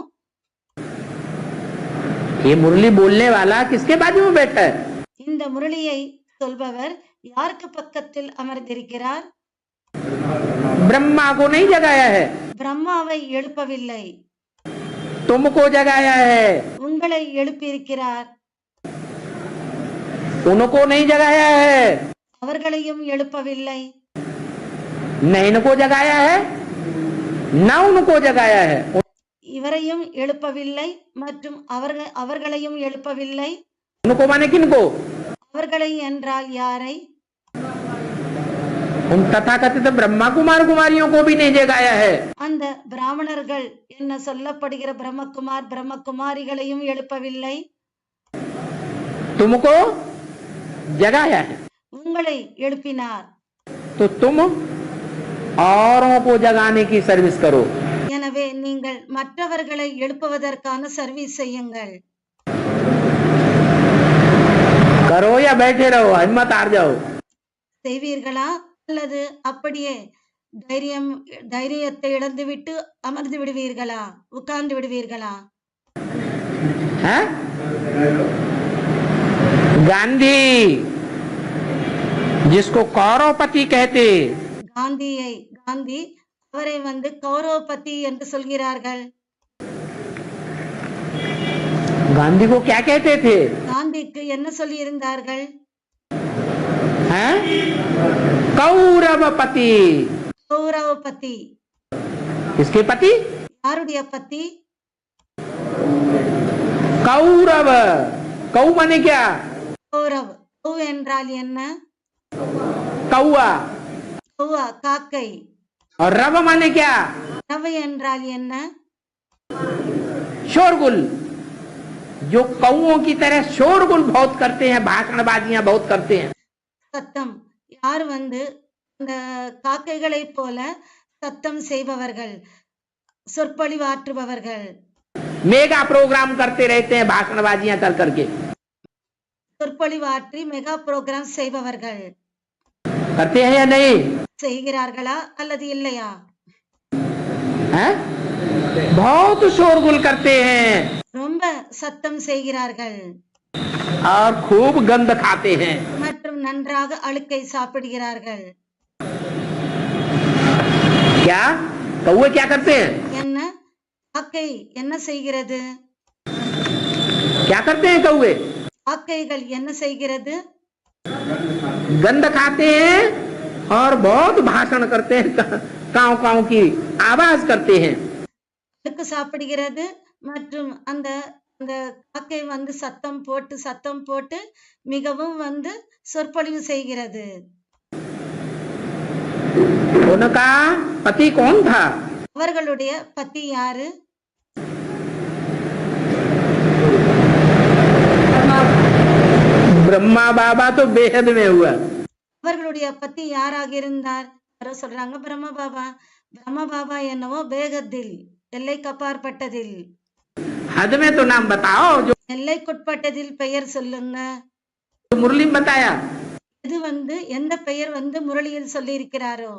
ये मुरली बोलने वाला किसके बाजू में बैठा है? இந்த முரளியை சொல்பவர் யாருக்கு பக்கத்தில் அமர்ந்திருக்கிறார்? ब्रह्मा को नहीं जगाया है, பிரம்மாவை எழுப்பவில்லை, तुमको जगाया है। உங்களை எழுப்பியிருக்கிறார். उनको नहीं जगाया है, அவர்களையும் எழுப்பவில்லை, न इनको जगाया है न उनको जगाया है। இவரையும் எழுப்பவில்லை மற்றும் அவர்களையும் எழுப்பவில்லை. उनको माने किनको? அவர்களை என்றால் யாரை? उन तथाकथित ब्रह्मा कुमार कुमारियों को भी नहीं जगाया है। அந்த பிராமணர்கள் என்ன சொல்லப்படுகிற பிரம்மகுமார் பிரம்மகுமாரிகளையும் எழுப்பவில்லை, तुमको जगाया है। உங்களை எழுப்பினார். तो तुम औरों को जगाने की सर्विस करो। எனவே நீங்கள் மற்றவர்களை எழுப்புவதற்கான சர்வீஸ் செய்யுங்கள். करो या बैठे रहो, हिम्मत हार जाओ। செய்வீர்களா அல்லது அப்படியே தைரியத்தை இழந்துவிட்டு அமர்ந்து விடுவீர்களா, உட்கார்ந்து விடுவீர்களா? है? गांधी जिसको कौरवपति कहते, காந்தி அவரை வந்து கௌரவபதி என்று சொல்கிறார்கள். गांधी को क्या कहते थे? காந்திக்கு என்ன சொல்லி இருந்தார்கள்? हैं? कौरवपति। கௌரவபதி. किसके पति? யாருடைய பத்தி? कौरव। कौ माने क्या? கௌரவ். கௌ என்றால் என்ன? कौआ। கௌவா காக்கை. और रव माने क्या? ரவை என்றால் என்ன? शोरगुल। जो कौओं की तरह शोरगुल बहुत करते हैं, भाषणबाजियां बहुत करते हैं। சத்தம். யார் வந்து அந்த காக்கைகளைப் போல சத்தம் செய்பவர்கள், சொற்பொழிவாற்றுபவர்கள், मेगा प्रोग्राम करते रहते हैं भाषणबाजियां कर करके। சொற்பொழிவாற்றி மெகா புரோகிராம் செய்பவர்கள் करते हैं या नहीं? செய்கிறார்களா அல்லது இல்லையா? हैं? बहुत शोरगुल करते हैं ரொம்ப சத்தம் செய்கிறார்கள் और खूब गंद खाते हैं। மற்றும் நன்றாக அழுக்கை சாப்பிடுகிறார்கள். क्या कौवे क्या करते हैं? என்ன காக்கை என்ன செய்கிறது? क्या करते हैं कौवे? காக்கைகள் என்ன செய்கிறது? गंद खाते हैं और बहुत भाषण करते हैं, काव काव की आवाज करते हैं। அழுக்கு சாப்பிடுகிறது மற்றும் அந்த அந்த காக்கை வந்து சத்தம் போட்டு மிகவும் வந்து சொற்பொழிவு செய்கிறது. उनका पति कौन था? அவர்களுடைய பத்தி யாரு? ब्रह्मा बाबा तो बेहद में हुआ। அவர்களுடைய பத்தி யாராக இருந்தார்? யாரோ சொல்றாங்க பிரம்ம பாபா. பிரம்ம பாபா என்னவோ பேகத்தில், எல்லைக்கு அப்பாற்பட்டதில். हद में तो नाम बताओ जो எல்லைக்குட்பட்டதில் பெயர் சொல்லுங்க. मुरली में बताया। இது வந்து எந்த பெயர் வந்து முரளியில் சொல்லி இருக்கிறாரோ?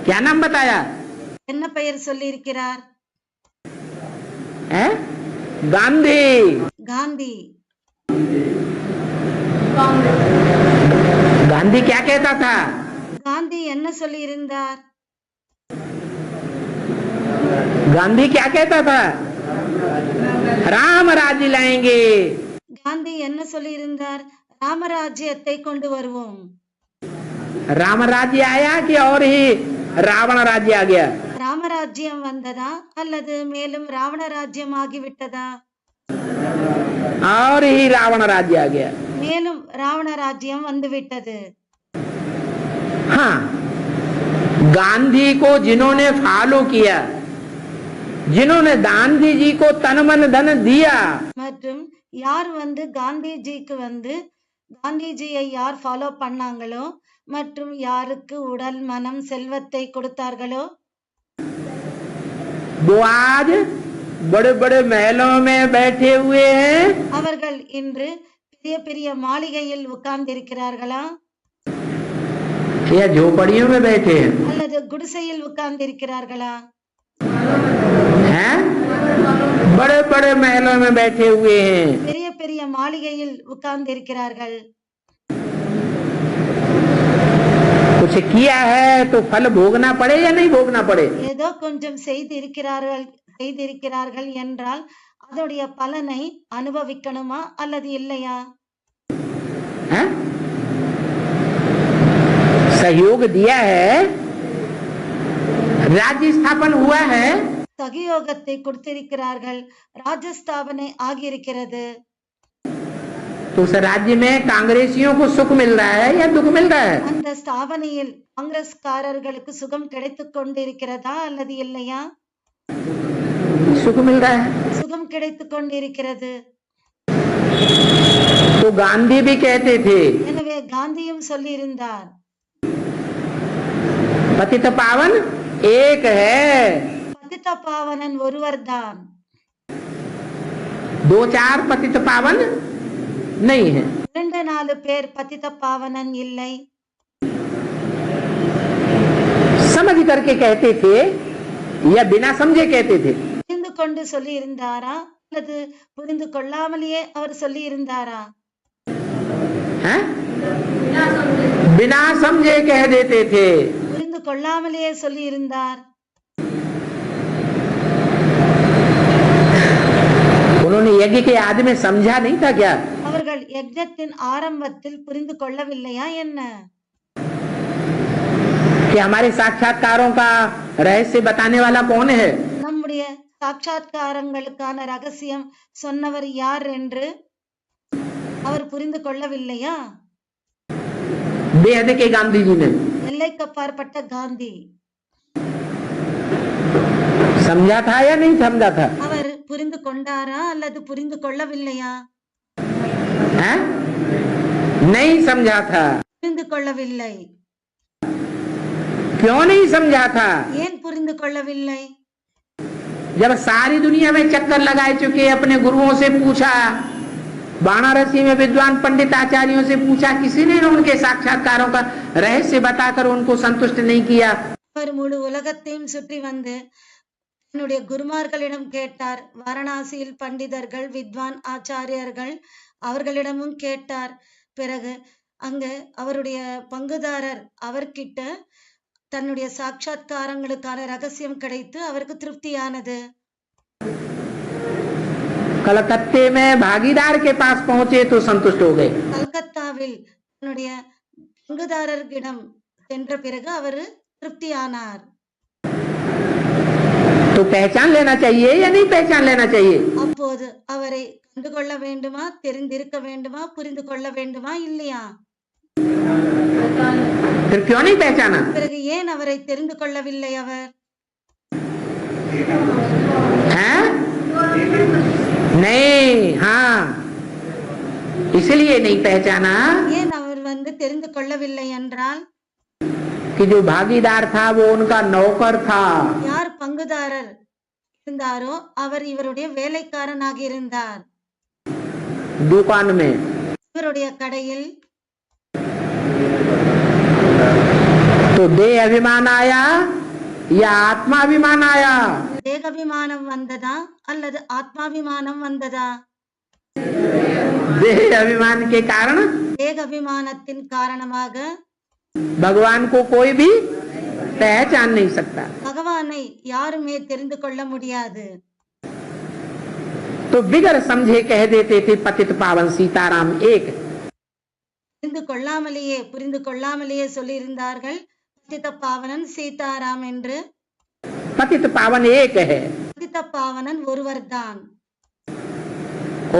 क्या नाम बताया? என்ன பெயர் சொல்லி இருக்கிறார்? गांधी। காந்தி. गांधी क्या कहता था? காந்தி என்ன சொல்லி இருந்தார்? गांधी क्या कहता था? राम राज्य लाएंगे। காந்தி என்ன சொல்லி இருந்தார்? ராமராஜ்யத்தை கொண்டு வருவோம். राम राज्य आया कि और ही रावण राज्य आ गया? ராமராஜ்யம் வந்ததா அல்லது மேலும் ராவண ராஜ்யம் ஆகிவிட்டதா? और ही रावण राज्य आ गया। மேலும் ராவண ராஜ்யம் வந்துவிட்டது. हाँ, गांधी को जिन्होंने फॉलो किया, जिन्होंने गांधी जी को तन मन धन दिया, மற்றும் யார் வந்து காந்திஜிக்கு வந்து காந்திஜியை யார் ஃபாலோ பண்ணாங்களோ மற்றும் யாருக்கு உடல் மனம் செல்வத்தை கொடுத்தார்களோ वो आज बड़े बड़े महलों में बैठे हुए हैं அவர்கள் இன்று பெரிய பெரிய மாளிகையில் உட்கார்ந்திருக்கிறார்களா या झोपड़ियों में बैठे हैं? அல்லது குடிசையில் உட்கார்ந்திருக்கிறார்களா? हैं? बड़े बड़े महलों में बैठे हुए हैं। பெரிய பெரிய மாளிகையில் உட்கார்ந்திருக்கிறார்கள். कुछ किया है तो फल भोगना पड़े या नहीं भोगना पड़े? ஏதோ கொஞ்சம் செய்திருக்கிறார்கள் என்றால் அதோடைய பலனை அனுபவிக்கணுமா அல்லது இல்லையா? हैं? सहयोग दिया है, राज्य स्थापन हुआ है, சகயோகத்தை கொடுத்திருக்கிறார்கள், ராஜஸ்தாபனை ஆகியிருக்கிறது. तो उस राज्य में कांग्रेसियों को सुख मिल रहा है या दुख मिल रहा है? அந்த ஸ்தாபனையில் காங்கிரஸ்காரர்களுக்கு சுகம் கிடைத்துக் கொண்டிருக்கிறதா அல்லது இல்லையா? सुख मिल रहा है। சுகம் கிடைத்துக் கொண்டிருக்கிறது. तो गांधी भी कहते थे எனவே காந்தியும் சொல்லியிருந்தார், पतित पावन एक है, பதித்த பாவனன் ஒருவர்தான், दो चार पतित पावन नहीं है। 2-4 பேர் பதித்த பாவனன் இல்லை. समझ करके कहते थे या बिना समझे कहते थे? புரிந்து கொண்டு சொல்லி இருந்தாரா அல்லது புரிந்து கொள்ளாமலேயே அவர் சொல்லி இருந்தாரா? हैं? बिना समझे कह देते थे। புரிந்து கொள்ளாமலேயே சொல்லி இருந்தார். उन्होंने यज्ञ के आदि में समझा नहीं था क्या? அவர்கள் யஜ்ஞத்தின் ஆரம்பத்தில் புரிந்து கொள்ளவில்லையா என்ன? कि हमारे साक्षात्कारों का रहस्य बताने वाला कौन है? நம்முடைய சாட்சாத்காரங்களுக்கான ரகசியம் சொன்னவர் யார் என்று அவர் புரிந்து கொள்ளவில்லையா? बेहद के गांधी जी ने எல்லைக்கப்பாற்பட்ட காந்தி समझा था या नहीं समझा था? அவர் புரிந்து கொண்டாரா அல்லது புரிந்து கொள்ளவில்லையா? हैं? नहीं समझा था। புரிந்து கொள்ளவில்லை. क्यों नहीं समझा था? ஏன் புரிந்து கொள்ளவில்லை? जब सारी दुनिया में चक्कर लगाए चुके, अपने गुरुओं से पूछा, वाराणसी में विद्वान पंडित आचार्यों से पूछा, किसी ने उनके साक्षात्कारों का रहस्य बताकर उनको संतुष्ट नहीं किया। அவர் முழு உலகத்தையும் சுற்றி வந்து தன்னுடைய குருமார்களிடம் கேட்டார். வாரணாசியில் பண்டிதர்கள், வித்வான் ஆச்சாரியர்கள் அவர்களிடமும் கேட்டார். பிறகு அங்கு அவருடைய பங்குதாரர் அவர்கிட்ட தன்னுடைய சாட்சாத்காரங்களுக்கான ரகசியம் கிடைத்து அவருக்கு திருப்தியானது. कलकत्ते में भागीदार के पास पहुंचे तो संतुष्ट हो गए। கல்கத்தாவில் தன்னுடைய பங்குதாரர்களிடம் சென்ற பிறகு அவர் திருப்தியானார். तो पहचान लेना चाहिए या नहीं पहचान लेना चाहिए? அப்போது அவரை கண்டு கொள்ள வேண்டுமா, தெரிந்திருக்க வேண்டுமா, புரிந்து கொள்ள வேண்டுமா, இல்லையா? फिर क्यों नहीं पहचाना? பிறகு ஏன் அவரை தெரிந்து கொள்ளவில்லை அவர்? हैं? नहीं, हाँ, इसलिए नहीं पहचाना ஏன் அவர் வந்து தெரிந்து கொள்ளவில்லை என்றால், कि जो भागीदार था वो उनका नौकर था। யார் பங்குதாரர் இருந்தாரோ அவர் இவருடைய வேலைக்காரனாக இருந்தார். दुकान में இவருடைய கடையில் तो देह अभिमान आया या आत्माभिमान आया? தேகாபிமானம் வந்ததா அல்லது ஆத்மாபிமானம் வந்ததா? देह अभिमान के कारण தேகாபிமானத்தின் காரணமாக भगवान को कोई भी पहचान नहीं सकता। பகவானை யாருமே தெரிந்து கொள்ள முடியாது. तो बिगर समझे कह देते थे पतित पावन सीताराम एक। புரிந்து கொள்ளாமலேயே சொல்லியிருந்தார்கள் பதித்த பாவனன் சீதாராம் என்று. पतित पावन एक है। பதித்த பாவனன் ஒருவர்தான்.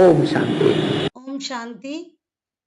ओम शांति। ஓம் சாந்தி.